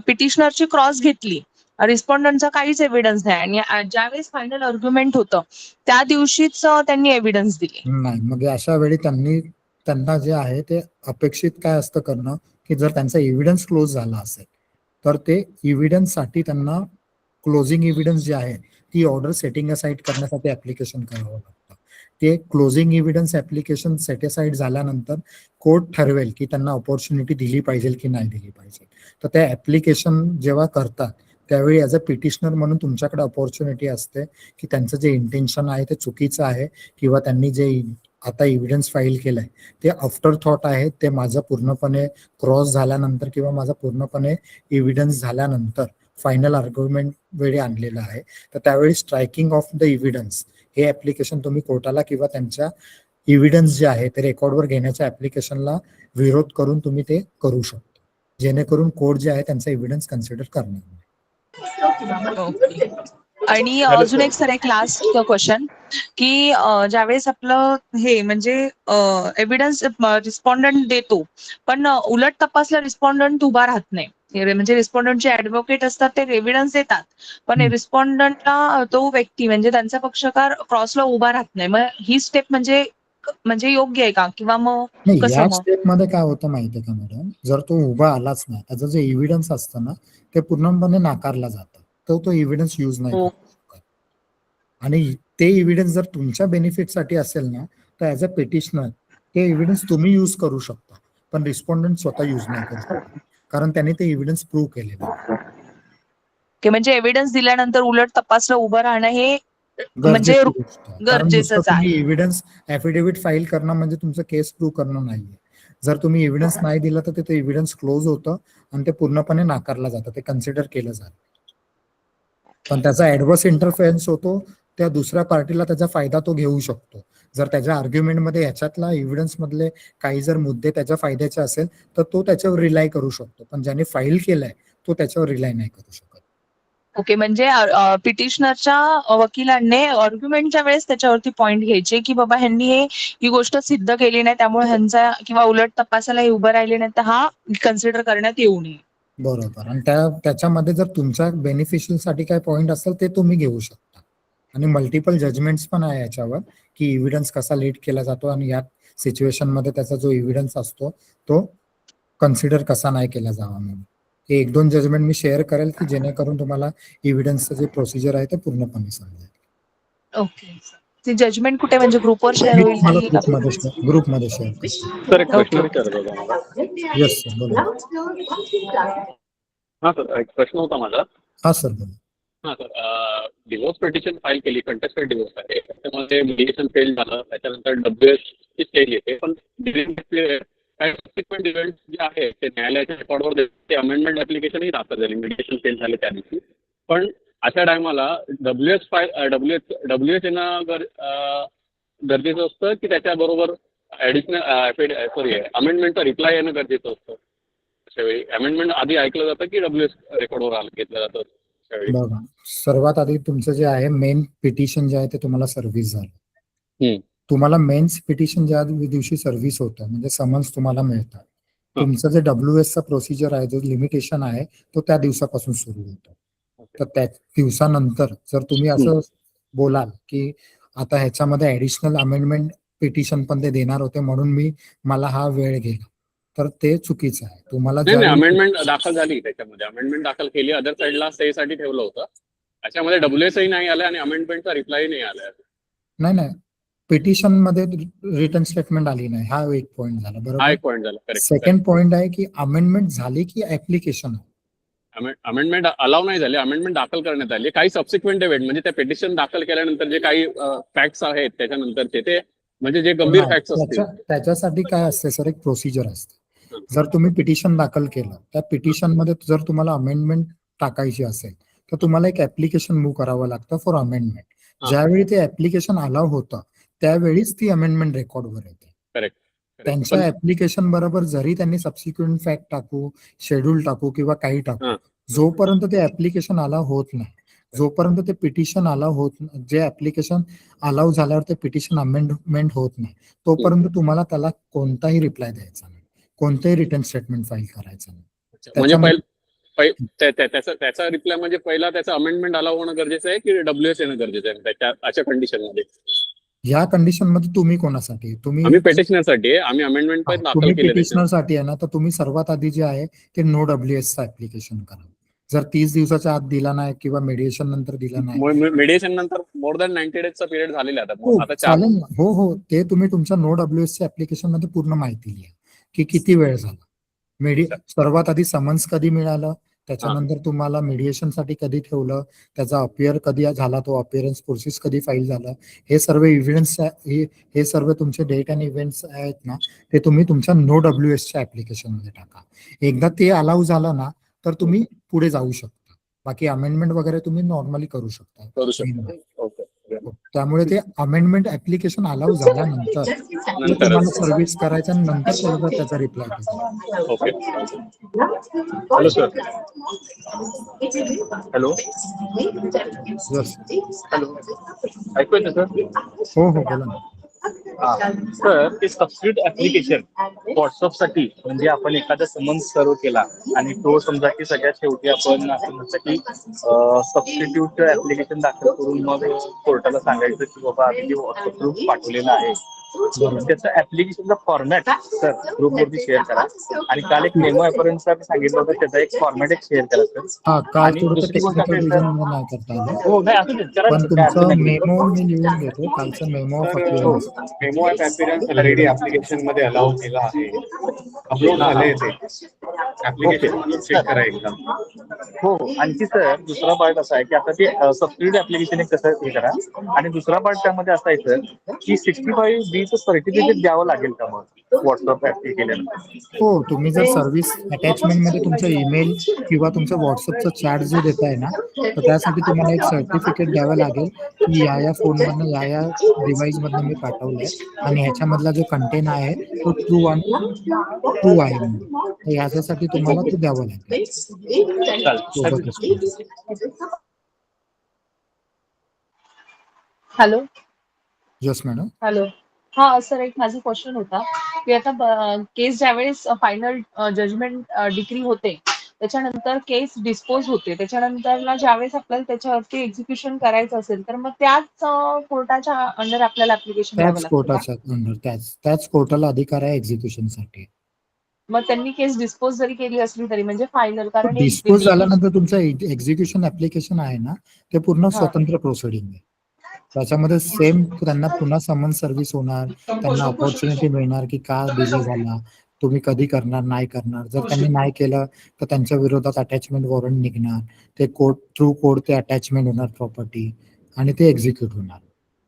पिटिशनरची क्रॉस घेतली, रिस्पॉन्डंटचा काहीच एव्हिडन्स नाही, आणि ज्यावेळेस फायनल आर्ग्युमेंट होतं त्या दिवशीच त्यांनी एव्हिडन्स दिले. नाही, मग अशा वेळी त्यांना जे आहे ते अपेक्षित काय असतं करणं, की जर त्यांचा एव्हिडन्स क्लोज झाला असेल तर ते एव्हिडन्स साठी त्यांना क्लोजिंग एव्हिडन्स जे आहे ती ऑर्डर सेटिंग असाइड करण्यासाठी ऍप्लिकेशन करावं लागतं. ते closing evidence application set aside झाल्यानंतर कोर्ट ठरवेल की त्यांना ऑपॉर्च्युनिटी दिली पाहिजे की नाही दिली पाहिजे. तर ते ऍप्लिकेशन जेव्हा करतात त्यावेळी ॲज अ पिटिशनर म्हणून तुमच्याकडे ऑपॉर्च्युनिटी असते की त्यांचं जे इंटेन्शन आहे ते चुकीचं आहे, किंवा त्यांनी जे आता एव्हिडन्स फाईल केलंय ते आफ्टर थॉट आहे, ते माझं पूर्णपणे क्रॉस झाल्यानंतर किंवा माझा पूर्णपणे एव्हिडन्स झाल्यानंतर फायनल आर्ग्युमेंट वेळी आणलेलं आहे. तर त्यावेळी स्ट्रायकिंग ऑफ द एव्हिडन्स हे ऍप्लिकेशन तुम्ही कोर्टाला किंवा त्यांच्या एव्हिडन्स जे आहे ते रेकॉर्डवर घेण्याच्या ऍप्लिकेशनला विरोध करून तुम्ही ते करू शकता, जेणेकरून कोर्ट जे आहे त्यांचा एव्हिडन्स कन्सिडर करणार. आणि अजून एक सर एक लास्ट क्वेश्चन, की ज्यावेळेस आपलं हे म्हणजे एव्हिडन्स रिस्पॉन्डंट देतो, पण उलट तपासला रिस्पॉन्डंट उभा राहत नाही. म्हणजे रिस्पॉन्डंट जे ऍडव्होकेट असतात ते एव्हिडन्स देतात, पण रिस्पॉन्डंटला तो व्यक्ती म्हणजे त्यांचा पक्षकार क्रॉसला उभा राहत नाही. मग ही स्टेप म्हणजे योग्य आहे का, किंवा मग नाही, कसं? या मग स्टेप मध्ये काय होतं माहितीये का मॅडम, जर तो उभा आलाच नाही, त्याचं जे एव्हिडन्स असतं ना ते पूर्णपणे नाकारला जातं, तो एव्हिडन्स युज नाही करू शकत. आणि ते एव्हिडन्स जर तुमच्या बेनिफिटसाठी असेल ना तर ऍज अ पिटिशनर ते एव्हिडन्स तुम्ही युज करू शकता, पण रिस्पॉन्डंट स्वतः युज नाही करू शकत, कारण त्यांनी ते एव्हिडन्स प्रूव्ह केलेलं आहे. की म्हणजे एव्हिडन्स दिल्यानंतर उलट तपासला उभं राहणं हे म्हणजे गरजेची गोष्ट आहे, कारण नुसतं गरजेचंच आहे. तुम्ही एव्हिडन्स ऍफिडेव्हिट फाईल करणं म्हणजे तुमचं केस प्रूव्ह करणं नाहीये. जर तुम्ही एव्हिडन्स नाही दिला तर ते एव्हिडन्स क्लोज होतं आणि ते पूर्णपणे नाकारलं जातं, ते कन्सिडर केलं जातं. पण त्याचा ऍडव्हर्स इंटरफेरन्स होतो, त्या दुसऱ्या पार्टीला त्याचा फायदा तो घेऊ शकतो. जर त्याच्या आर्ग्युमेंटमध्ये ह्याच्यातला एव्हिडन्स मधले काही जर मुद्दे त्याच्या फायद्याचे असेल तर तो त्याच्यावर रिलाय करू शकतो, पण ज्याने फाईल केलाय तो त्याच्यावर रिलाय नाही करू शकत. ओके, म्हणजे पिटिशनरच्या वकिलांनी आर्ग्युमेंटच्या वेळेस त्याच्यावरती पॉइंट घ्यायचे की बाबा ह्यांनी ही गोष्ट सिद्ध केली नाही, त्यामुळे ह्यांचा किंवा उलट तपासाला हे उभं राहिले नाही तर हा कन्सिडर करण्यात येऊ नये. बरोबर, आणि त्याच्यामध्ये जर तुमच्या बेनिफिशियल साठी काय पॉइंट असेल ते तुम्ही घेऊ शकता. आणि मल्टिपल जजमेंट्स पण आहे याच्यावर की एव्हिडन्स कसा लीड केला जातो आणि या सिच्युएशन मध्ये त्याचा जो एव्हिडन्स असतो तो कन्सिडर कसा नाही केला जावा म्हणून. हे 1-2 जजमेंट मी शेअर करेल की जेणेकरून तुम्हाला एव्हिडन्सचं जे प्रोसिजर आहे ते पूर्णपणे समजेल. ओके, ते जजमेंट कुठे, म्हणजे ग्रुपवर शेअर होईल मला की? ग्रुपमध्ये शेअर करतो. सर एक प्रश्न विचारायचा होता मला. येस सर, बोला. हा सर, एक प्रश्न होता माझा. हा सर, बोला. हा सर, डिवोर्स पिटिशन फाईल केली, कंटेस्टेड डिवोर्स आहे, त्याच्यामध्ये मिडिएशन फेल झालं, त्याच्यानंतर WS ची स्टेज येते, पण काही सबसिक्वेंट इव्हेंट जे आहे ते न्यायालयाच्या रेकॉर्डवर ते अमेंडमेंट ऍप्लिकेशनही दाखल झाली, मिडिएशन फेल झाले त्या दिवशी. पण अशा टायमाला WH येणं गरजेचं असतं की त्याच्याबरोबर अमेंडमेंटचा रिप्लाय येणं गरजेचं असतं? अशा वेळी अमेंडमेंट आधी ऐकलं जातं की WH रेकॉर्डवर घेतलं जातं? बघा, सर्वात आधी तुमचं जे आहे मेन पिटिशन जे आहे ते तुम्हाला सर्व्हिस झालं. तुम्हाला मेन्स पिटिशन ज्या दिवशी सर्व्हिस होतं म्हणजे समन्स तुम्हाला मिळतात, तुमचं जे WS चा प्रोसिजर आहे, जो लिमिटेशन आहे तो त्या दिवसापासून सुरू होतो. तर त्या दिवसानंतर जर तुम्ही असं बोलाल की आता ह्याच्यामध्ये ऍडिशनल अमेंडमेंट पिटिशन पण ते देणार होते म्हणून मला हा वेळ गेला, तर ते चुकीचं आहे. तुम्हाला अमेंडमेंट दाखल झाली, त्याच्यामध्ये अमेंडमेंट दाखल केली, अदर साइडला स्टे साठी ठेवलं होतं, त्याच्यामध्ये WS ही नाही आलं आणि अमेंडमेंटचा रिप्लाय नाही आला. नाही, पिटिशन मध्ये रिटर्न स्टेटमेंट आली नाही, हा एक पॉइंट झाला. बरोबर, हा एक पॉइंट झाला. सेकंड पॉइंट आहे की अमेंडमेंट झाली की ऍप्लिकेशन आहे. अमेंडमेंट अलाव नाही झाले, अमेंडमेंट दाखल करण्यात आली. काही सबसिक्वेंट इव्हेंट म्हणजे त्या पिटिशन दाखल केल्यानंतर जे काही फॅक्ट्स आहेत त्याच्यानंतरचे ते म्हणजे जे गंभीर नाही, फॅक्ट्स असतील त्याच्यासाठी काय असते सर, एक प्रोसिजर असते. जर तुम्ही पिटिशन दाखल केलं, त्या पिटिशन मध्ये जर तुम्हाला अमेंडमेंट टाकायची असेल तर तुम्हाला एक ऍप्लिकेशन मूव्ह करावं लागतं फॉर अमेंडमेंट. हा. ज्यावेळी ते ऍप्लिकेशन अलाव होतं त्यावेळीच ती अमेंडमेंट रेकॉर्डवर येते. करेक्ट. त्यांच्या ऍप्लिकेशन बरोबर जरी त्यांनी सबसिक्वेंट फॅक्ट टाकू, शेड्यूल टाकू किंवा काही टाकू, हा. जोपर्यंत ते ऍप्लिकेशन अलाव होत नाही, जोपर्यंत ते पिटिशन अलाव होत, जे ऍप्लिकेशन अलाव झाल्यावर ते पिटिशन अमेंडमेंट होत नाही, तोपर्यंत तुम्हाला त्याला कोणताही रिप्लाय द्यायचा नाही, कोणतेही रिटर्न स्टेटमेंट फाईल करायचं नाही. म्हणजे त्याच्यामध्ये- त्याचा रिप्लाय म्हणजे पहिला त्याचं अमेंडमेंट अलाव होणं गरजेचं आहे की WS येणं गरजेचं आहे त्याच्या अशा कंडिशन मध्ये? या कंडिशन मध्ये तुम्ही कोणासाठी, आम्ही पेटिशनरसाठी आहे, आम्ही अमेंडमेंट पण दाखल तुम्ही केले. पिटिशनरसाठी आहे ना, तर तुम्ही सर्वात आधी जे आहे ते नो WS चं ऍप्लिकेशन करा. जर 30 दिवसाच्या आत दिला नाही किंवा मेडिएशन नंतर दिला नाही, मेडिएशन नंतर मोर दॅन 90 डेजचा पिरियड झालेला आहे हो आता. चालेल ना, हो हो, ते तुम्ही तुमच्या नो WS च्या ऍप्लिकेशन मध्ये पूर्ण माहिती लिहा की किती वेळ झाला, सर्वात आधी समन्स कधी मिळालं, त्याच्यानंतर तुम्हाला मेडिएशन साठी कधी ठेवलं, त्याचा अपियर कधी झाला, तो अपिअरन्स प्रोसेस कधी फाईल झाला, हे सर्व इव्हेंट्स, हे सर्व तुमचे डेट अँड इव्हेंट्स आहेत ना, ते तुम्ही तुमच्या नो WS च्या ऍप्लिकेशन मध्ये टाका. एकदा ते अलाउ झालं ना तर तुम्ही पुढे जाऊ शकता. बाकी अमेंडमेंट वगैरे तुम्ही नॉर्मली करू शकता. ओके. त्यामुळे ते अमेंडमेंट ऍप्लिकेशन अलाउ झाल्यानंतर ते तुम्हाला सर्व्हिस करायचं आणि नंतर परत त्याचा रिप्लाय द्यायचा. Okay. Hello sir. Hello. Yes. Hello. ऐकू येतं सर? हो हो, बोला ना. सर, ते सबस्टिट्यूट ऍप्लिकेशन व्हॉट्सअपसाठी म्हणजे आपण एखादा समन्स सर्व केला आणि तो समजा की सगळ्यात शेवटी आपण असं म्हणतं की सबस्टिट्यूट ऍप्लिकेशन दाखल करून मग कोर्टाला सांगायचं की बाबा आम्ही व्हॉट्सअप ग्रुप पाठवलेला आहे, त्याचं ऍप्लिकेशनचा फॉर्मॅट सर ग्रुपवरती शेअर करा. आणि काल एक मेमो ऍपरन्स सांगितलं होतं त्याचा एक फॉर्मॅट शेअर करा सर. हा, काल आणि थोडं दुसरी गोष्ट टेक्निकल अशी रिझन सर, नाही करता आलं, हो नाही असं नाही, पण करायचं काय अडचण तुमचं नाही. मेमो मी लिहून घेतो, कालचा memo of appearance. Memo app appearance already application मध्ये अलाउ केला आहे, अपलोड झाले ते ऍप्लिकेशन मधून चेक करा एकदा. हो, आणखी सर दुसरा पार्ट असा आहे की आता ते सबस्टिट्यूट ऍप्लिकेशन एक कसं हे करा. आणि दुसरा पार्ट त्यामध्ये असा आहे सर की 65B चं सर्टिफिकेट द्यावं लागेल का मग व्हॉट्सअप ऍप केल्यानंतर? हो, तुम्ही जर सर्व्हिस अटॅचमेंट मध्ये तुमचा ईमेल किंवा तुमचं व्हॉट्सअपचं चॅट जे देताय ना, तर त्यासाठी तुम्हाला एक सर्टिफिकेट द्यावं लागेल की या फोनमधनं या डिव्हाइस मधनं मी पाठवलंय आणि ह्याच्यामधला जो कंटेंट आहे तो ट्रू आहे म्हणून. तर ह्याच्यासाठी तुम्हाला ते द्यावं लागेल. हॅलो. Yes madam. हॅलो. हा सर, एक माझा क्वेश्चन होता की आता केस ज्यावेळेस फायनल जजमेंट डिक्री होते त्याच्यानंतर केस डिस्पोज होते, त्याच्यानंतर ज्यावेळेस आपल्याला त्याच्यावरती एक्झिक्युशन करायचं असेल तर मग त्याच कोर्टाच्या अंडर आपल्याला ऍप्लिकेशन द्यावं त्याच लागतं का? कोर्टाच्या अंडर, त्याच कोर्टाला अधिकार आहे एक्झिक्युशनसाठी. मग त्यांनी केस डिस्पोज जरी केली असली तरी म्हणजे फायनल, कारण एक डिस्पोज झाल्यानंतर तुमचं एक्झिक्युशन ऍप्लिकेशन आहे ना, ते पूर्ण स्वतंत्र प्रोसिडिंग आहे. त्याच्यामध्ये सेम त्यांना पुन्हा समन्स सर्व्हिस होणार, त्यांना ऑपॉर्च्युनिटी मिळणार की का डिले झाला, तुम्ही कधी करणार, नाही करणार. जर त्यांनी नाही केलं तर त्यांच्या विरोधात अटॅचमेंट वॉरंट निघणार, ते कोर्ट थ्रू कोर्ट ते अटॅचमेंट होणार प्रॉपर्टी आणि ते एक्झिक्यूट होणार.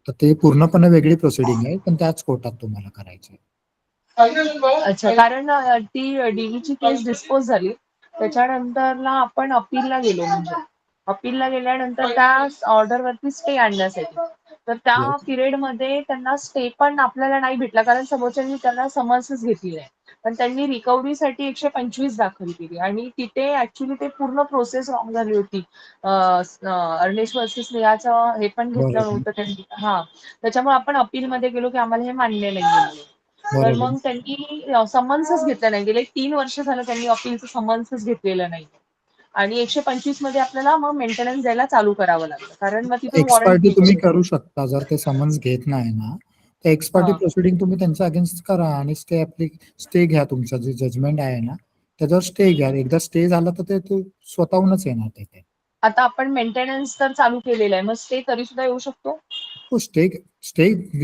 तर ते पूर्णपणे वेगळी प्रोसिडिंग आहे, पण त्याच कोर्टात तुम्हाला करायचं आहे. अच्छा, कारण ती डीव्हीची केस डिस्पोज झाली त्याच्यानंतरला आपण अपीलला गेलो, म्हणजे अपीलला गेल्यानंतर त्या ऑर्डरवरती स्टे आणण्यासाठी, तर त्या Yes. पिरियड मध्ये त्यांना स्टे पण आपल्याला नाही भेटला कारण समोरच्यांनी त्यांना समन्सच घेतली नाही. पण त्यांनी रिकव्हरीसाठी 125 दाखल केली आणि तिथे ऍक्च्युली ते पूर्ण प्रोसेस रॉंग झाली होती. अर्नेश वर्सेस नेहाचं हे पण घेतलं बरोबर. नव्हतं त्यांनी. हा, त्याच्यामुळे आपण अपीलमध्ये गेलो की आम्हाला हे मान्य नाही. तर बरोबर. मग त्यांनी समन्सच घेतलं नाही, गेले 3 वर्ष झालं त्यांनी अपीलचं समन्सच घेतलेलं नाही. आणि 125 मध्ये आपल्याला मग मेंटेनन्स द्यायला चालू करावं लागतं, कारण मग तिथून वॉरंट एक्सपार्टी तुम्ही करू शकता. जर ते समन्स घेत नाही ना, तर एक्सपार्टी हा. प्रोसिडिंग तुम्ही त्यांच्या अगेन्स्ट करा आणि स्टे घ्या. तुमचं जे जजमेंट आहे ना त्याच्यावर स्टे घ्या. एकदा स्टे झाला तर ते स्वतःहूनच येणार तिथे. आता आपण मेंटेनन्स तर चालू केलेलं आहे, मग स्टे तरी सुद्धा येऊ शकतो? हो, स्टे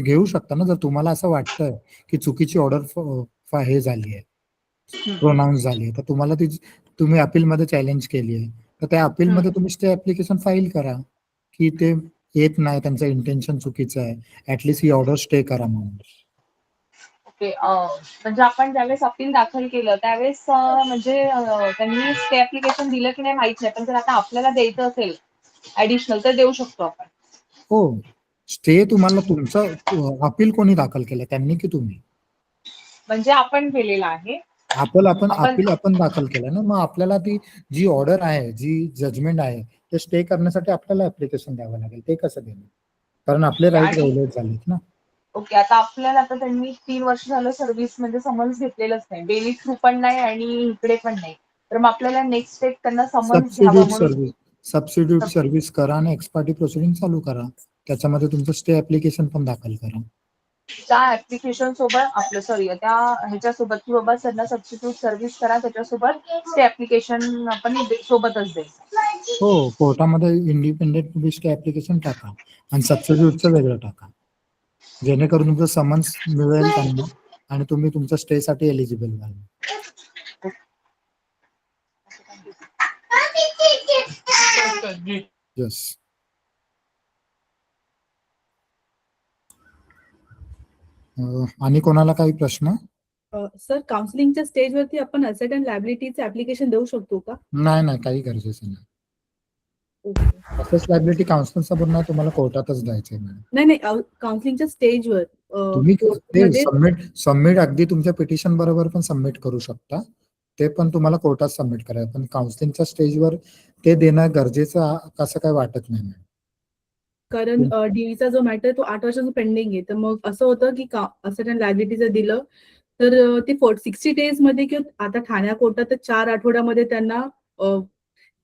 घेऊ शकता ना. जर तुम्हाला असं वाटतंय की चुकीची ऑर्डर हे झाली आहे, प्रोनाऊन्स झाली आहे, तर तुम्हाला ती तुम्ही अपीलमध्ये चॅलेंज केली आहे, तर त्या अपीलमध्ये तुम्ही स्टे ऍप्लिकेशन फाईल करा की ते येत नाही, त्यांचं इंटेन्शन चुकीचं आहे, ऍटलिस्ट ही ऑर्डर स्टे करा म्हणून. ओके. म्हणजे आपण ज्यावेळेस अपील दाखल केलं त्यावेळेस म्हणजे त्यांनी स्टे ऍप्लिकेशन दिलं की नाही माहित नाही, पण जर आता आपल्याला द्यायचं असेल ऍडिशनल तर देऊ शकतो आपण. हो, स्टे तुम्हाला तुमचं अपील कोणी दाखल केलं, त्यांनी की तुम्ही? म्हणजे आपण केलेलं आहे. आपण आपण- अपील आपण दाखल केलं ना, मग आपल्याला ती जी ऑर्डर आहे, जी जजमेंट आहे, ते स्टे करण्यासाठी आपल्याला ऍप्लिकेशन द्यावं लागेल. ते कसं देणार? कारण आपले राईट आणि- व्हायोलेट झालेत ना. ओके. आता आपल्याला आता त्यांनी 3 वर्ष झालं सर्व्हिस म्हणजे समन्स घेतलेलंच नाही, बेली थ्रू पण नाही आणि इकडे पण नाही, तर मग आपल्याला नेक्स्ट स्टेप त्यांना समन्स घ्यावं म्हणून सबस्टिट्यूट सर्व्हिस करा आणि एक्सपार्टी प्रोसिडिंग चालू करा. त्याच्यामध्ये तुमचं स्टे ऍप्लिकेशन पण दाखल करा. त्या ऍप्लिकेशन सोबत आपलं सॉरी त्या ह्याच्यासोबत की बाबा त्यांना सबस्टिट्यूट सर्व्हिस करा, त्याच्यासोबत ते ऍप्लिकेशन आपण सोबतच द्यायचं. हो, कोर्टामध्ये इंडिपेंडेंट स्टे ऍप्लिकेशन टाका आणि सबस्टिट्यूटचं वेगळं टाका, जेणेकरून तुमचं समन्स मिळेल त्यांना आणि तुम्ही तुमच्या स्टे साठी एलिजिबल व्हाल. येस. आणि कोणाला काही प्रश्न? सर, काउन्सिलिंगच्या स्टेजवरती आपण असेट अँड लायबिलिटीचे ऍप्लिकेशन देऊ शकतो का? नाही, काही गरजेचं नाही. ओके. असेच लायबिलिटी काउन्सिलिंग समोर नाही, तुम्हाला कोर्टातच द्यायचंय मॅडम. नाही, काउन्सिलिंगच्या स्टेजवर तुम्ही ते कोर्टमध्ये सबमिट अगदी तुमच्या पिटिशन बरोबर पण सबमिट करू शकता, ते पण तुम्हाला कोर्टात सबमिट करायचं, पण काउन्सिलिंगच्या स्टेजवर ते देणं गरजेचं कसं काय वाटत नाही मॅडम. कारण डीईचा जो मॅटर तो 8 वर्षाचं पेंडिंग आहे, तर मग असं होतं की असेट अँड लायबिलिटी जर दिलं तर ते 60 डेज मध्ये किंवा आता ठाण्या कोर्टात तर 4 आठवड्यामध्ये त्यांना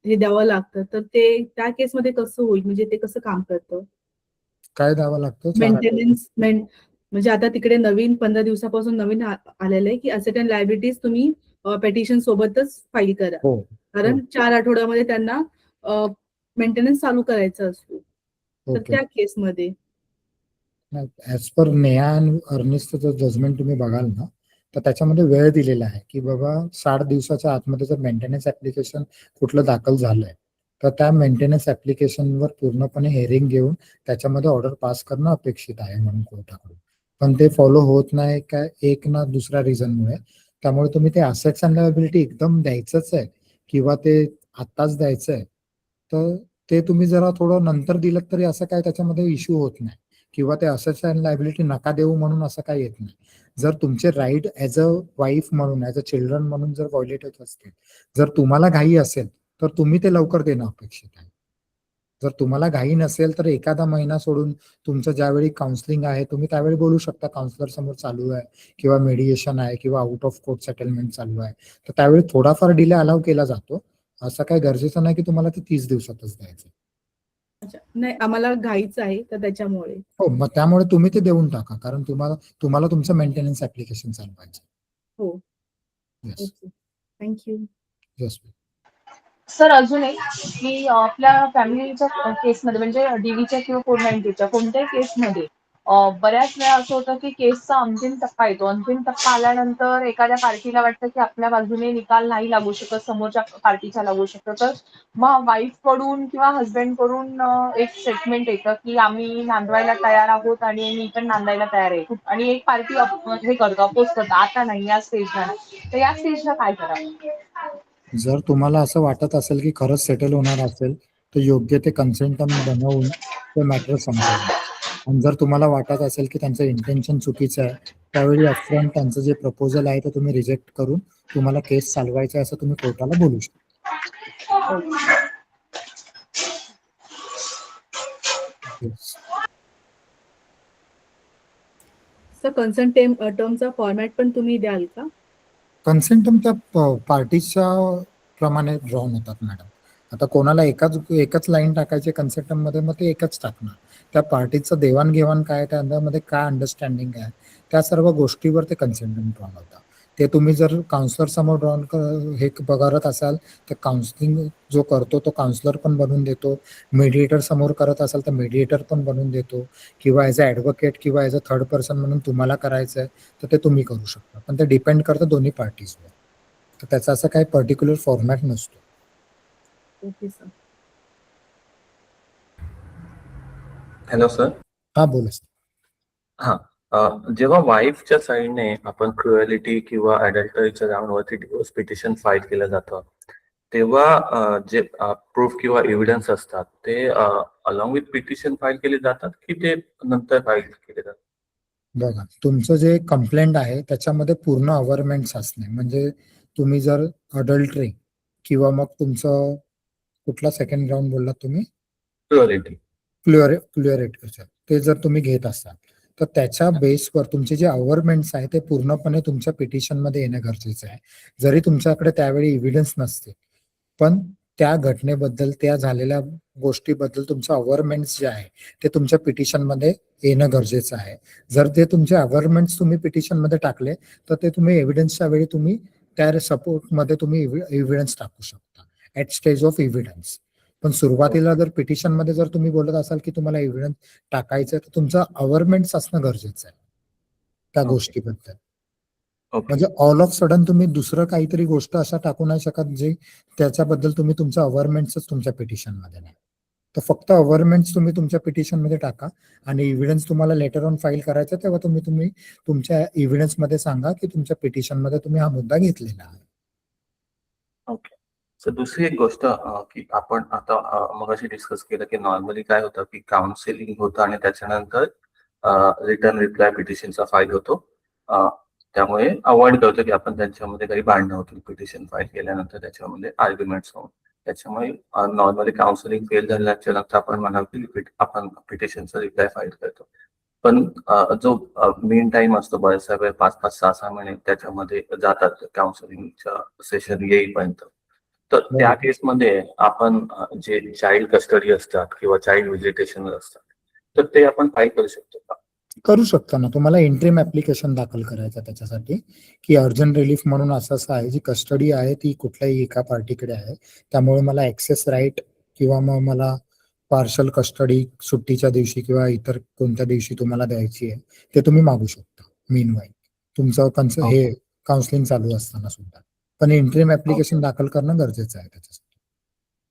हे द्यावं लागतं, तर ते त्या केसमध्ये कसं होईल, म्हणजे ते कसं काम करतं? काय द्यावं लागतं? मेंटेनन्स म्हणजे आता तिकडे नवीन 15 दिवसापासून नवीन आलेलं आहे की असेट अँड लायबिलिटीज तुम्ही पेटिशन सोबतच फाईल करा, हो, कारण 4 आठवड्यामध्ये त्यांना मेंटेनन्स चालू करायचा असतो. तर ओके. त्या केसमध्ये ऍज पर नेहा आणि अर्निस्टचं जजमेंट तुम्ही बघाल ना, तर त्याच्यामध्ये वेळ दिलेला आहे की बाबा 60 दिवसाच्या आतमध्ये जर मेंटेनन्स ऍप्लिकेशन कुठलं दाखल झालंय, तर त्या मेंटेनन्स ऍप्लिकेशनवर पूर्णपणे हेअरिंग घेऊन त्याच्यामध्ये ऑर्डर पास करणं अपेक्षित आहे म्हणून कोर्टाकडून. पण ते फॉलो होत नाही काय, एक ना दुसऱ्या रिझनमुळे. त्यामुळे तुम्ही ते असेट्स अँड लायबिलिटी एकदम द्यायचंच आहे किंवा ते आत्ताच द्यायचंय, तर ते तुम्ही जरा थोडं नंतर दिलं तरी असं काय त्याच्यामध्ये इश्यू होत नाही, किंवा ते असेट्स अँड लायबिलिटी नका देऊ म्हणून असं काही येत नाही. जर तुमचे राईट ऍज अ वाईफ म्हणून, ऍज अ चिल्ड्रन म्हणून जर व्हायोलेट होत असतील, जर तुम्हाला घाई असेल तर तुम्ही ते लवकर देणं अपेक्षित आहे. जर तुम्हाला घाई नसेल तर एखादा महिना सोडून तुमचं ज्यावेळी काउन्सिलिंग आहे तुम्ही त्यावेळी बोलू शकता, काउन्सिलर समोर चालू आहे किंवा मेडिएशन आहे किंवा आउट ऑफ कोर्ट सेटलमेंट चालू आहे, तर त्यावेळी थोडाफार डिले अलाव केला जातो. असं काही गरजेचं नाही की तुम्हाला ते 30 दिवसातच द्यायचं. अच्छा, नाही आम्हाला घाईचं आहे तर त्याच्यामुळे. हो, मग त्यामुळे तुम्ही ते देऊन टाका, कारण तुम्हाला तुमचं मेंटेनन्स ऍप्लिकेशन चालवायचं. हो, येस, थँक्यू. येस. सर, अजून एक की आपल्या फॅमिलीच्या केसमध्ये म्हणजे डीव्हीच्या किंवा 490च्या कोणत्याही केसमध्ये बऱ्याच वेळा असं होतं की केसचा अंतिम टप्पा येतो. अंतिम टप्पा आल्यानंतर एखाद्या पार्टीला वाटतं की आपल्या बाजूने निकाल नाही लागू शकत, समोरच्या पार्टीचा लागू शकतो, तर मग वाईफ कडून किंवा हस्बंड कडून एक स्टेटमेंट येतं की आम्ही नांदवायला तयार आहोत आणि मी पण नांदायला तयार आहे, आणि एक पार्टी हे करतो, अपोज करतो, आता नाही या स्टेजला. तर या स्टेजला काय करावं? जर तुम्हाला असं वाटत असेल की खरंच सेटल होणार असेल, तर योग्य ते कन्सेंटम बनवून ते मॅटर संपवा. आणि जर तुम्हाला वाटत असेल की त्यांचं इंटेन्शन चुकीचं आहे, त्यावेळी अपफ्रंट त्यांचं जे प्रपोजल आहे ते तुम्ही रिजेक्ट करून तुम्हाला केस चालवायचं आहे असं तुम्ही कोर्टाला बोलू शकता. Yes. सर, कन्सर्न टर्मचा फॉर्मॅट पण तुम्ही द्याल का? कन्सेंटम त्या पार्टीच्या प्रमाणे ड्रॉन होतात मॅडम. आता कोणाला एकच लाईन टाकायची कन्सेंटम मध्ये, मग ते एकच टाकणार. त्या पार्टीचं देवाणघेवाण काय, त्यामध्ये काय अंडरस्टँडिंग आहे, त्या सर्व गोष्टीवर ते कन्सेंटम ड्रॉन होतात. ते तुम्ही जर काउन्सिलर समोर ड्रॉन हे करत असाल तर काउन्सिलिंग जो करतो तो काउन्सिलर पण बनवून देतो, मीडिएटर समोर करत असाल तर मीडिएटर पण बनवून देतो, किंवा ॲज अ ॲडव्होकेट किंवा ॲज अ थर्ड पर्सन म्हणून तुम्हाला करायचं आहे तर ते तुम्ही करू शकता. पण ते डिपेंड करतं दोन्ही पार्टीजवर. तर त्याचा असं काही पर्टिक्युलर फॉर्मॅट नसतो. Okay sir. Hello sir. हा बोला सर. हा जेव्हा वाईफच्या साईडने आपण क्रुएलिटी किंवा अडल्टरीच्या ग्राउंडवरती डिवोर्स पिटिशन फाईल केलं जातं तेव्हा जे प्रूफ किंवा एव्हिडन्स असतात ते अलॉंग विथ पिटिशन फाईल केले जातात की ते नंतर फाईल केले जातात? बघा, तुमचं जे कंप्लेंट आहे त्याच्यामध्ये पूर्ण अवरमेंट्स असणे, म्हणजे तुम्ही जर अडल्टरी किंवा मग तुमचं कुठला सेकंड ग्राउंड बोललात तुम्ही, क्रुएलिटी, क्लिअरिटी, ते जर तुम्ही घेत असाल तर त्याच्या बेसवर तुमचे जे अवरमेंट्स आहे ते पूर्णपणे तुमच्या पिटिशन मध्ये येणं गरजेचं आहे. जरी तुमच्याकडे त्यावेळी एव्हिडन्स नसते पण त्या घटनेबद्दल, त्या झालेल्या गोष्टीबद्दल तुमचं अवरमेंट्स जे आहे ते तुमच्या पिटिशन मध्ये येणं गरजेचं आहे. जर ते तुमचे अवरमेंट्स तुम्ही पिटिशन मध्ये टाकले तर ते तुम्ही एव्हिडन्सच्या वेळी तुम्ही त्या सपोर्ट मध्ये तुम्ही एव्हिडन्स टाकू शकता ऍट स्टेज ऑफ एव्हिडन्स. पण सुरुवातीला जर पिटिशन मध्ये जर तुम्ही बोलत असाल की तुम्हाला एव्हिडन्स टाकायचं तर तुमचं अवरमेंट्स असणं गरजेचं आहे त्या गोष्टीबद्दल. म्हणजे ऑल ऑफ सडन तुम्ही दुसरं काहीतरी गोष्ट अशा टाकू नाही शकत जे त्याच्याबद्दल तुम्ही तुमचं अवरमेंट्सच तुमच्या पिटिशन मध्ये नाही. तर फक्त अवरमेंट्स तुम्ही तुमच्या पिटिशन मध्ये टाका आणि एव्हिडन्स तुम्हाला लेटर ऑन फाईल करायचं तेव्हा तुम्ही तुमच्या एव्हिडन्स मध्ये सांगा की तुमच्या पिटिशन मध्ये तुम्ही हा मुद्दा घेतलेला आहे. ओके. सर दुसरी एक गोष्ट की आपण आता मगाशी डिस्कस केलं की नॉर्मली काय होतं की काउन्सिलिंग होतं आणि त्याच्यानंतर रिटर्न रिप्लाय पिटिशनचा फाईल होतो. त्यामुळे अवॉइड करतो की आपण त्यांच्यामध्ये काही भांडणं होतील पिटिशन फाईल केल्यानंतर, त्याच्यामध्ये आर्ग्युमेंट्स होऊन. त्याच्यामुळे नॉर्मली काउन्सिलिंग फेल झाल्याच्या नंतर आपण म्हणाल की आपण पिटिशनचा रिप्लाय फाईल करतो. पण जो मेन टाइम असतो बऱ्याचशा वेळ 5-5, 6-6 महिने त्याच्यामध्ये जातात काउन्सिलिंगच्या सेशन येईपर्यंत. तर त्या केसमध्ये आपण जे चाइल्ड कस्टडी असतात किंवा चाइल्ड व्हिजिटेशन असतात तर ते आपण फाईल करू शकतो का? करू शकता ना. तुम्हाला इंट्रीम ऍप्लिकेशन दाखल करायचं त्याच्यासाठी की अर्जंट रिलीफ म्हणून असं आहे, जी कस्टडी आहे ती कुठल्याही एका पार्टीकडे आहे, त्यामुळे मला ऍक्सेस राईट किंवा मग मला पार्शल कस्टडी सुट्टीच्या दिवशी किंवा इतर कोणत्या दिवशी तुम्हाला द्यायची आहे ते तुम्ही मागू शकता मीनवाईल तुमचं हे काउन्सिलिंग चालू असताना सुद्धा. पण इंट्रीम ऍप्लिकेशन दाखल करणं गरजेचं आहे त्याच्यासाठी.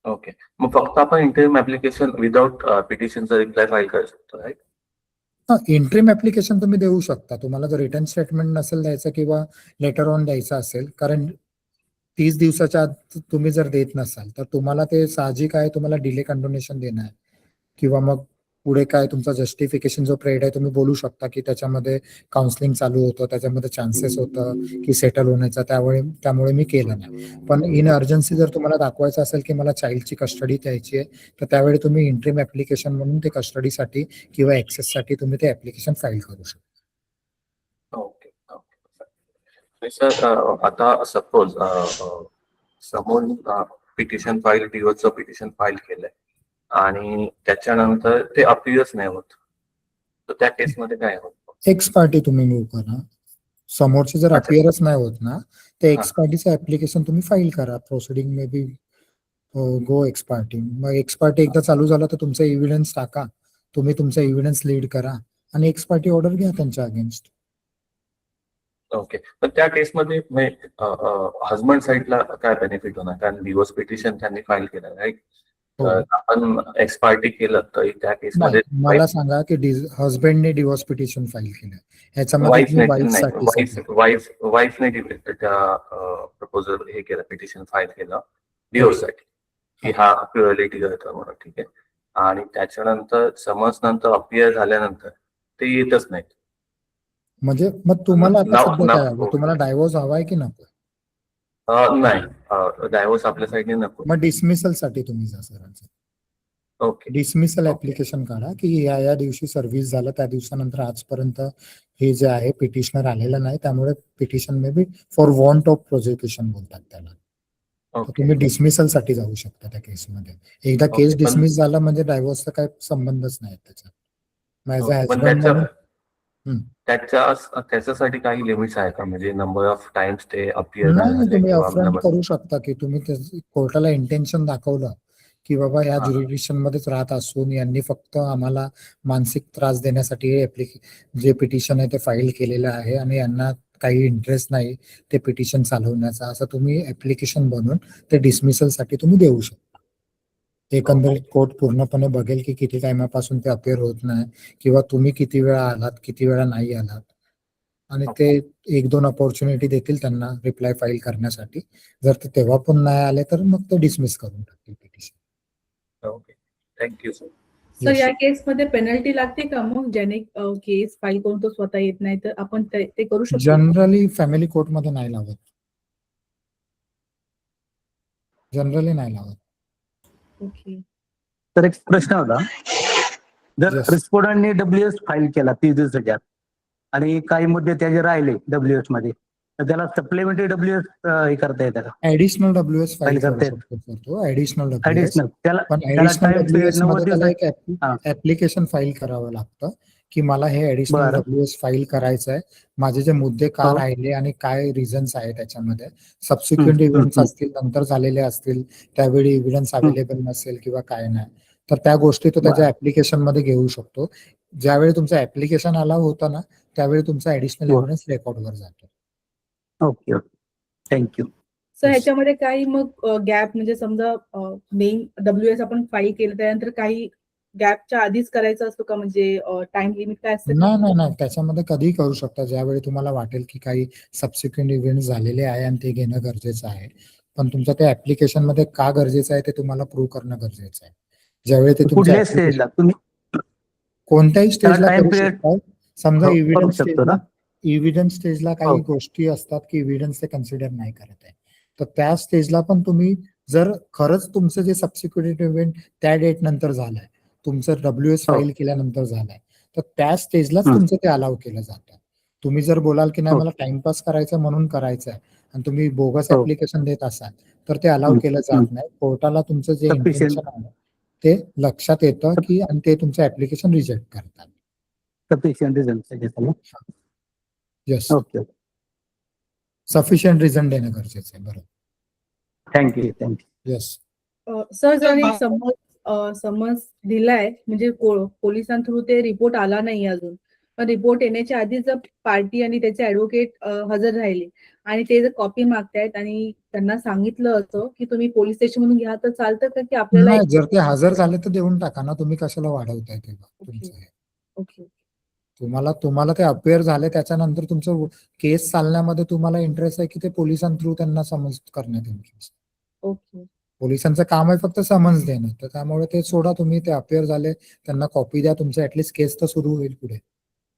ओके. मग फक्त आपण इंटरिम ऍप्लिकेशन विदाउट पिटिशनचा रिप्लाय फाईल करू शकतो, राईट? इंट्रीम ऍप्लिकेशन तुम्ही देऊ शकता. तुम्हाला जर रिटर्न स्टेटमेंट नसेल द्यायचं किंवा लेटर ऑन द्यायचं असेल, कारण 30 दिवसाच्या आत तुम्ही जर देत नसाल तर तुम्हाला ते साहजिक आहे, तुम्हाला डिले कंडोनेशन देणं आहे किंवा मग पुढे काय तुमचा जस्टिफिकेशन जो पिरियड आहे तुम्ही बोलू शकता की त्याच्यामध्ये काउन्सिलिंग चालू होतं, त्याच्यामध्ये चान्सेस होतं की सेटल होण्याचा, त्यामुळे मी केलं नाही. पण इन अर्जन्सी जर तुम्हाला दाखवायचं असेल की मला चाइल्डची कस्टडी द्यायची आहे तर त्यावेळी तुम्ही इंट्रीम ऍप्लिकेशन म्हणून ते कस्टडीसाठी किंवा ऍक्सेससाठी तुम्ही ते ऍप्लिकेशन फाईल करू शकता. ओके. सर आता सपोज समोर पिटिशन फाईल, डिवोर्सचं पिटिशन फाईल केलंय आणि त्याच्यानंतर ते अपीलच नाही होत, तर त्या केसमध्ये काय होत? एक्स पार्टी तुम्ही मूव्ह करा. समोरचे जर अपिअरच नाही होत ना तर एक्स पार्टीचं ऍप्लिकेशन तुम्ही फाईल करा. Proceeding may be go x party. मग एक्स पार्टी एकदा चालू झाला तर तुमचा एव्हिडन्स टाका, तुम्ही तुमचा एव्हिडन्स लीड करा आणि एक्स पार्टी ऑर्डर घ्या त्यांच्या अगेन्स्ट. ओके. पण त्या केसमध्ये हजबंड साईडला काय बेनिफिट होणार? कारण डिवोर्स पिटिशन त्यांनी फाईल केलं, राईट? आपण एक्स पार्टी केलं तर त्या केसमध्ये मला सांगा की हजबंडने डिवोर्स पिटिशन फाईल केलं, ह्याच्यामध्ये वाईफने त्या प्रपोजल हे केलं, पिटिशन फाईल केलं डिवोर्ससाठी की हा प्युअरिटी करतो म्हणून, ठीक आहे. आणि त्याच्यानंतर समज नंतर अपियर झाल्यानंतर ते येतच नाही, म्हणजे मग तुम्हाला आता सध्या काय हवं? तुम्हाला डायव्होर्स हवाय की नको? नाही, डायव्होर्स आपल्या साईडने नको. मग डिसमिसल साठी तुम्ही जा सरांचं. ओके. डिसमिसल ऍप्लिकेशन काढा की या दिवशी सर्व्हिस झालं, त्या दिवसानंतर आजपर्यंत हे जे आहे पिटिशनर आलेलं नाही, त्यामुळे petition may be for want of prosecution बोलतात त्याला. तुम्ही डिसमिसल साठी जाऊ शकता त्या केसमध्ये. एकदा केस डिसमिस झाला म्हणजे डायव्होर्सचा काही संबंधच नाही त्याच्यात. त्याच्यासाठी काही लिमिट्स आहे का? म्हणजे नंबर ऑफ टाइम्स ते अपियर नाही, तुम्ही अपफ्रंट करू शकता की तुम्ही कोर्टाला इंटेन्शन दाखवलं की बाबा ह्या ज्युरिडिक्शन मध्येच राहत असून यांनी फक्त आम्हाला मानसिक त्रास देण्यासाठी जे पिटिशन आहे ते फाईल केलेलं आहे आणि यांना काही इंटरेस्ट नाही ते पिटिशन चालवण्याचा, असं तुम्ही ऍप्लिकेशन बनवून ते डिसमिसलसाठी तुम्ही देऊ शकता. एकंदरीत कोर्ट पूर्णपणे बघेल की किती टाइमापासून ते अपेअर होत नाही किंवा तुम्ही किती वेळा आलात, किती वेळा नाही आलात, आणि ते 1-2 अपॉर्च्युनिटी देतील त्यांना रिप्लाय फाईल करण्यासाठी. जर ते तेव्हा पण नाही आले तर मग ते डिसमिस करून टाकतील petition. Okay, thank you sir. Sir या केसमध्ये पेनल्टी लागते का मग, ज्याने केस फाईल करून तो स्वतः येत नाही तर आपण ते करू शकतो? जनरली फॅमिली कोर्टमध्ये नाही लावत, जनरली नाही लावत. ओके. तर एक प्रश्न होता, जर Yes. रिस्पोंडंटने डब्ल्यूएस फाईल केला 30 दिवसाच्या आणि काही मुद्दे त्याचे राहिले डब्ल्यूएस मध्ये, तर त्याला सप्लिमेंटरी डब्ल्यूएस हे करता येतं का? ऍडिशनल डब्ल्यूएस फाईल फाईल करू करता येतं. शकतो तो, ऍडिशनल डब्ल्यूएस. ऍडिशनल त्याला पण त्याला ऍडिशनल टाइम डब्ल्यूएस पिरियड 90 मध्ये त्याला एक हा. ऍप्लिकेशन फाईल करावं लागतं की मला हे ऍडिशनल बरं. डब्ल्यूएस फाईल करायचं आहे, माझे जे मुद्दे का हो. राहिले आणि काय रिझन्स आहे त्याच्यामध्ये, सबसिक्वेंट इव्हेंट्स असतील, नंतर झालेले असतील, त्यावेळी एव्हिडन्स अवेलेबल नसेल किंवा काय नाही, तर त्या गोष्टी तो त्याच्या ऍप्लिकेशन मध्ये घेऊ शकतो. ज्यावेळी तुमचं ऍप्लिकेशन अलाव होतं ना, त्यावेळी तुमचा ऍडिशनल हो. एव्हिडन्स रेकॉर्डवर जातो. Okay okay, thank you. सर ह्याच्यामध्ये काही मग गॅप, म्हणजे समजा मेन डब्ल्यूएस आपण फाईल केलं त्यानंतर काही गॅपच्या आधीच करायचं असतो का, म्हणजे टाइम लिमिट काय असतं? नाही, त्याच्यामध्ये कधीही करू शकता, ज्यावेळी तुम्हाला वाटेल की काही सबसिक्वेंट इव्हेंट झालेले आहे आणि ते घेणं गरजेचं आहे. पण तुमच्या त्या ऍप्लिकेशन मध्ये का गरजेचं आहे ते तुम्हाला प्रूव्ह करणं गरजेचं आहे. ज्यावेळी ते तुमच्या कुठल्या स्टेजला तुम्ही कोणत्याही स्टेजला time करू period- शकता. समजा हो, करू एव्हिडन्स शकतो ना? स्टेजला काही हो. गोष्टी असतात की एव्हिडन्स ते कन्सिडर नाही करत आहे, तर त्या स्टेजला पण तुम्ही जर खरंच तुमचं जे सबसिक्वेंट इव्हेंट त्या डेट नंतर झालाय, तुमचं डब्ल्यूएस हो. फाईल केल्यानंतर झालाय, तर त्या स्टेजलाच हं. तुमचं ते अलाव केलं जातं. तुम्ही जर बोलाल की नाही हो. मला टाइमपास करायचं म्हणून करायचं आहे आणि तुम्ही बोगस हो. ऍप्लिकेशन देत असाल तर ते अलाव हं. केलं जात नाही. कोर्टाला तुमचं जे Sufficient. इंटेन्शन आहे ते लक्षात येतं की, आणि ते तुमचं ऍप्लिकेशन रिजेक्ट करतात. Sufficient reason. Yes, okay okay, sufficient reason देणं गरजेचं आहे. बरोबर. थँक्यू. येस. सर जर एक समज दिलाय, म्हणजे पोलिसां थ्रू ते रिपोर्ट आला नाही अजून, पण रिपोर्ट येण्याच्या आधी जर पार्टी आणि त्याचे ऍडव्होकेट हजर राहिले आणि ते जर कॉपी मागतायत आणि त्यांना सांगितलं असं की तुम्ही पोलीस स्टेशन मधून घ्या, तर चालतं का की आपल्याला? नाही, जर ते हजर झाले तर देऊन टाका ना, तुम्ही कशाला वाढवताय तेव्हा तुमचं हे? ओके. तुम्हाला ते अपेअर झाले त्याच्यानंतर तुमचं केस चालण्यामध्ये तुम्हाला इंटरेस्ट आहे की ते पोलिसां थ्रू त्यांना समज करण्यात इंटरेस्ट. ओके. पोलिसांचं काम आहे फक्त समन्स देणं, तर त्यामुळे ते सोडा, तुम्ही ते अपेअर झाले त्यांना कॉपी द्या, तुमचं ऍटलीस्ट केस तर सुरू होईल पुढे.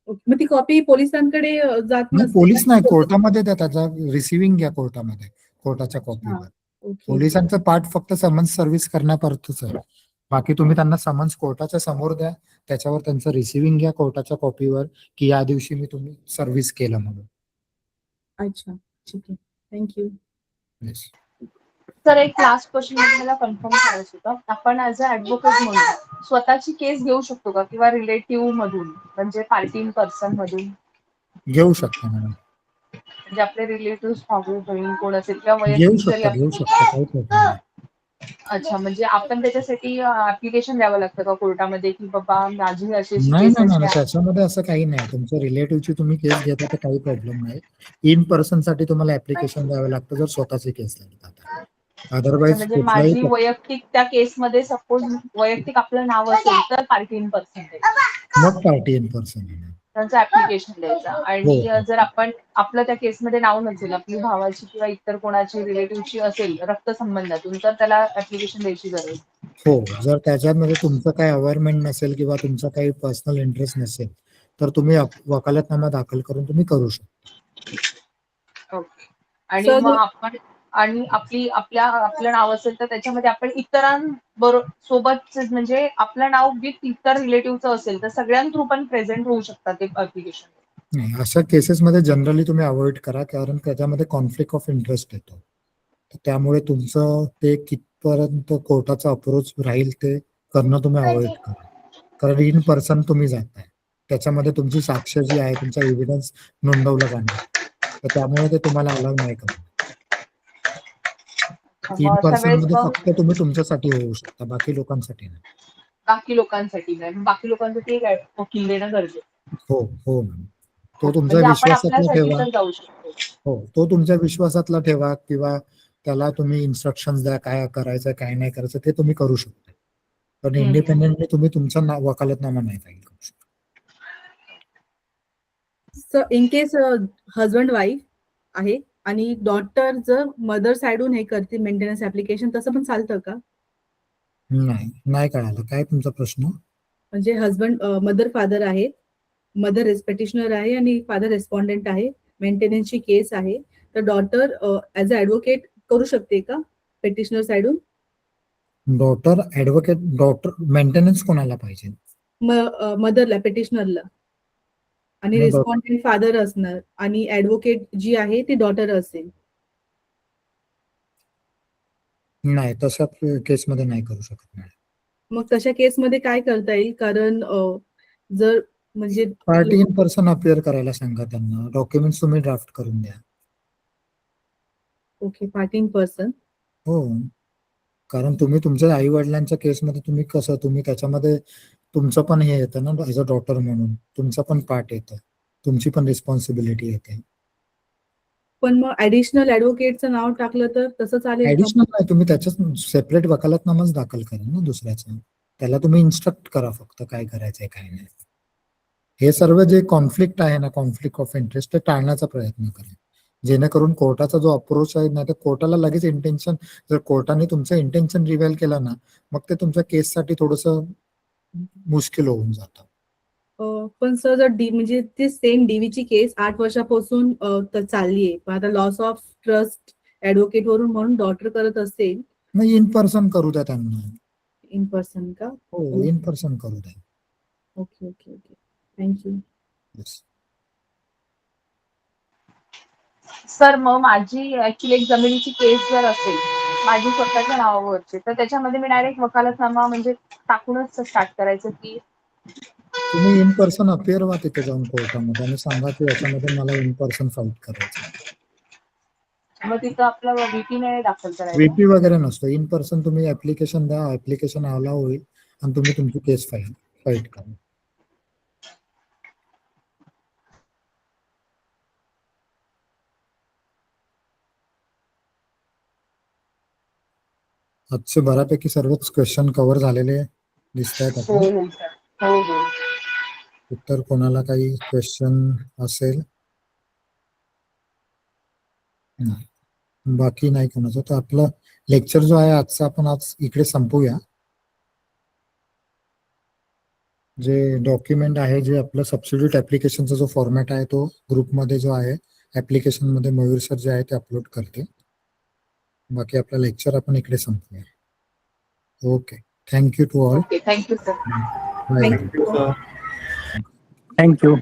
मग ती कॉपी पोलिसांकडे जात नाही, नसते पोलीस का? नाही, कोर्टामध्ये द्या, त्याचा रिसिव्हिंग घ्या कोर्टामध्ये, कोर्टाच्या कॉपीवर. ओके. पोलिसांचं पार्ट फक्त समन्स सर्व्हिस करण्यापुरतच आहे. बाकी तुम्ही त्यांना समन्स कोर्टाच्या समोर द्या, त्याच्यावर त्यांचं रिसिव्हिंग घ्या कोर्टाच्या कॉपीवर की या दिवशी मी तुम्ही सर्व्हिस केलं म्हणून. अच्छा, ठीक आहे, थँक्यू. Yes. सर एक लास्ट क्वेश्चन मला कन्फर्म करायचं होतं, आपण ऍज अ ऍडव्होकेट म्हणून स्वतःची केस घेऊ शकतो का, किंवा रिलेटिव्ह मधून, म्हणजे पार्टी इन पर्सन मधून? घेऊ शकता मॅडम, म्हणजे आपले रिलेटिव्ह, भाऊ बहीण कोण असेल किंवा घेऊ वैयक्तिक शकता, काही प्रॉब्लेम नाही. अच्छा, म्हणजे आपण त्याच्यासाठी ऍप्लिकेशन द्यावं लागतं का कोर्टामध्ये, की बाबा माझी अशी नाही, केसेस? त्याच्यामध्ये असं काही नाही. तुमच्या रिलेटिव्हची तुम्ही केस घेता तर काही प्रॉब्लेम नाही. इन पर्सन साठी तुम्हाला ऍप्लिकेशन द्यावं लागतं जर स्वतःची केस लागतात. अदरवाईज म्हणजे कुठलाही माझी वैयक्तिक त्या केसमध्ये सपोज वैयक्तिक आपलं नाव असेल तर पार्टी इन पर्सन मग पार्टी इन पर्सन आहे. त्यांचं ऍप्लिकेशन द्यायचं. आणि हो. जर आपण आपलं त्या केसमध्ये नाव नसेल, आपली भावाची किंवा इतर कोणाची रिलेटिव्हची असेल रक्तसंबंधातून, तर त्याला ऍप्लिकेशन द्यायची गरज? हो, जर त्याच्यामध्ये तुमचं काही अवेअरमेंट नसेल किंवा तुमचा काही पर्सनल इंटरेस्ट नसेल तर तुम्ही वकालतनामा दाखल करून तुम्ही करू शकता. ओके. आणि सर, मग आपण आपलं नाव असेल तर त्याच्यामध्ये आपण इतरांबरोबर सोबत, म्हणजे आपलं नाव विथ इतर रिलेटिव्हचं असेल तर सगळ्यां थ्रू पण प्रेझेंट होऊ शकतात ते ऍप्लिकेशन? नाही, अशा केसेसमध्ये जनरली तुम्ही अवॉइड करा, कारण त्याच्यामध्ये कॉन्फ्लिक्ट ऑफ इंटरेस्ट येतो. तर त्यामुळे तुमचं ते कितपर्यंत कोर्टाचा अप्रोच राहील ते करणं तुम्ही अवॉइड करा. कारण इन पर्सन तुम्ही जाताय, त्याच्यामध्ये तुमची साक्ष जी आहे, तुमचा एव्हिडन्स नोंदवला जाणार, तर त्यामुळे ते तुम्हाला अलाव नाही करणार. इन पर्सन मध्ये फक्त तुम्ही तुमच्यासाठी होऊ शकता, बाकी लोकांसाठी नाही. बाकी लोकांसाठी नाही, बाकी लोकांसाठी एक वकील देणं गरजेचं? हो मॅम, तो तुमच्या म्हणजे आपण विश्वासातला आपल्यासाठी ठेवा. तर जाऊ शकतो. हो, तो तुमच्या विश्वासातला ठेवा किंवा त्याला तुम्ही इन्स्ट्रक्शन द्या, काय करायचं काय नाही करायचं ते तुम्ही करू शकता. पण इंडिपेंडेंटली तुम्ही तुमचा वकालतनामा नाही फाईल करू शकता. Sir in case husband wife आहे आणि डॉटर जर मदर साइडहून हे करते मेंटेनन्स ऍप्लिकेशन, तसं पण चालतं का? नाही कळालं काय तुमचा प्रश्न. म्हणजे हजबंड मदर फादर आहे, मदर पेटिशनर आहे आणि फादर रेस्पॉन्डेंट आहे, मेंटेनन्सची केस आहे, तर डॉटर ऍज अ ऍडव्होकेट करू शकते का पेटिशनर साइडहून? डॉटर मेंटेनन्स कोणाला पाहिजे? मदरला, पेटिशनरला, आणि मग रेस्पॉन्डेंट फादर असणार आणि ऍडव्होकेट जी आहे ती डॉटर असेल. नाही, तशा केसमध्ये नाही करू शकत मॅडम. मग तशा केसमध्ये काय करता येईल? कारण जर म्हणजे पार्टी इन पर्सन अपिअर करायला सांगा त्यांना, डॉक्युमेंट्स तुम्ही ड्राफ्ट करून द्या. Okay, party in person. हो, कारण तुम्ही तुमच्या आई वडिलांच्या केसमध्ये तुम्ही कसं तुम्ही त्याच्यामध्ये तुमचं पण हे येतं ना, ऍज अ डॉटर म्हणून तुमचं पण पार्ट येतं, तुमची पण रिस्पॉन्सिबिलिटी येते. पण मग ऍडिशनल ऍडव्होकेटचं नाव टाकलं तर तसं चालेल का? ऍडिशनल नाही, तुम्ही त्याच्यात सेपरेट वकालतनामाच दाखल करा ना दुसऱ्याचा. त्याला तुम्ही इन्स्ट्रक्ट करा फक्त काय करायचंय काय नाही. हे सर्व जे कॉन्फ्लिक्ट आहे ना, कॉन्फ्लिक्ट ऑफ इंटरेस्ट, ते टाळण्याचा प्रयत्न करा, जेणेकरून कोर्टाचा जो अप्रोच आहे ना, तर कोर्टाला लगेच इंटेन्शन, जर कोर्टाने तुमचं इंटेन्शन रिव्हील केलं ना, मग ते तुमच्या केससाठी थोडंसं मुश्किल होऊन जातं. पण सर जर म्हणजे ती सेम डीवीची केस 8 वर्षापासून चालली आहे, पण आता लॉस ऑफ ट्रस्ट ऍडव्होकेट वरून म्हणून डॉटर करत असेल, नाही, इन पर्सन करू द्या त्यांना. इन पर्सन का? हो, इन पर्सन करू द्या. Okay okay okay, thank you. Yes. Sir मग माझी ऍक्च्युली एक जमिनीची केस जर असेल माझी स्वतःच्या नावावरची, तर त्याच्यामध्ये मी डायरेक्ट वकालतनामा म्हणजे टाकूनच स्टार्ट करायचं की? तुम्ही इन पर्सन अपिअर व्हा तिथे जाऊन कोर्टामध्ये आणि सांगा की याच्यामध्ये मला इन पर्सन फाईट करायचं. मग तिथं आपलं VP ने दाखल करायचं? VP वगैरे नसतं, इन पर्सन तुम्ही ऍप्लिकेशन द्या, ऍप्लिकेशन अलाव होईल आणि तुम्ही तुमची केस फाईट करा. आजचे बऱ्यापैकी सर्वच क्वेश्चन कव्हर झालेले दिसत आहेत हो आपले. हो सर, हो हो. इतर कोणाला काही क्वेश्चन असेल? नाही, बाकी नाही कोणाचं, तर आपलं लेक्चर जो आहे आजचा आपण आज इकडे संपूया. जे डॉक्युमेंट आहे, जे आपलं सबस्टिट्यूट ऍप्लिकेशनचा जो फॉर्मॅट आहे तो ग्रुपमध्ये जो आहे ऍप्लिकेशन मध्ये मयूर सर जे आहे ते अपलोड करते. बाकी आपला लेक्चर आपण इकडे संपूया. Okay, thank you to all. Okay, thank you sir. Bye. Thank you. Thank you.